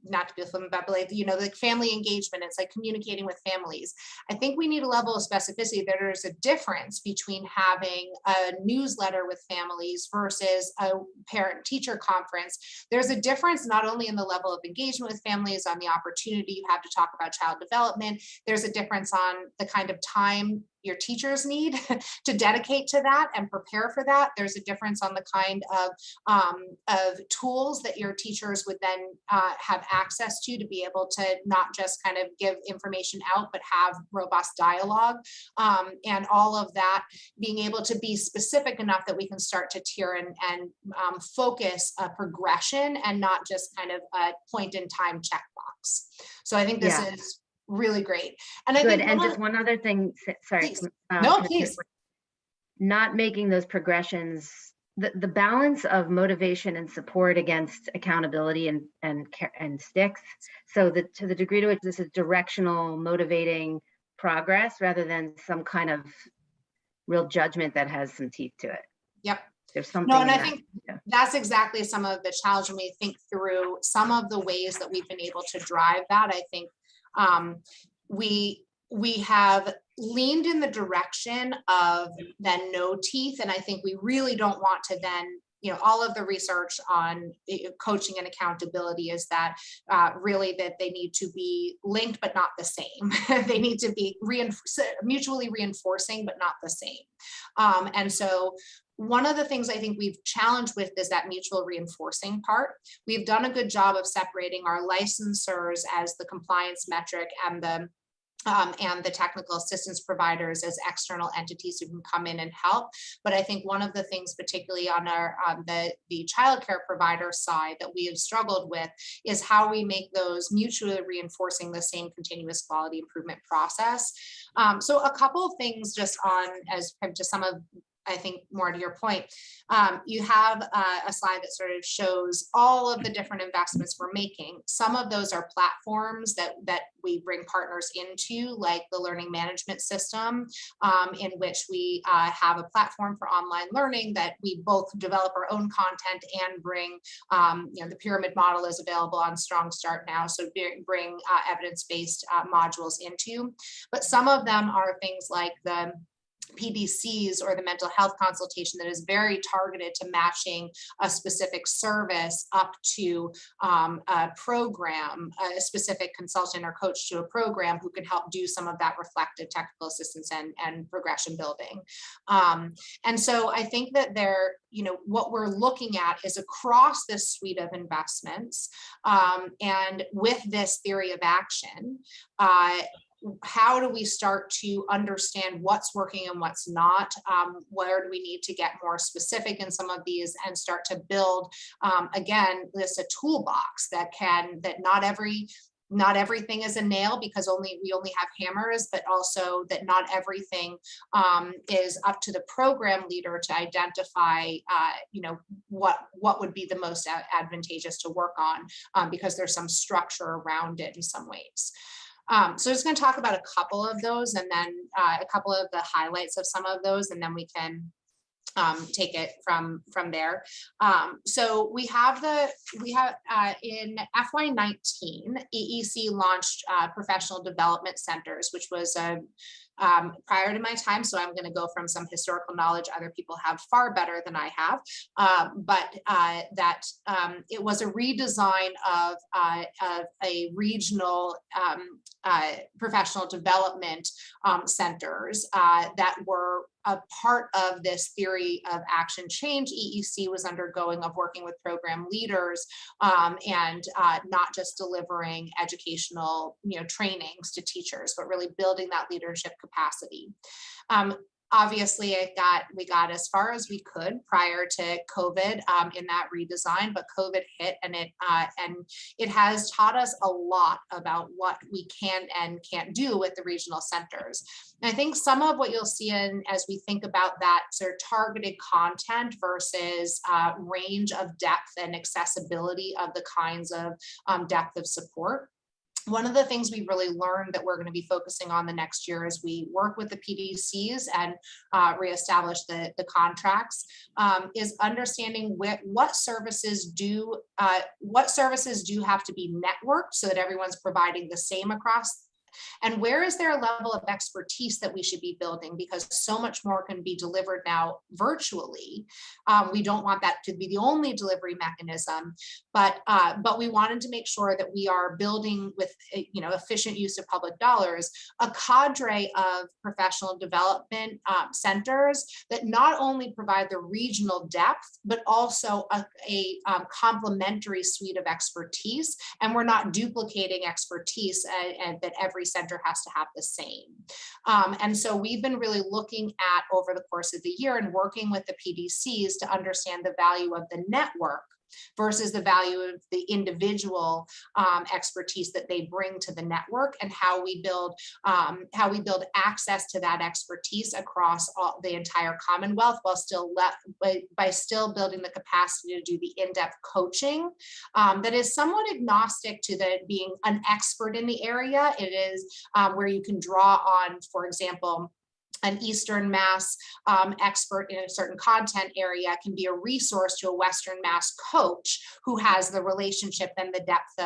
not to be flippant, but like, like family engagement. It's like communicating with families. I think we need a level of specificity. There's a difference between having a newsletter with families versus a parent-teacher conference. There's a difference not only in the level of engagement with families, on the opportunity you have to talk about child development. There's a difference on the kind of time your teachers need to dedicate to that and prepare for that. There's a difference on the kind of tools that your teachers would then have access to be able to not just kind of give information out, but have robust dialogue, and all of that being able to be specific enough that we can start to tier and focus a progression and not just kind of a point in time checkbox. So I think this is really great. And I think just one other thing, sorry. Please. No, please. Not making those progressions, the balance of motivation and support against accountability and sticks. So that to the degree to which this is directional, motivating progress rather than some kind of real judgment that has some teeth to it. Yep. There's something. No, and I think that's exactly some of the challenge when we think through some of the ways that we've been able to drive that. I think we have leaned in the direction of then no teeth. And I think we really don't want to then, all of the research on coaching and accountability is that really that they need to be linked, but not the same. They need to be mutually reinforcing, but not the same. And so one of the things I think we've challenged with is that mutual reinforcing part. We've done a good job of separating our licensors as the compliance metric and the technical assistance providers as external entities who can come in and help. But I think one of the things, particularly on the childcare provider side, that we have struggled with is how we make those mutually reinforcing the same continuous quality improvement process. So a couple of things just on as to some of, I think more to your point, you have a slide that sort of shows all of the different investments we're making. Some of those are platforms that we bring partners into, like the learning management system, in which we have a platform for online learning that we both develop our own content and bring, the pyramid model is available on Strong Start now, so bring evidence-based modules into. But some of them are things like the PDCs or the mental health consultation that is very targeted to matching a specific service up to a program, a specific consultant or coach to a program who can help do some of that reflective technical assistance and progression building. And so I think that what we're looking at is across this suite of investments, and with this theory of action, how do we start to understand what's working and what's not? Where do we need to get more specific in some of these and start to build, again, this a toolbox that not everything is a nail, because we only have hammers, but also that not everything is up to the program leader to identify, what would be the most advantageous to work on, because there's some structure around it in some ways. So I'm just going to talk about a couple of those, and then a couple of the highlights of some of those, and then we can take it from there. So we have in FY19, EEC launched professional development centers, which was prior to my time. So I'm going to go from some historical knowledge other people have far better than I have, but it was a redesign of a regional professional development centers that were a part of this theory of action change EEC was undergoing, of working with program leaders and not just delivering educational trainings to teachers, but really building that leadership capacity. Obviously, we got as far as we could prior to COVID in that redesign, but COVID hit, and it has taught us a lot about what we can and can't do with the regional centers. And I think some of what you'll see as we think about that sort of targeted content versus range of depth and accessibility of the kinds of depth of support. One of the things we really learned that we're going to be focusing on the next year as we work with the PDCs and reestablish the contracts is understanding what services do have to be networked so that everyone's providing the same across. And where is there a level of expertise that we should be building? Because so much more can be delivered now virtually. We don't want that to be the only delivery mechanism, but we wanted to make sure that we are building with efficient use of public dollars, a cadre of professional development centers that not only provide the regional depth, but also a complementary suite of expertise. And we're not duplicating expertise and that every center has to have the same. And so we've been really looking at over the course of the year and working with the PDCs to understand the value of the network versus the value of the individual expertise that they bring to the network, and how we build access to that expertise across the entire Commonwealth, while still building the capacity to do the in-depth coaching that is somewhat agnostic to being an expert in the area. It is where you can draw on, for example, an Eastern Mass expert in a certain content area can be a resource to a Western Mass coach who has the relationship and the depth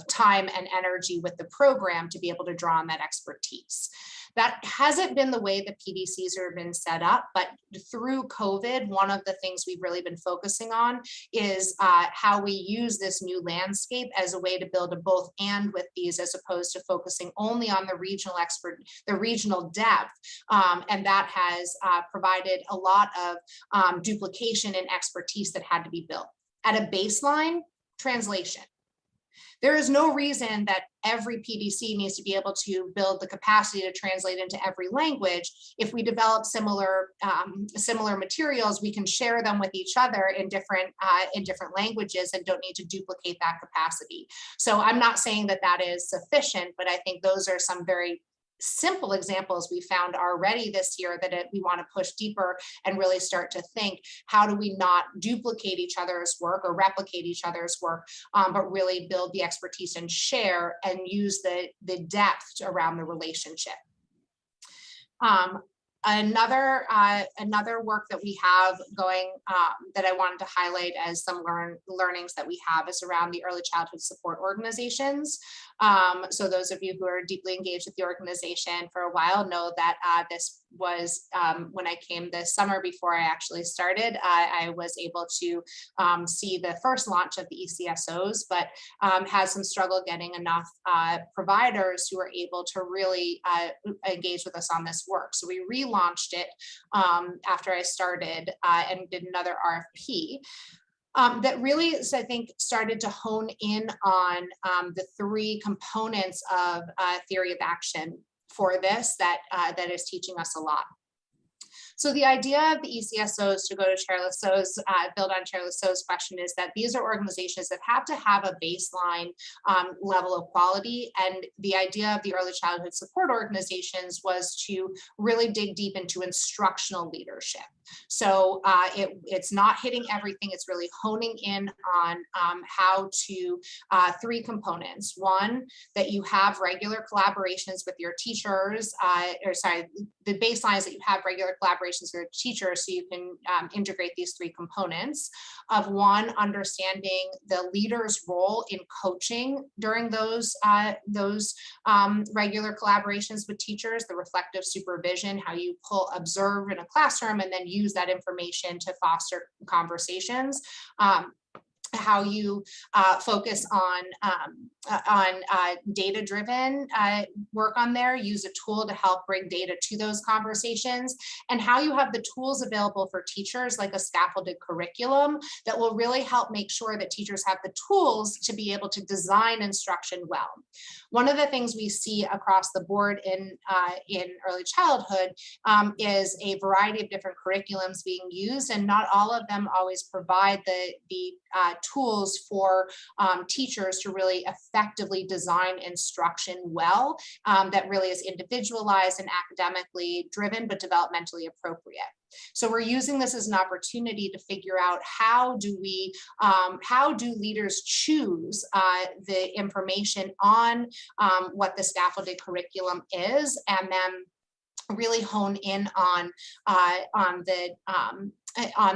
time and energy with the program to be able to draw on that expertise. That hasn't been the way the PDCs have been set up, but through COVID, one of the things we've really been focusing on is how we use this new landscape as a way to build a both and with these, as opposed to focusing only on the regional depth. And that has provided a lot of duplication and expertise that had to be built. At a baseline, translation. There is no reason that every PDC needs to be able to build the capacity to translate into every language. If we develop similar materials, we can share them with each other in different languages and don't need to duplicate that capacity. So I'm not saying that that is sufficient, but I think those are some very simple examples we found already this year that we want to push deeper and really start to think, how do we not duplicate each other's work or replicate each other's work, but really build the expertise and share and use the depth around the relationship. Another work that we have going that I wanted to highlight as some learnings that we have is around the early childhood support organizations. So those of you who are deeply engaged with the organization for a while know that this was when I came this summer before I actually started, I was able to see the first launch of the ECSOs, but had some struggle getting enough providers who were able to really engage with us on this work. So we relaunched it after I started and did another RFP. That really, I think, started to hone in on the three components of theory of action for this that is teaching us a lot. So the idea of the ECSOs, to go to Chair Lasso's, build on Chair Lasso's question, is that these are organizations that have to have a baseline level of quality. And the idea of the early childhood support organizations was to really dig deep into instructional leadership. So it's not hitting everything, it's really honing in on how to three components. One, that you have regular collaborations with your teachers, the baseline is that you have regular collaborations with your teachers so you can integrate these three components of one, understanding the leader's role in coaching during those regular collaborations with teachers, the reflective supervision, how you observe in a classroom and then use that information to foster conversations. How you focus on data-driven work on there, use a tool to help bring data to those conversations, and how you have the tools available for teachers like a scaffolded curriculum that will really help make sure that teachers have the tools to be able to design instruction well. One of the things we see across the board in early childhood is a variety of different curriculums being used, and not all of them always provide the tools for teachers to really effectively design instruction well, that really is individualized and academically driven, but developmentally appropriate. So we're using this as an opportunity to figure out how do leaders choose the information on what the scaffolded curriculum is, and then really hone in on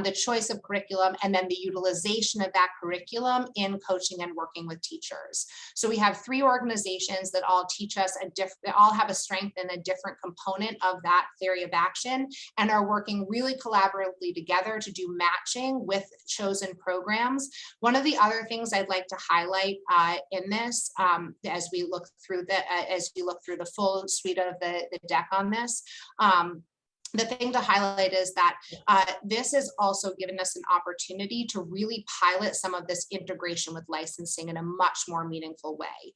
the choice of curriculum and then the utilization of that curriculum in coaching and working with teachers. So we have three organizations that all teach us they all have a strength in a different component of that theory of action and are working really collaboratively together to do matching with chosen programs. One of the other things I'd like to highlight in this, as we look through the full suite of the deck on this, the thing to highlight is that this has also given us an opportunity to really pilot some of this integration with licensing in a much more meaningful way.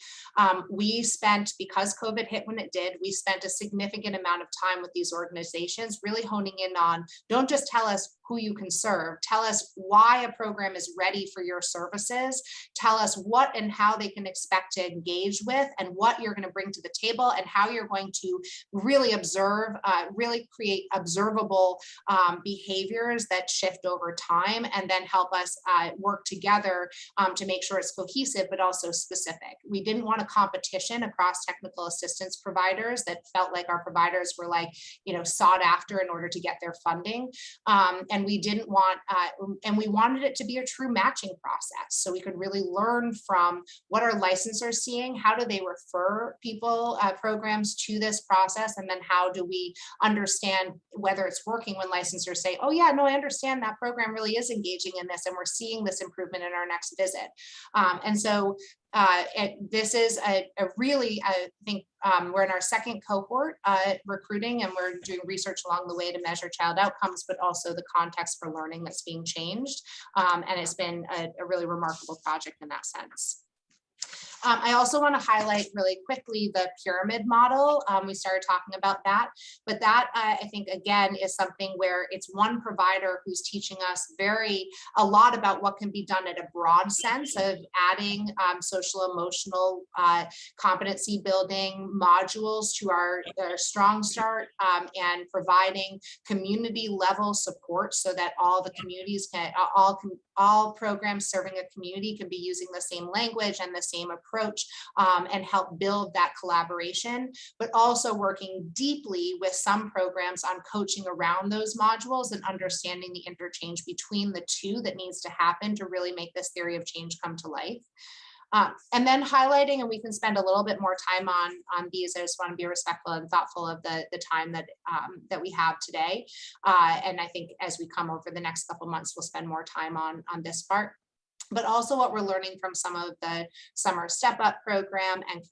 We spent, because COVID hit when it did, we spent a significant amount of time with these organizations, really honing in on, don't just tell us who you can serve, tell us why a program is ready for your services, tell us what and how they can expect to engage with and what you're going to bring to the table and how you're going to really observe, really create create observable behaviors that shift over time, and then help us work together to make sure it's cohesive, but also specific. We didn't want a competition across technical assistance providers that felt like our providers were like, sought after in order to get their funding. And we didn't want, and we wanted it to be a true matching process. So we could really learn from what are licensors seeing, how do they refer people, programs to this process, and then how do we understand whether it's working when licensors say, oh yeah, no, I understand that program really is engaging in this, and we're seeing this improvement in our next visit. And so this is a really, I think we're in our second cohort recruiting, and we're doing research along the way to measure child outcomes, but also the context for learning that's being changed. And it's been a really remarkable project in that sense. I also want to highlight really quickly the pyramid model. We started talking about that, but that I think again is something where it's one provider who's teaching us a lot about what can be done at a broad sense of adding social emotional competency building modules to our Strong Start, and providing community level support so that all the communities can, all programs serving a community can be using the same language and the same approach, and help build that collaboration, but also working deeply with some programs on coaching around those modules and understanding the interchange between the two that needs to happen to really make this theory of change come to life. And then highlighting, and we can spend a little bit more time on these. I just want to be respectful and thoughtful of the time that we have today. And I think as we come over the next couple months, we'll spend more time on this part. But also what we're learning from some of the Summer Step Up program and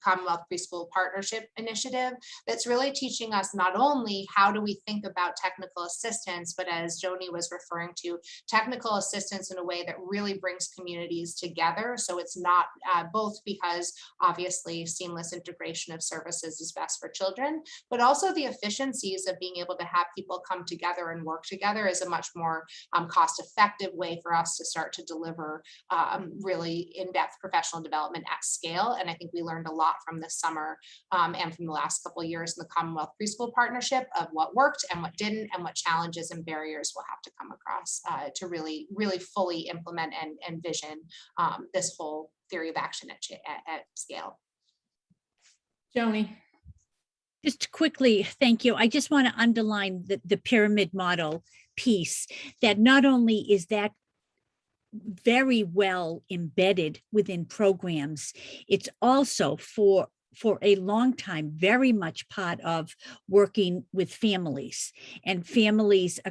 Commonwealth Preschool Partnership Initiative that's really teaching us not only how do we think about technical assistance, but as Joni was referring to, technical assistance in a way that really brings communities together. So it's not both because obviously seamless integration of services is best for children, but also the efficiencies of being able to have people come together and work together is a much more cost-effective way for us to start to deliver really in-depth professional development at scale. And I think we learned a lot from this summer and from the last couple of years in the Commonwealth Preschool Partnership of what worked and what didn't, and what challenges and barriers we'll have to come across to really fully implement and envision this whole theory of action at scale. Joni. Just quickly, thank you. I just want to underline the pyramid model piece, that not only is that very well embedded within programs, it's also for a long time very much part of working with families, and families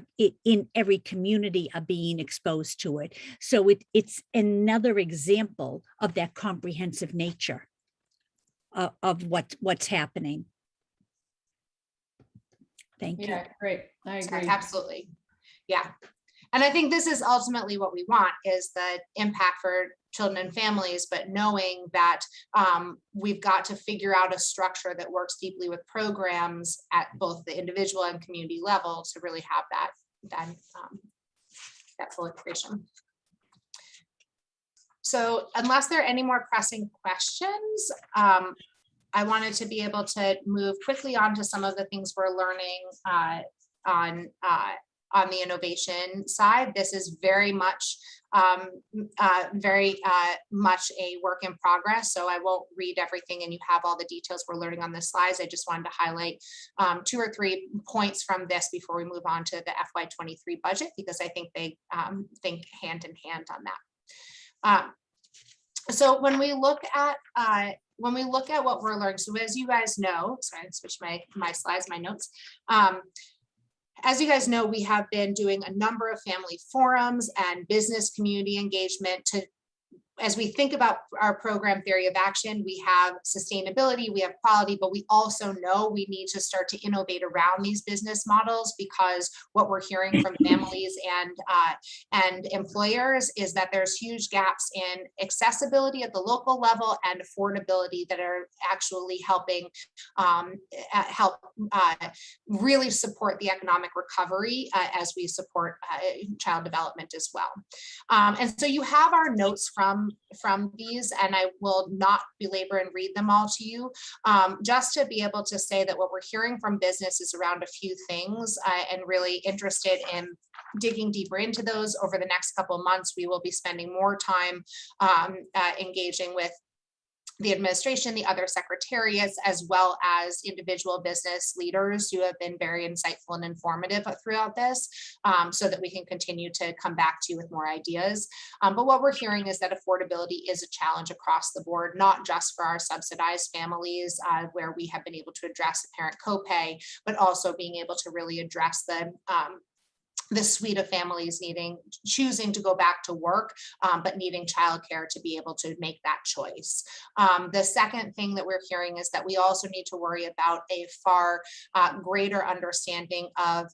in every community are being exposed to it. So it's another example of that comprehensive nature of what's happening. Thank you. Yeah, great. I agree. Absolutely. Yeah. And I think this is ultimately what we want, is the impact for children and families, but knowing that we've got to figure out a structure that works deeply with programs at both the individual and community level to really have that full integration. So unless there are any more pressing questions, I wanted to be able to move quickly on to some of the things we're learning on the innovation side. This is very much much a work in progress. So I won't read everything and you have all the details we're learning on the slides. I just wanted to highlight 2 or 3 points from this before we move on to the FY23 budget, because I think they think hand in hand on that. So when we look at what we're learning, so as you guys know, sorry, I switched my slides, my notes. As you guys know, we have been doing a number of family forums and business community engagement as we think about our program theory of action. We have sustainability, we have quality, but we also know we need to start to innovate around these business models, because what we're hearing from families and employers is that there's huge gaps in accessibility at the local level and affordability that are actually helping really support the economic recovery as we support child development as well. And so you have our notes from from these, and I will not belabor and read them all to you. Just to be able to say that what we're hearing from business is around a few things, and really interested in digging deeper into those. Over the next couple of months, we will be spending more time engaging with the administration, the other secretariats, as well as individual business leaders who have been very insightful and informative throughout this, so that we can continue to come back to you with more ideas. But what we're hearing is that affordability is a challenge across the board, not just for our subsidized families, where we have been able to address a parent copay, but also being able to really address the suite of families choosing to go back to work, but needing childcare to be able to make that choice. The second thing that we're hearing is that we also need to worry about a far greater understanding of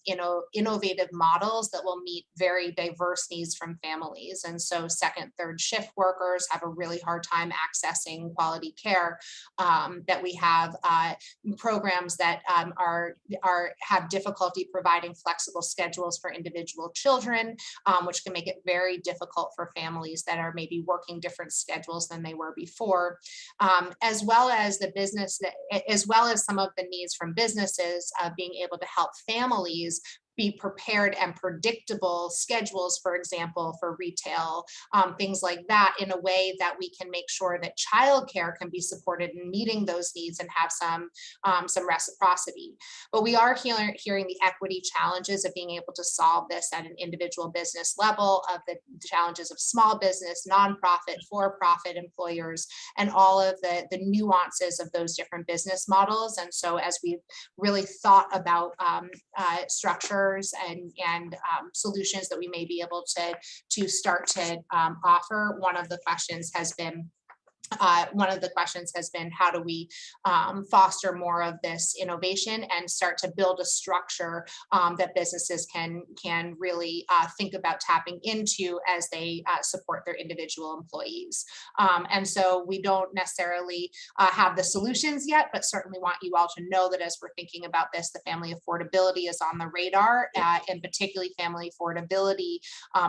innovative models that will meet very diverse needs from families. And so second, third shift workers have a really hard time accessing quality care, that we have programs that have difficulty providing flexible schedules for individual children, which can make it very difficult for families that are maybe working different schedules than they were before, as well as some of the needs from businesses being able to help families be prepared and predictable schedules, for example, for retail, things like that, in a way that we can make sure that childcare can be supported in meeting those needs and have some reciprocity. But we are hearing the equity challenges of being able to solve this at an individual business level, of the challenges of small business, nonprofit, for-profit employers, and all of the nuances of those different business models. And so as we've really thought about structures and solutions that we may be able to start to offer, one of the questions has been how do we foster more of this innovation and start to build a structure that businesses can really think about tapping into as they support their individual employees. And so we don't necessarily have the solutions yet, but certainly want you all to know that as we're thinking about this, the family affordability is on the radar, and particularly family affordability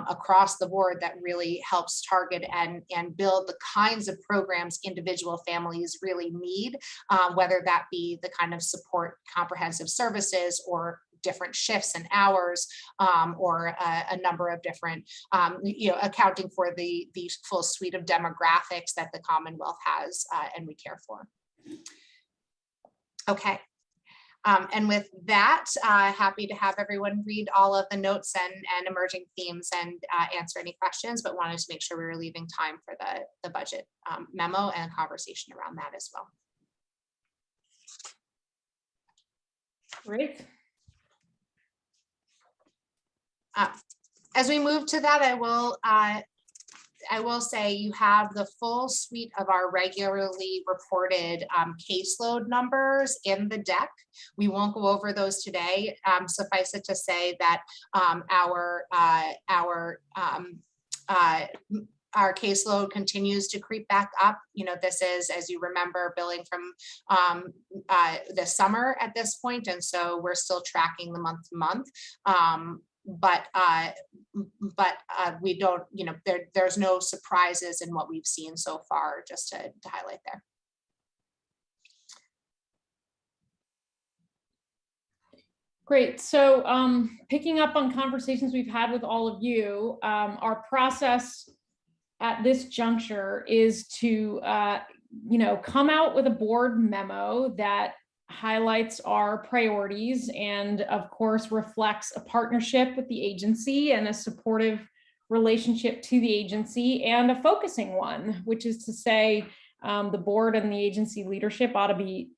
across the board that really helps target and build the kinds of programs individual families really need, whether that be the kind of support comprehensive services or different shifts and hours, or a number of different, accounting for the full suite of demographics that the Commonwealth has and we care for. Okay. And with that, happy to have everyone read all of the notes and emerging themes and answer any questions, but wanted to make sure we were leaving time for the budget memo and conversation around that as well. Great. As we move to that, I will say you have the full suite of our regularly reported caseload numbers in the deck. We won't go over those today. Suffice it to say that our caseload continues to creep back up. This is, as you remember, billing from the summer at this point, and so we're still tracking the month to month. But we don't, there's no surprises in what we've seen so far, just to highlight there. Great. So picking up on conversations we've had with all of you, our process at this juncture is to, come out with a board memo that highlights our priorities and of course reflects a partnership with the agency and a supportive relationship to the agency, and a focusing one, which is to say the board and the agency leadership ought to be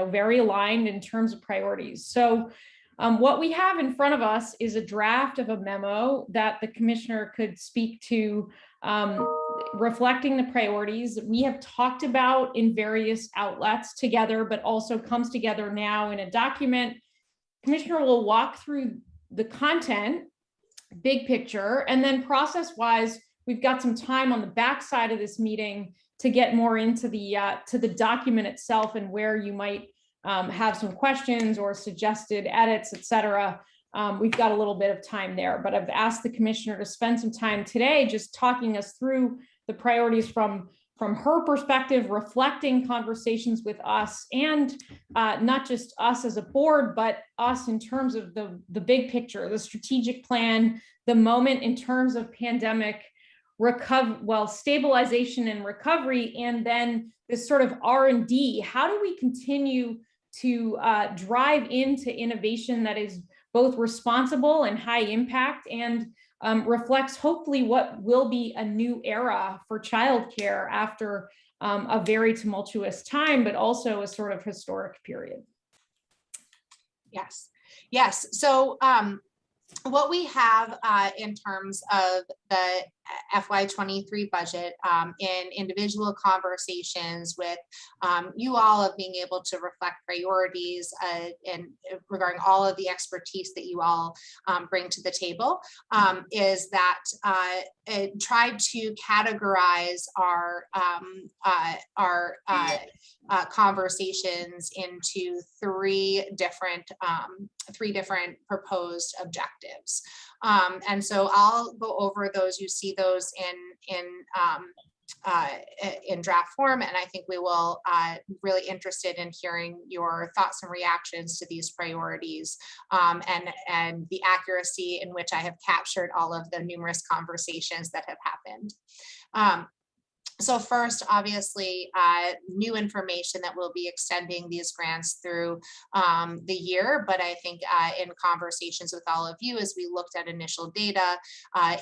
very aligned in terms of priorities. So what we have in front of us is a draft of a memo that the commissioner could speak to, reflecting the priorities we have talked about in various outlets together, but also comes together now in a document. Commissioner will walk through the content, big picture, and then process-wise, we've got some time on the backside of this meeting to get more into the document itself and where you might have some questions or suggested edits, et cetera. We've got a little bit of time there, but I've asked the commissioner to spend some time today just talking us through the priorities from her perspective, reflecting conversations with us, and not just us as a board, but us in terms of the big picture, the strategic plan, the moment in terms of pandemic stabilization and recovery, and then this sort of R&D. How do we continue to drive into innovation that is both responsible and high impact, and reflects hopefully what will be a new era for childcare after a very tumultuous time, but also a sort of historic period? Yes. So what we have in terms of the FY23 budget in individual conversations with you all, of being able to reflect priorities and regarding all of the expertise that you all bring to the table, is that tried to categorize our conversations into three different proposed objectives. And so I'll go over those. You see those in draft form, and I think we will really interested in hearing your thoughts and reactions to these priorities, and the accuracy in which I have captured all of the numerous conversations that have happened. So first, obviously, new information that we'll be extending these grants through the year, but I think in conversations with all of you, as we looked at initial data,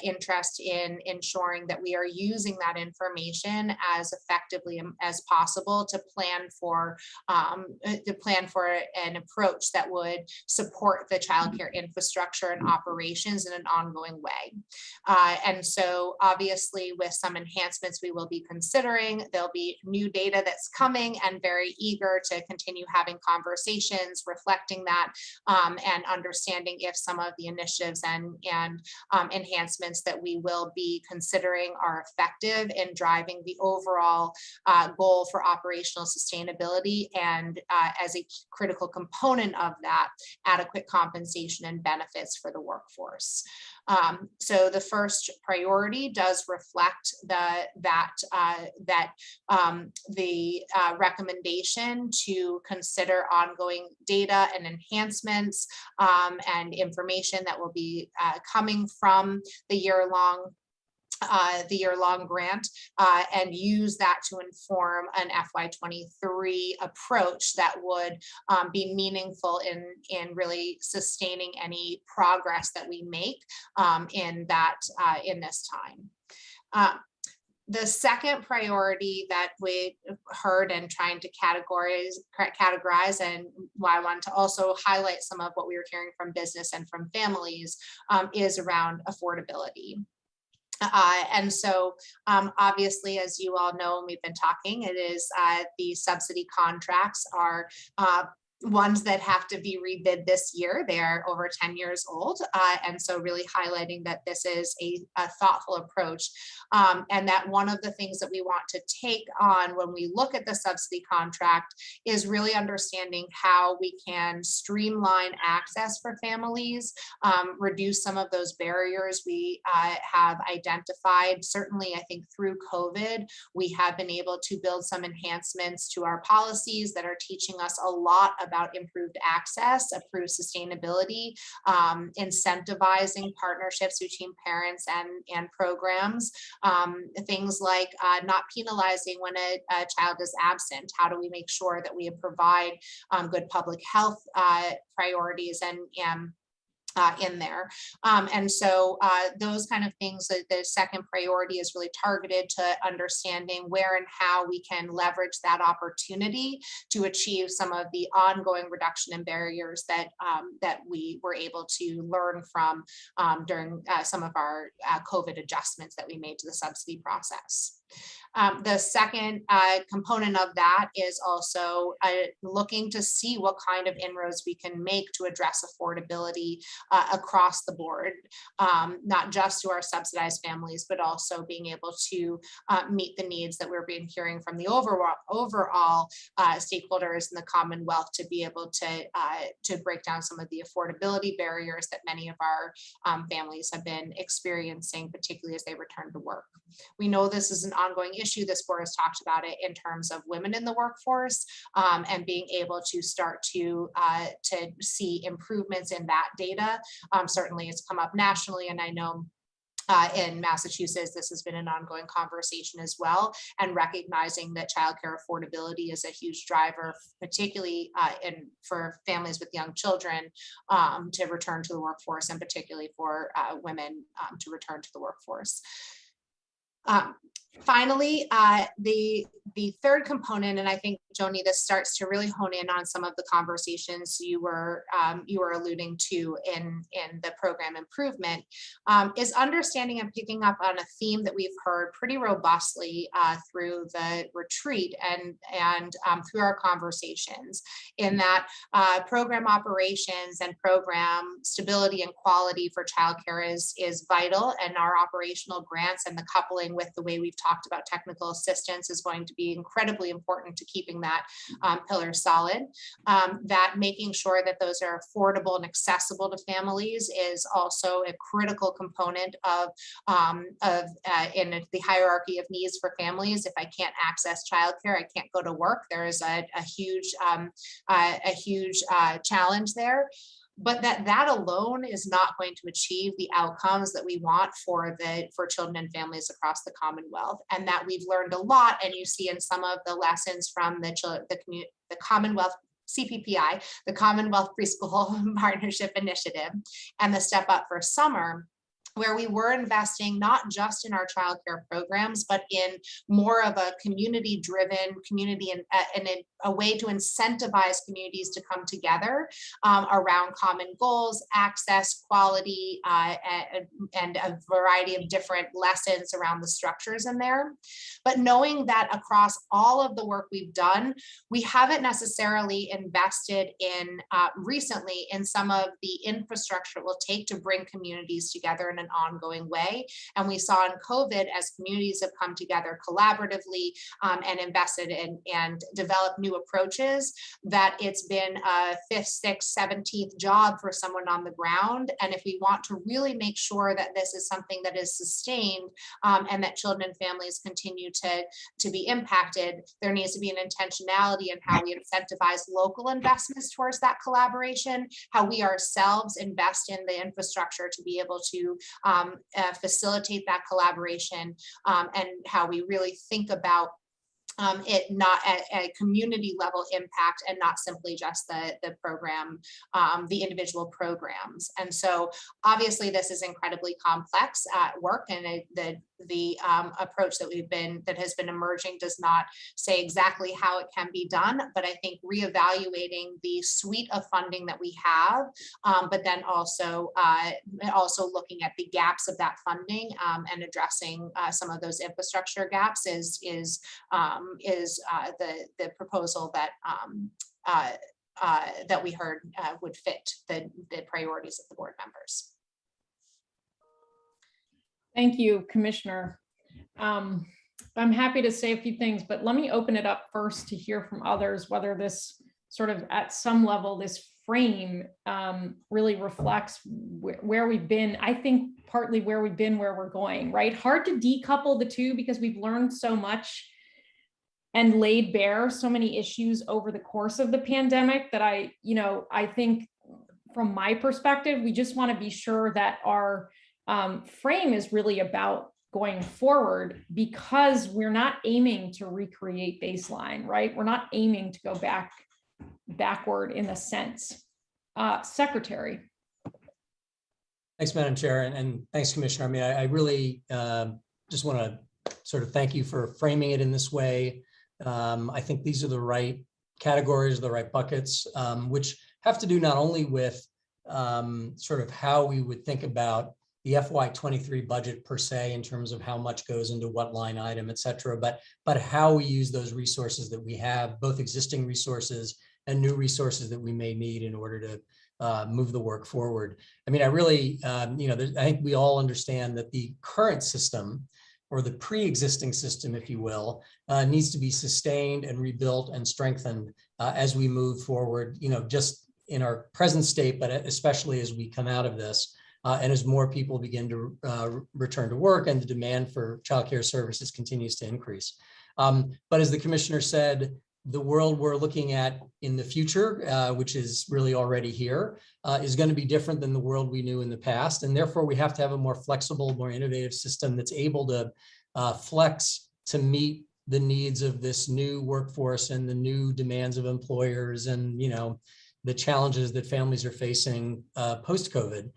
interest in ensuring that we are using that information as effectively as possible to plan for an approach that would support the childcare infrastructure and operations in an ongoing way. And so obviously, with some enhancements we will be considering, there'll be new data that's coming, and very eager to continue having conversations, reflecting that, and understanding if some of the initiatives and enhancements that we will be considering are effective in driving the overall goal for operational sustainability, and as a critical component of that, adequate compensation and benefits for the workforce. So the first priority does reflect the recommendation to consider ongoing data and enhancements and information that will be coming from the year-long grant, and use that to inform an FY23 approach that would be meaningful in really sustaining any progress that we make in this time. The second priority that we heard and trying to categorize, and why I wanted to also highlight some of what we were hearing from business and from families, is around affordability. And so obviously, as you all know, and we've been talking, it is the subsidy contracts are ones that have to be rebid this year. They are over 10 years old. And so really highlighting that this is a thoughtful approach, and that one of the things that we want to take on when we look at the subsidy contract is really understanding how we can streamline access for families, reduce some of those barriers we have identified. Certainly, I think through COVID, we have been able to build some enhancements to our policies that are teaching us a lot about improved access, improved sustainability, incentivizing partnerships between parents and programs, things like not penalizing when a child is absent. How do we make sure that we provide good public health priorities and in there. And so those kind of things, the second priority is really targeted to understanding where and how we can leverage that opportunity to achieve some of the ongoing reduction in barriers that that we were able to learn from during some of our COVID adjustments that we made to the subsidy process. The second component of that is also looking to see what kind of inroads we can make to address affordability across the board, not just to our subsidized families, but also being able to meet the needs that we're hearing from the overall stakeholders in the Commonwealth, to be able to break down some of the affordability barriers that many of our families have been experiencing, particularly as they return to work. We know this is an ongoing issue. This board has talked about it in terms of women in the workforce, and being able to start to see improvements in that data. Certainly it's come up nationally, and I know in Massachusetts, this has been an ongoing conversation as well, and recognizing that childcare affordability is a huge driver, particularly for families with young children to return to the workforce, and particularly for women to return to the workforce. Finally, the third component, and I think, Joni, this starts to really hone in on some of the conversations you were alluding to in the program improvement, is understanding and picking up on a theme that we've heard pretty robustly through the retreat and through our conversations, in that program operations and program stability and quality for childcare is vital, and our operational grants and the coupling with the way we've talked about technical assistance is going to be incredibly important to keeping that pillar solid. That making sure that those are affordable and accessible to families is also a critical component of in the hierarchy of needs for families. If I can't access childcare, I can't go to work. There is a huge challenge there. But that alone is not going to achieve the outcomes that we want for children and families across the Commonwealth, and that we've learned a lot. And you see in some of the lessons from the Commonwealth CPPI, the Commonwealth Preschool Partnership Initiative, and the Step Up for Summer, where we were investing not just in our childcare programs, but in more of a community-driven and a way to incentivize communities to come together around common goals, access, quality, and a variety of different lessons around the structures in there. But knowing that across all of the work we've done, we haven't necessarily invested in recently in some of the infrastructure it will take to bring communities together in an ongoing way. And we saw in COVID, as communities have come together collaboratively and invested in and developed new approaches, that it's been a 5th, 6th, 17th job for someone on the ground. And if we want to really make sure that this is something that is sustained and that children and families continue to be impacted, there needs to be an intentionality in how we incentivize local investments towards that collaboration, how we ourselves invest in the infrastructure to be able to facilitate that collaboration, and how we really think about it not at a community level impact, and not simply just the program, the individual programs. And so obviously this is incredibly complex work, and the approach that has been emerging does not say exactly how it can be done, but I think reevaluating the suite of funding that we have, but then also looking at the gaps of that funding and addressing some of those infrastructure gaps is the proposal that that we heard would fit the priorities of the board members. Thank you, Commissioner. I'm happy to say a few things, but let me open it up first to hear from others, whether this sort of at some level, this frame really reflects where we've been. I think partly where we've been, where we're going, right? Hard to decouple the two because we've learned so much and laid bare so many issues over the course of the pandemic that I think from my perspective, we just want to be sure that our frame is really about going forward, because we're not aiming to recreate baseline, right? We're not aiming to go backward in a sense. Secretary. Thanks, Madam Chair, and thanks, Commissioner. I mean, I really just want to sort of thank you for framing it in this way. I think these are the right categories, the right buckets, which have to do not only with sort of how we would think about the FY23 budget per se in terms of how much goes into what line item, et cetera, but how we use those resources that we have, both existing resources and new resources that we may need in order to move the work forward. I mean, I really, I think we all understand that the current system, or the pre-existing system, if you will, needs to be sustained and rebuilt and strengthened as we move forward, just in our present state, but especially as we come out of this. And as more people begin to return to work and the demand for childcare services continues to increase. But as the commissioner said, the world we're looking at in the future, which is really already here, is going to be different than the world we knew in the past. And therefore, we have to have a more flexible, more innovative system that's able to flex to meet the needs of this new workforce and the new demands of employers and, the challenges that families are facing post-COVID,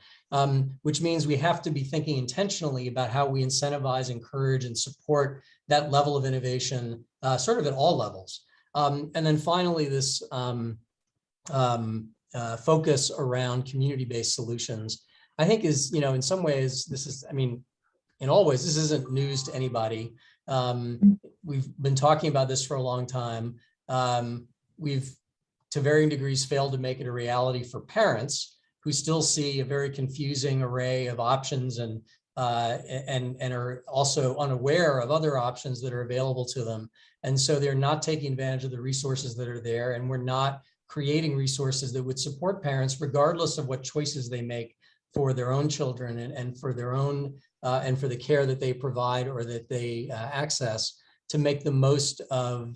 which means we have to be thinking intentionally about how we incentivize, encourage, and support that level of innovation, sort of at all levels. And then finally, this focus around community-based solutions, I think is, in some ways, this is, in all ways, this isn't news to anybody. We've been talking about this for a long time. We've, to varying degrees, failed to make it a reality for parents who still see a very confusing array of options and are also unaware of other options that are available to them. And so they're not taking advantage of the resources that are there, and we're not creating resources that would support parents regardless of what choices they make for their own children and for their own and for the care that they provide or that they access, to make the most of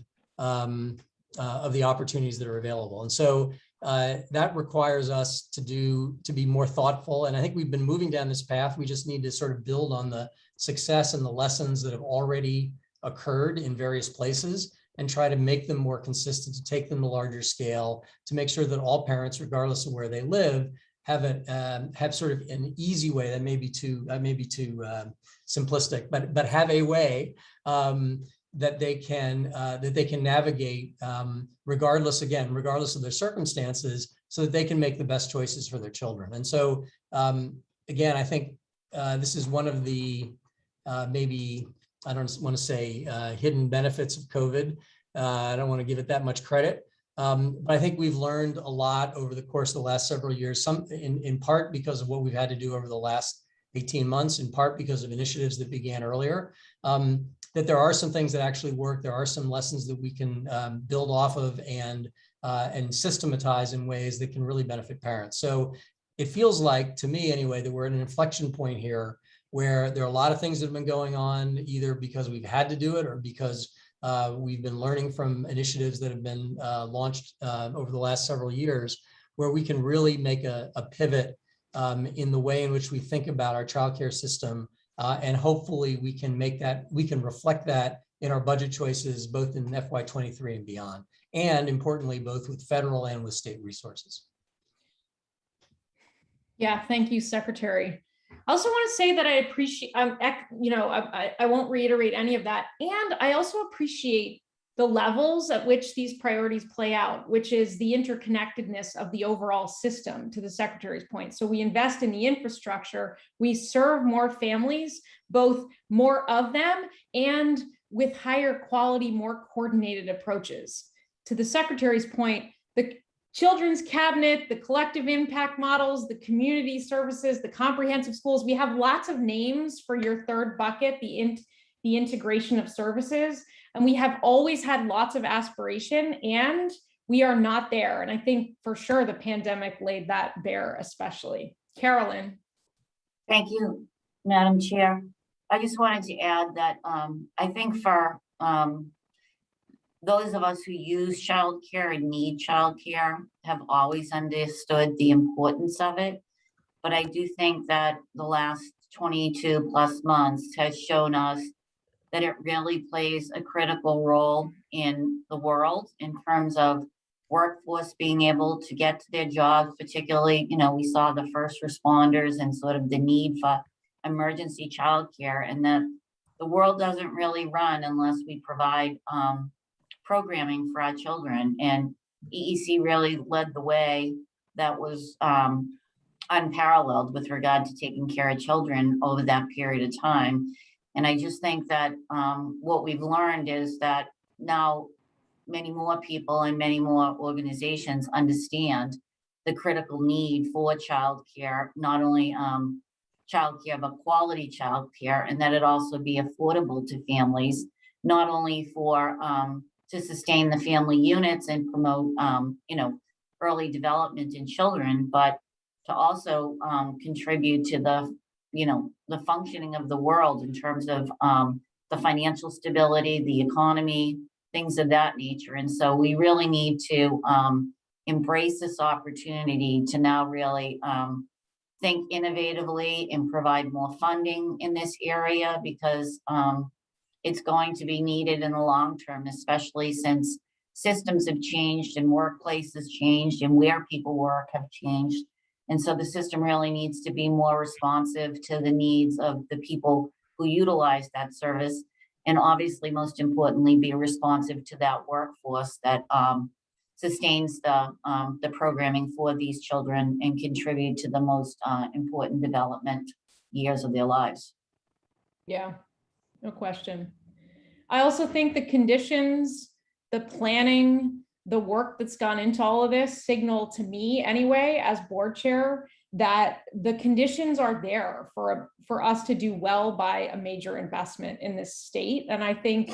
the opportunities that are available. And so that requires us to be more thoughtful. And I think we've been moving down this path. We just need to sort of build on the success and the lessons that have already occurred in various places and try to make them more consistent, to take them to larger scale, to make sure that all parents, regardless of where they live, have sort of an easy way. That may be too simplistic, but have a way that they can navigate regardless of their circumstances, so that they can make the best choices for their children. And so again, I think this is one of the maybe, I don't want to say hidden benefits of COVID. I don't want to give it that much credit. But I think we've learned a lot over the course of the last several years, some in part because of what we've had to do over the last 18 months, in part because of initiatives that began earlier, that there are some things that actually work. There are some lessons that we can build off of and systematize in ways that can really benefit parents. So it feels like, to me anyway, that we're at an inflection point here where there are a lot of things that have been going on, either because we've had to do it or because we've been learning from initiatives that have been launched over the last several years, where we can really make a pivot in the way in which we think about our childcare system. And hopefully we can reflect that in our budget choices, both in FY23 and beyond, and importantly, both with federal and with state resources. Yeah, thank you, Secretary. I also want to say that I appreciate, I won't reiterate any of that. And I also appreciate the levels at which these priorities play out, which is the interconnectedness of the overall system, to the Secretary's point. So we invest in the infrastructure, we serve more families, both more of them and with higher quality, more coordinated approaches. To the Secretary's point, the Children's Cabinet, the collective impact models, the community services, the comprehensive schools, we have lots of names for your third bucket, the integration of services. And we have always had lots of aspiration, and we are not there. And I think for sure the pandemic laid that bare, especially. Carolyn. Thank you, Madam Chair. I just wanted to add that I think for those of us who use childcare and need childcare have always understood the importance of it. But I do think that the last 22 plus months has shown us that it really plays a critical role in the world in terms of workforce being able to get to their jobs, particularly, we saw the first responders and sort of the need for emergency childcare, and that the world doesn't really run unless we provide programming for our children. And EEC really led the way. That was unparalleled with regard to taking care of children over that period of time. And I just think that what we've learned is that now many more people and many more organizations understand the critical need for childcare, not only childcare, but quality childcare, and that it also be affordable to families, not only for to sustain the family units and promote early development in children, but to also contribute to the functioning of the world in terms of the financial stability, the economy, things of that nature. And so we really need to embrace this opportunity to now really think innovatively and provide more funding in this area, because it's going to be needed in the long term, especially since systems have changed and workplaces changed and where people work have changed. And so the system really needs to be more responsive to the needs of the people who utilize that service. And obviously, most importantly, be responsive to that workforce that sustains the programming for these children and contribute to the most important development years of their lives. Yeah, no question. I also think the conditions, the planning, the work that's gone into all of this signal to me anyway, as board chair, that the conditions are there for us to do well by a major investment in this state. And I think,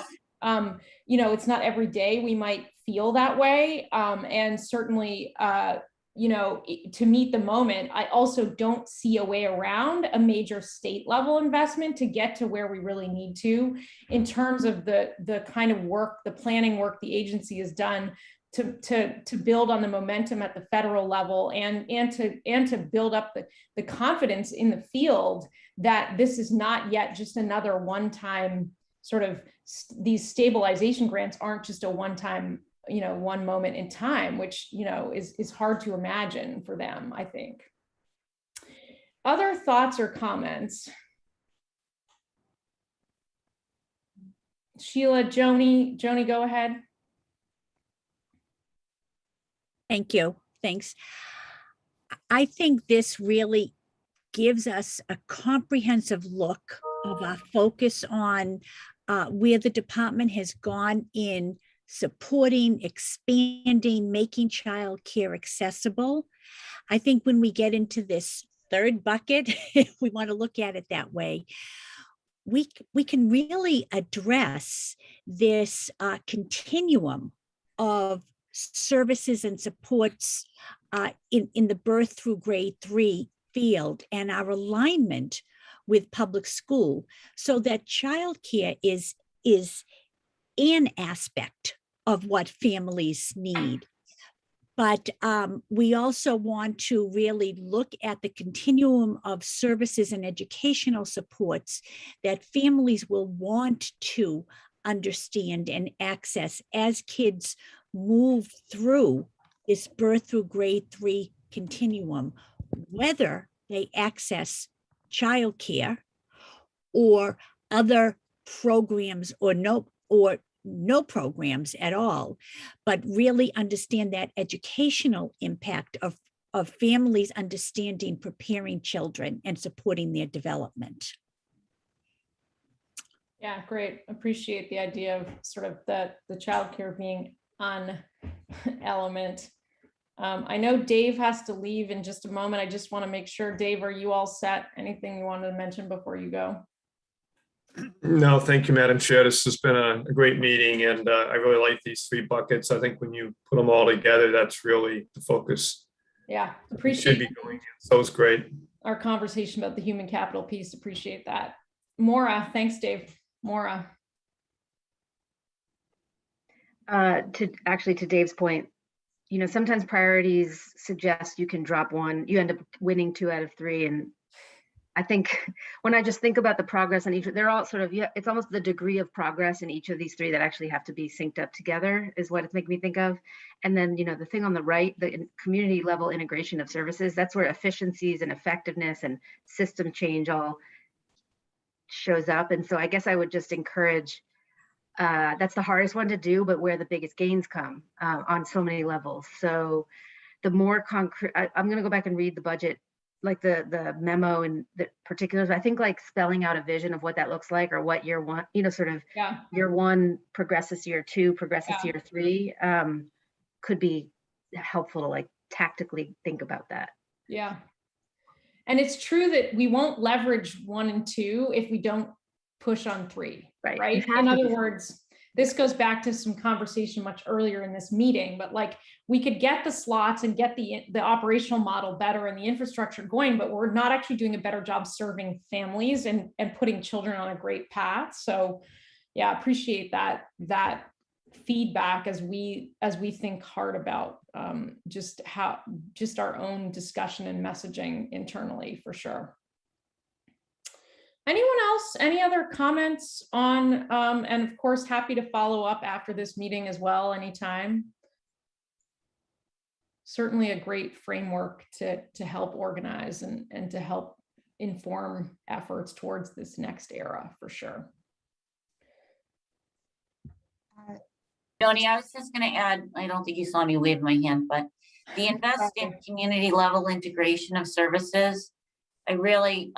it's not every day we might feel that way. And certainly, to meet the moment, I also don't see a way around a major state level investment to get to where we really need to in terms of the kind of work, the planning work the agency has done to build on the momentum at the federal level and to build up the confidence in the field that this is not yet just another one-time sort of, these stabilization grants aren't just a one-time, one moment in time, which, is hard to imagine for them, I think. Other thoughts or comments? Sheila, Joni, go ahead. Thank you. Thanks. I think this really gives us a comprehensive look of our focus on where the department has gone in supporting, expanding, making childcare accessible. I think when we get into this third bucket, if we want to look at it that way, we can really address this continuum of services and supports in the birth through grade 3 field and our alignment with public school, so that childcare is an aspect of what families need. But we also want to really look at the continuum of services and educational supports that families will want to understand and access as kids move through this birth through grade 3 continuum, whether they access childcare or other programs or no programs at all, but really understand that educational impact of families understanding, preparing children and supporting their development. Yeah, great. Appreciate the idea of sort of the childcare being on element. I know Dave has to leave in just a moment. I just want to make sure, Dave, are you all set? Anything you wanted to mention before you go? No, thank you, Madam Chair. This has been a great meeting, and I really like these 3 buckets. I think when you put them all together, that's really the focus. Yeah, It appreciate should be going in. So it's great. our conversation about the human capital piece. Appreciate that. Maura, thanks, Dave. Maura. To Dave's point, sometimes priorities suggest you can drop one, you end up winning 2 out of 3. And I think when I just think about the progress on each, they're all sort of, it's almost the degree of progress in each of these 3 that actually have to be synced up together is what it's making me think of. And then, the thing on the right, the community level integration of services, that's where efficiencies and effectiveness and system change all shows up. And so I guess I would just encourage, that's the hardest one to do, but where the biggest gains come on so many levels. So the more concrete, I'm going to go back and read the budget like the memo and the particulars. I think like spelling out a vision of what that looks like, or what year one, sort of Yeah, year one progresses to year two, progresses to Yeah. year three, could be helpful to like tactically think about that. yeah. And it's true that we won't leverage 1 and 2 if we don't push on 3, Right. right? We've had In to other before. words, this goes back to some conversation much earlier in this meeting, but like we could get the slots and get the operational model better and the infrastructure going, but we're not actually doing a better job serving families and putting children on a great path. So yeah, appreciate that feedback as we think hard about just our own discussion and messaging internally, for sure. Anyone else? Any other comments on, and of course, happy to follow up after this meeting as well, anytime. Certainly a great framework to help organize and to help inform efforts towards this next era, for sure. Joni, I was just going to add, I don't think you saw me wave my hand, but the invest in community level integration of services, I really,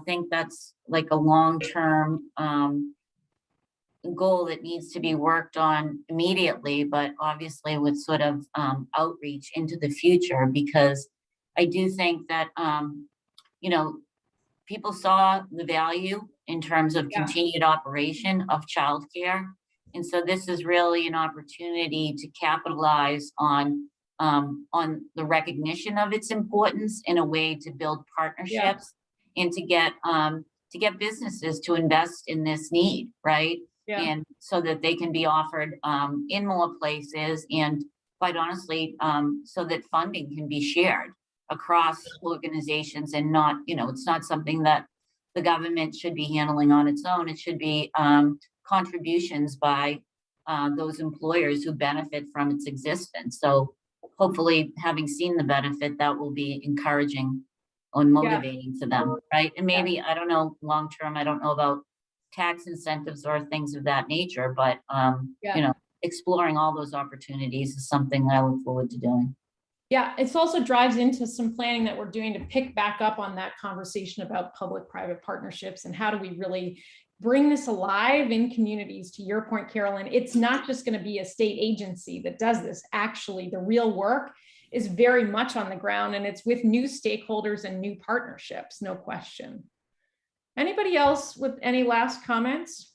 think that's like a long-term goal that needs to be worked on immediately, but obviously with sort of outreach into the future, because I do think that, people saw the value in terms of continued operation of childcare. And so this is really an opportunity to capitalize on the recognition of its importance in a way to build partnerships and to get businesses to invest in this need, right? Yeah. And so that they can be offered in more places, and quite honestly, so that funding can be shared across organizations, and not, it's not something that the government should be handling on its own. It should be contributions by those employers who benefit from its existence. So hopefully, having seen the benefit, that will be encouraging and motivating to them, right? And maybe, I don't know, long term, I don't know about tax incentives or things of that nature, but exploring all those opportunities is something I look forward to doing. Yeah, it also drives into some planning that we're doing to pick back up on that conversation about public-private partnerships and how do we really bring this alive in communities. To your point, Carolyn, it's not just going to be a state agency that does this. Actually, the real work is very much on the ground, and it's with new stakeholders and new partnerships, no question. Anybody else with any last comments?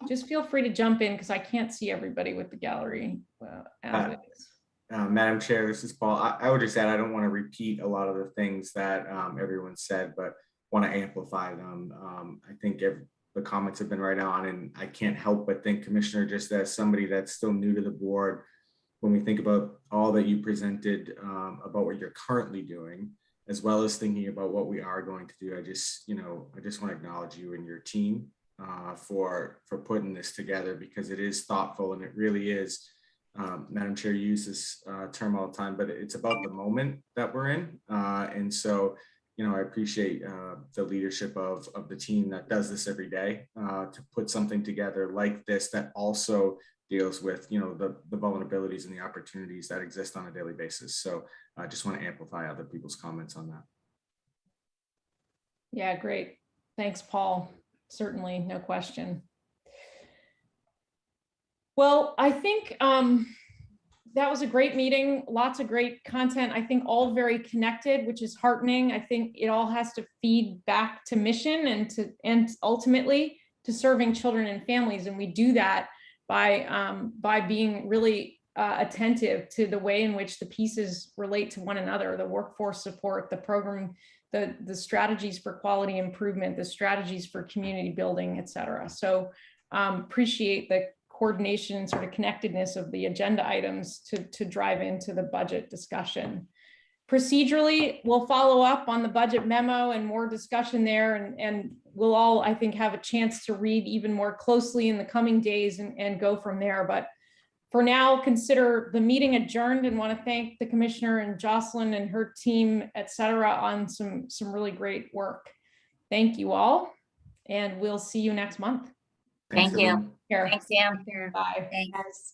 Just feel free to jump in because I can't see everybody with the gallery. Madam Chair, this is Paul. I would just add, I don't want to repeat a lot of the things that everyone said, but want to amplify them. I think the comments have been right on, and I can't help but think, Commissioner, just as somebody that's still new to the board, when we think about all that you presented about what you're currently doing, as well as thinking about what we are going to do, I just want to acknowledge you and your team for putting this together, because it is thoughtful and it really is. Madam Chair, you use this term all the time, but it's about the moment that we're in. And so, I appreciate the leadership of the team that does this every day to put something together like this that also deals with, the vulnerabilities and the opportunities that exist on a daily basis. So I just want to amplify other people's comments on that. Yeah, great. Thanks, Paul. Certainly, no question. Well, I think that was a great meeting, lots of great content. I think all very connected, which is heartening. I think it all has to feed back to mission and ultimately to serving children and families. And we do that by being really attentive to the way in which the pieces relate to one another, the workforce support, the program, the strategies for quality improvement, the strategies for community building, et cetera. So appreciate the coordination and sort of connectedness of the agenda items to drive into the budget discussion. Procedurally, we'll follow up on the budget memo and more discussion there, and we'll all, I think, have a chance to read even more closely in the coming days and go from there. But for now, consider the meeting adjourned, and want to thank the commissioner and Jocelyn and her team, et cetera, on some really great work. Thank you all, and we'll see you next month. Thank you. Everyone. Here. Thanks, Sam. Bye. Thanks.